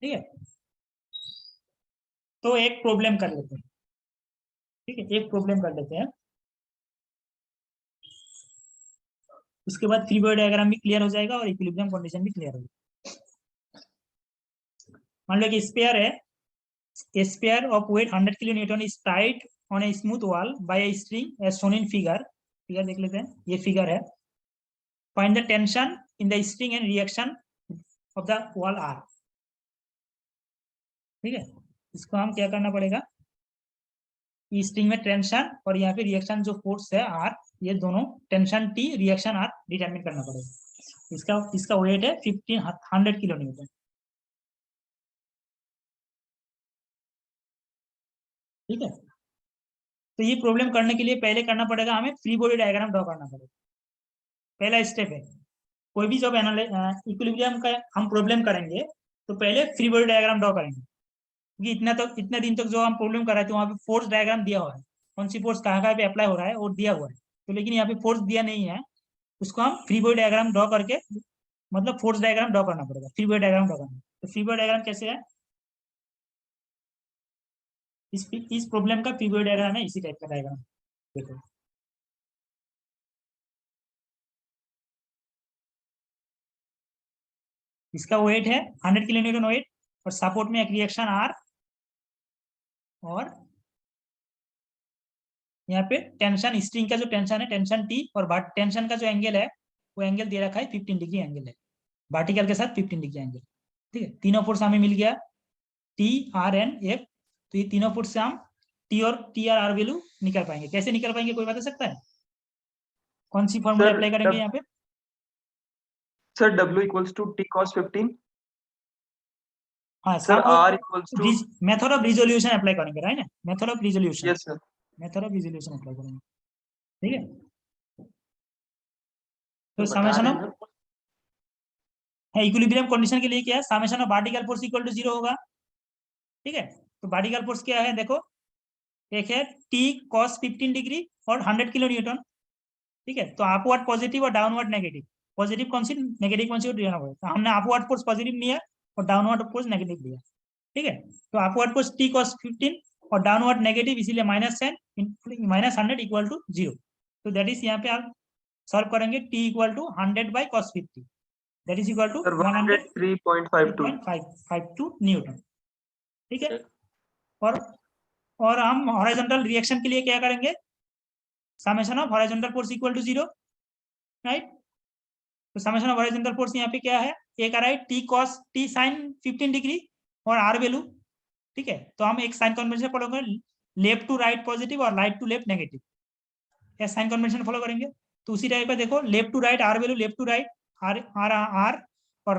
ठीक है, तो एक प्रॉब्लम कर लेते हैं। ठीक है, एक प्रॉब्लम कर लेते हैं, उसके बाद फ्री बॉडी डायग्राम भी क्लियर हो जाएगा और इक्विलिब्रियम कंडीशन भी क्लियर हो जाएगा। मान लो कि स्पेयर है, a sphere of weight 100 kilonewton is tied on a smooth wall by a string as shown in figure। Figure देख लेते हैं, ये फिगर है। find the tension in the string and reaction of the wall R। ठीक है, इसको हम क्या करना पड़ेगा, स्ट्रिंग में टेंशन और यहाँ पे रिएक्शन जो फोर्स है R, ये दोनों tension T reaction R determine करना पड़ेगा। इसका वेट है 1500 किलोन्यूटन। ठीक है, तो ये प्रॉब्लम करने के लिए पहले करना पड़ेगा हमें फ्री बॉडी डायग्राम ड्रॉ करना पड़ेगा, पहला स्टेप है। कोई भी जब इक्विलिब्रियम का हम प्रॉब्लम करेंगे तो पहले फ्री बॉडी डायग्राम ड्रॉ करेंगे, क्योंकि इतने दिन तक जो हम प्रॉब्लम कर रहे थे वहाँ पे फोर्स डायग्राम दिया हुआ है, कौन सी फोर्स कहाँ पे अप्लाई हो रहा है और दिया हुआ है, तो लेकिन यहाँ पे फोर्स दिया नहीं है, उसको हम फ्री बॉडी डायग्राम ड्रॉ करके, मतलब फोर्स डायग्राम ड्रॉ करना पड़ेगा, फ्री बॉडी डायग्राम ड्रॉ करना। तो फ्री बॉडी डायग्राम कैसे है, इस प्रॉब्लम का फ्री बॉडी डायग्राम है इसी टाइप का डायग्राम। देखो इसका वेट है 100 किलोन्यूटन वेट, और सपोर्ट में एक रिएक्शन R, और यहाँ पे टेंशन, स्ट्रिंग का जो टेंशन है टेंशन T, और टेंशन का जो एंगल है वो एंगल दे रखा है 15 डिग्री एंगल है, वर्टिकल के साथ 15 डिग्री एंगल। ठीक है, तीनों फोर्स हमें मिल गया T R N F। तो ये तीनों फोर्स से हम T और R वैल्यू निकल पाएंगे। कैसे निकल पाएंगे, कोई बता सकता है, कौन सी फॉर्मूला अप्लाई करेंगे यहाँ पे। Sir W equals to T cos 15। हाँ sir R equals to, method of resolution apply करेंगे, राइट ना, method of resolution, yes sir, method of resolution apply करेंगे। ठीक है, तो समेशन ऑफ इक्विलिब्रियम कंडीशन के लिए क्या है, summation of vertical force equal to 0 होगा। ठीक है, तो वर्टिकल फोर्स क्या है, देखो एक है T cos 15 डिग्री और 100 किलो न्यूटन। ठीक है, तो अपवर्ड पॉजिटिव और डाउनवर्ड नेगेटिव, पॉजिटिव कौन सी नेगेटिव कौन सी लेना पड़ेगा, तो हमने अपवर्ड फोर्स पॉजिटिव लिया और डाउनवर्ड फोर्स नेगेटिव लिया। ठीक है, तो अपवर्ड फोर्स T cos 15 और डाउनवर्ड नेगेटिव, इसीलिए माइनस साइन, -100 इक्वल टू 0। तो दैट इज यहाँ पे आप सॉल्व करेंगे T equal to 100 by cos 50, that is equal to 103.52 newton. ठीक है, और हम हॉरिजॉन्टल रिएक्शन के लिए क्या करेंगे, summation of horizontal force equal to 0, right. तो समेशन ऑफ हॉरिजॉन्टल फोर्स यहाँ पे क्या है, एक आ रहा है T cos T sin 15 degree और R वैल्यू। ठीक है, तो हम एक साइन कन्वेंशन फॉलो करेंगे, लेफ्ट टू राइट पॉजिटिव और राइट टू लेफ्ट नेगेटिव, या साइन कन्वेंशन फॉलो करेंगे। तो उसी टाइप का देखो, left to right R value, left to right R और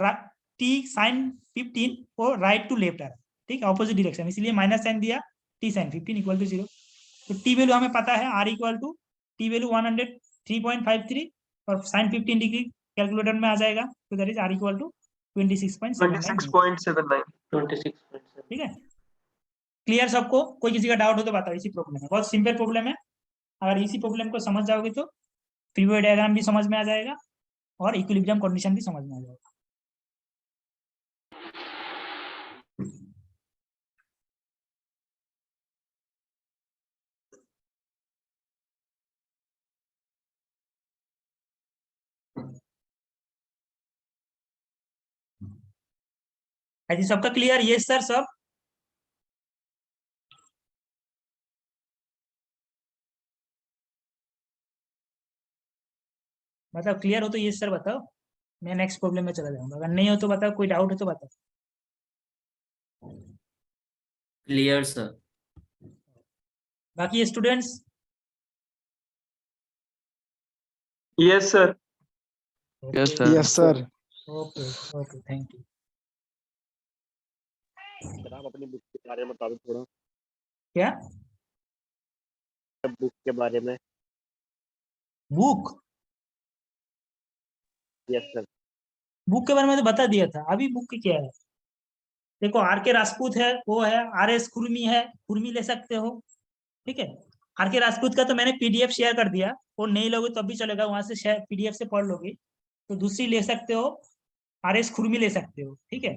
T sin 15 और राइट टू लेफ्ट R। ठीक है, ऑपोजिट डायरेक्शन, इसलिए माइनस साइन दिया, T sin 15 इक्वल टू 0। तो T वैल्यू हमें पता है, R equal to T value 103.53 और sin 15 डिग्री कैलकुलेटर में आ जाएगा, तो that is R equal to 26.79। 26. ठीक है, क्लियर सबको, कोई किसी का डाउट हो तो बताओ। इसी प्रॉब्लम है, बहुत सिंपल प्रॉब्लम है, अगर इसी प्रॉब्लम को समझ जाओगे तो फ्री बॉडी डायग्राम भी समझ में आ जाएगा और इक्विलिब्रियम कंडीशन भी समझ में आ जाएगा। है जी सबका क्लियर? यस सर सब? मतलब क्लियर हो तो यस सर बताओ, मैं नेक्स्ट प्रॉब्लम में चला जाऊंगा। अगर नहीं हो तो बताओ, कोई डाउट है तो बताओ। Clear, sir. बाकी students? Yes sir. Yes, sir. Yes sir. Okay okay, thank you. Sir आप अपनी बुक के बारे में बता दो थोड़ा, क्या बुक के बारे में। बुक? Yes sir. बुक के बारे में तो बता दिया था, अभी बुक की क्या है? देखो आर के राजपूत है, वो है, आर एस खुरमी है, खुरमी ले सकते हो, ठीक है। आर के राजपूत का तो मैंने पीडीएफ शेयर कर दिया, वो नहीं लोगे तब भी चलेगा, वहां से पीडीएफ से पढ़ लोगे। तो दूसरी ले सकते हो, आर एस खुरमी ले सकते हो, ठीक है।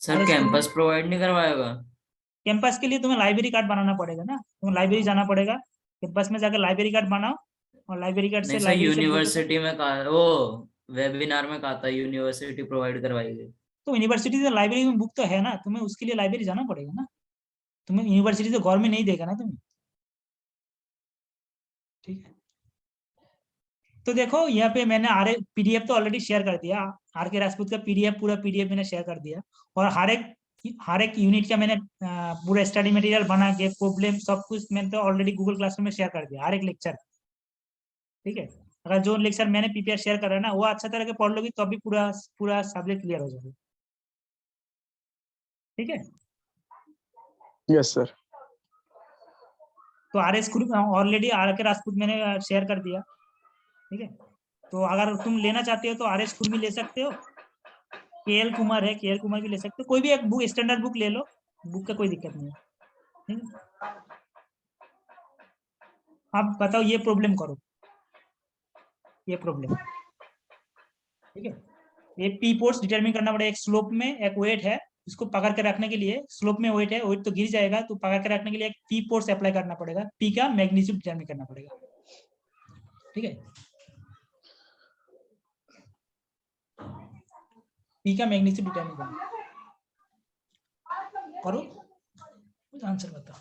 सर RS कैंपस प्रोवाइड नहीं करवाएगा? कैंपस के लिए तुम्हें लाइब्रेरी कार्ड बनाना पड़ेगा ना, तुम्हें लाइब्रेरी जाना पड़ेगा, कैंपस में जाकर लाइब्रेरी कार्ड बनाओ, और लाइब्रेरी कार्ड से नहीं सर, लाइब्रेरी से यूनिवर्सिटी में कहा, वो वेबिनार में कहा था यूनिवर्सिटी प्रोवाइड करवाएगी। तो यूनिवर्सिटी से लाइब्रेरी में बुक तो है ना, तुम्हें उसके लिए लाइब्रेरी जाना पड़ेगा ना, तुम्हें यूनिवर्सिटी से गवर्नमेंट नहीं देगा ना तुम्हें, ठीक है। तो देखो यहाँ पे मैंने पीडीएफ तो ऑलरेडी शेयर कर दिया, आर के राजपूत का पीडीएफ, पूरा पीडीएफ मैंने शेयर कर दिया, और हर एक यूनिट का मैंने पूरा स्टडी मटेरियल बना के प्रॉब्लम सब कुछ मैंने तो ऑलरेडी गूगल क्लासरूम में शेयर कर दिया, हर एक लेक्चर, ठीक है। अगर जो लेक्चर मैंने पीपीआर शेयर कर रहा है ना, वो अच्छा तरह के पढ़ लोगी तो अभी पूरा पूरा सब्जेक्ट क्लियर हो जाएगा, ठीक है। Yes sir. तो आर एस ऑलरेडी आर के राजपूत मैंने शेयर कर दिया, ठीक है। तो अगर तुम लेना चाहते हो तो आर एस खुरमी ले सकते हो, के एल कुमार है, के एल कुमार भी ले सकते हो, कोई भी एक बुक स्टैंडर्ड बुक ले लो, बुक का कोई दिक्कत नहीं है, ठीक है। अब बताओ ये प्रॉब्लम करो, ये प्रॉब्लम, ठीक है। ये पी पोर्स डिटरमिन करना पड़ेगा, एक स्लोप में एक वेट है, इसको पकड़ के रखने के लिए, स्लोप में वेट है, वेट तो गिर जाएगा, तो पकड़ के रखने के लिए एक पी फोर्स अप्लाई करना पड़ेगा, पी का मैग्नीट्यूड डिटरमिन करना पड़ेगा, ठीक है। पी का मैग्नीट्यूड डिटरमिन करना, करो आंसर बताओ।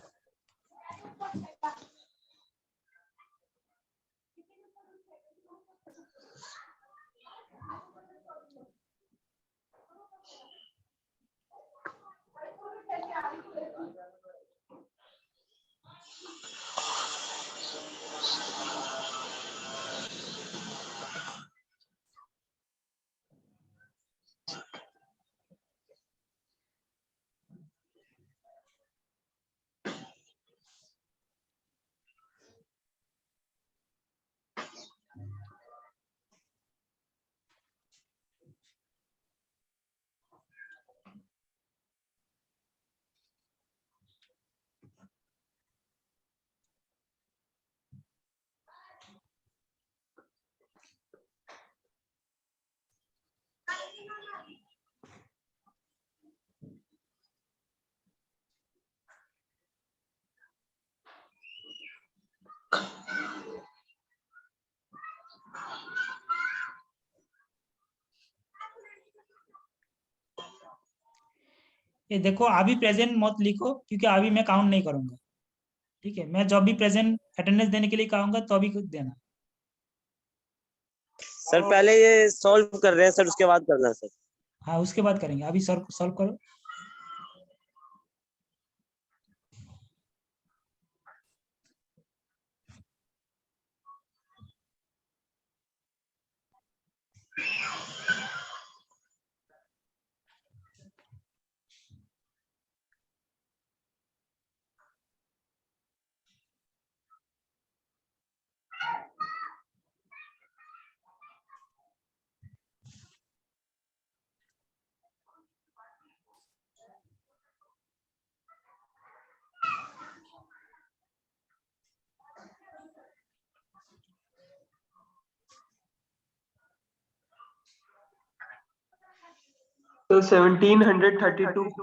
ये देखो अभी प्रेजेंट मत लिखो, क्योंकि अभी मैं काउंट नहीं करूंगा, ठीक है। मैं जब भी प्रेजेंट अटेंडेंस देने के लिए कहूंगा तो अभी देना। सर पहले ये सॉल्व कर रहे हैं सर, उसके बाद करना है सर। हाँ उसके बाद करेंगे, अभी सॉल्व करो। तो 1732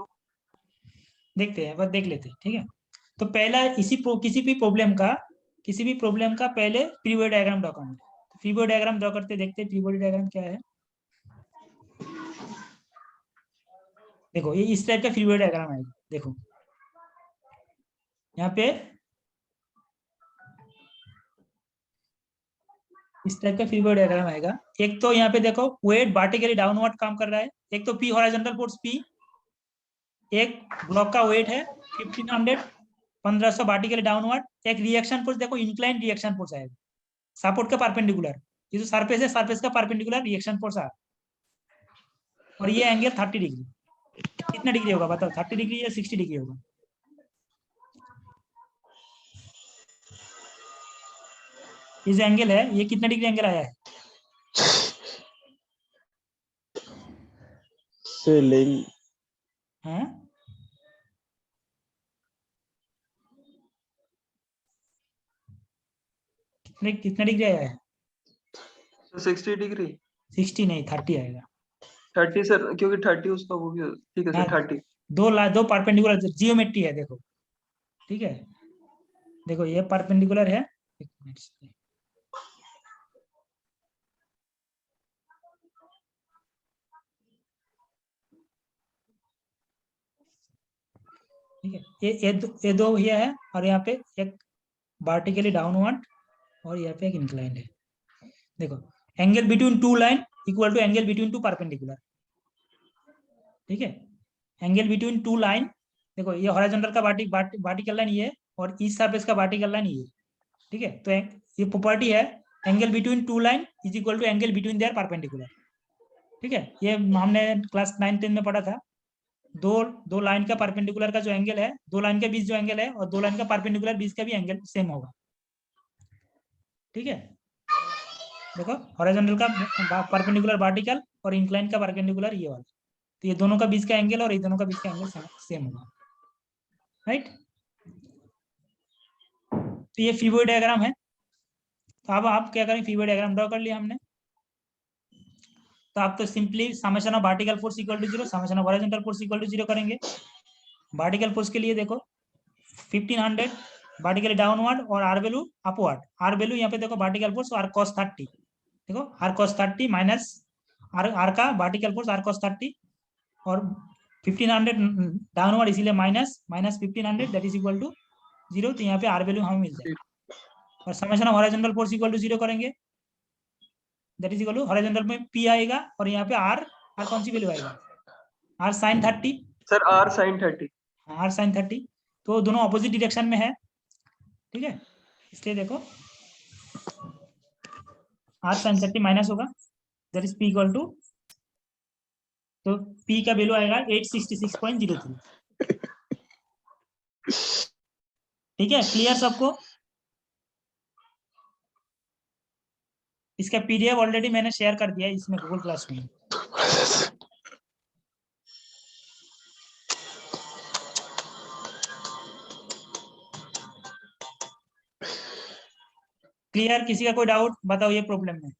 देखते हैं, बस देख लेते हैं, ठीक है। तो पहला किसी भी प्रॉब्लम का पहले फ्री बॉडी डायग्राम ड्रॉ करना है। फ्री बॉडी डायग्राम ड्रॉ करते देखते हैं फ्री बॉडी डायग्राम क्या है। देखो ये इस टाइप का फीवर डायग्राम आएगा। देखो यहाँ पे इस टाइप का फीवर डायग्राम आएगा। एक तो यहाँ पे देखो वेट वर्टिकली डाउनवर्ड काम कर रहा है, एक तो पी हॉरिजॉन्टल फोर्स पी, एक ब्लॉक का वेट है 1500 1500 वर्टिकली डाउनवर्ड, एक रिएक्शन फोर्स देखो इंक्लाइन रिएक्शन फोर्स आएगा सपोर्ट का परपेंडिकुलर, ये जो सरफेस है सरफेस का परपेंडिकुलर रिएक्शन फोर्स आ, और ये एंगल 30 डिग्री। कितना डिग्री होगा बताओ, 30 डिग्री या 60 डिग्री होगा? ये जो एंगल है ये कितना डिग्री एंगल आया है? सीलिंग हैं? कितना डिग्री आया है? 60 डिग्री 60 नहीं 30 आएगा। 30 सर, क्योंकि 30 उसका वो भी ठीक है सर 30। दो परपेंडिकुलर जियोमेट्री है देखो, ठीक है। देखो ये परपेंडिकुलर है, एक मिनट से। ठीक है, ये दो ये है, और यहाँ पे एक वर्टिकली डाउनवर्ड और यहाँ पे एक इंक्लाइंड है। देखो angle between two line equal to angle between two perpendicular, ठीक है। एंगल बिटवीन टू लाइन, देखो ये हॉरिजॉन्टल का वर्टिकल लाइन ये, और इस सरफेस का वर्टिकल लाइन ये, ठीक है। तो ये प्रॉपर्टी है angle between two line is equal to angle between their perpendicular, ठीक है। ये हमने क्लास 9-10 में पढ़ा था। दो लाइन का परपेंडिकुलर का जो एंगल है, दो लाइन के बीच जो एंगल है, और दो लाइन का परपेंडिकुलर बीच का भी एंगल सेम होगा, ठीक है। देखो हॉरिजॉन्टल का परपेंडिकुलर वर्टिकल और इंक्लाइन का परपेंडिकुलर ये वाला, तो ये दोनों का बीच का एंगल और ये दोनों का बीच का एंगल सेम होगा, राइट। तो ये फीवर डायग्राम है। तो अब आप क्या करें, फीवर डायग्राम ड्रॉ कर लिया हमने, तो आप तो simply summation of vertical force equal to 0, summation of horizontal force equal to 0 करेंगे। वर्टिकल फोर्स के लिए देखो 1500 वर्टिकली डाउनवर्ड और R value upward. R value यहाँ पे देखो वर्टिकल फोर्स आर cos 30, देखो आर cos 30 माइनस आर का वर्टिकल फोर्स आर cos 30, और 1500 डाउनवर्ड इसीलिए minus 1500 that is equal to 0। तो यहाँ पे आर वैल्यू हमें मिल जाएगा, और summation of horizontal force equal to 0 करेंगे, that is equal to horizontal में पी आएगा, और यहाँ पे आर कौन सी वैल्यू आएगा, R sin 30 sir, R sin 30। R sin 30, तो दोनों ऑपोजिट डायरेक्शन में है, ठीक है। इसलिए देखो आर sin 30 माइनस होगा, that is P equal to, तो पी का वैल्यू आएगा 866.03, ठीक है। क्लियर सबको? इसका पीडीएफ ऑलरेडी मैंने शेयर कर दिया है इसमें गूगल क्लास में। क्लियर? किसी का कोई डाउट बताओ ये प्रॉब्लम में?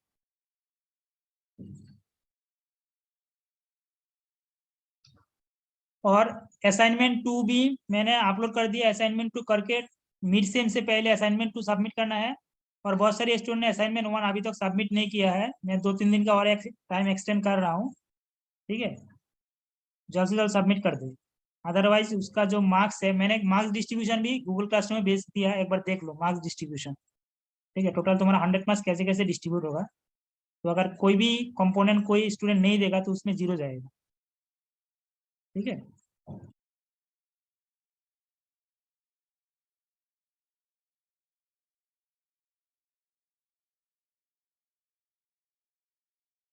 और असाइनमेंट 2 भी मैंने अपलोड कर दिया। असाइनमेंट 2 करके मिड सेम से पहले असाइनमेंट 2 सबमिट करना है, और बहुत सारे स्टूडेंट ने असाइनमेंट 1 अभी तक सबमिट नहीं किया है। मैं 2-3 दिन का और टाइम एक्सटेंड कर रहा हूँ, ठीक है। जल्द से जल्द सबमिट कर दे, अदरवाइज उसका जो मार्क्स है, मैंने मार्क्स डिस्ट्रीब्यूशन भी गूगल क्लासरूम में भेज दिया है, एक बार देख लो मार्क्स डिस्ट्रीब्यूशन, ठीक है। टोटल तुम्हारा 100 मार्क्स कैसे कैसे डिस्ट्रीब्यूट होगा, तो अगर कोई भी कंपोनेंट कोई स्टूडेंट नहीं देगा तो उसमें 0 जाएगा, ठीक है।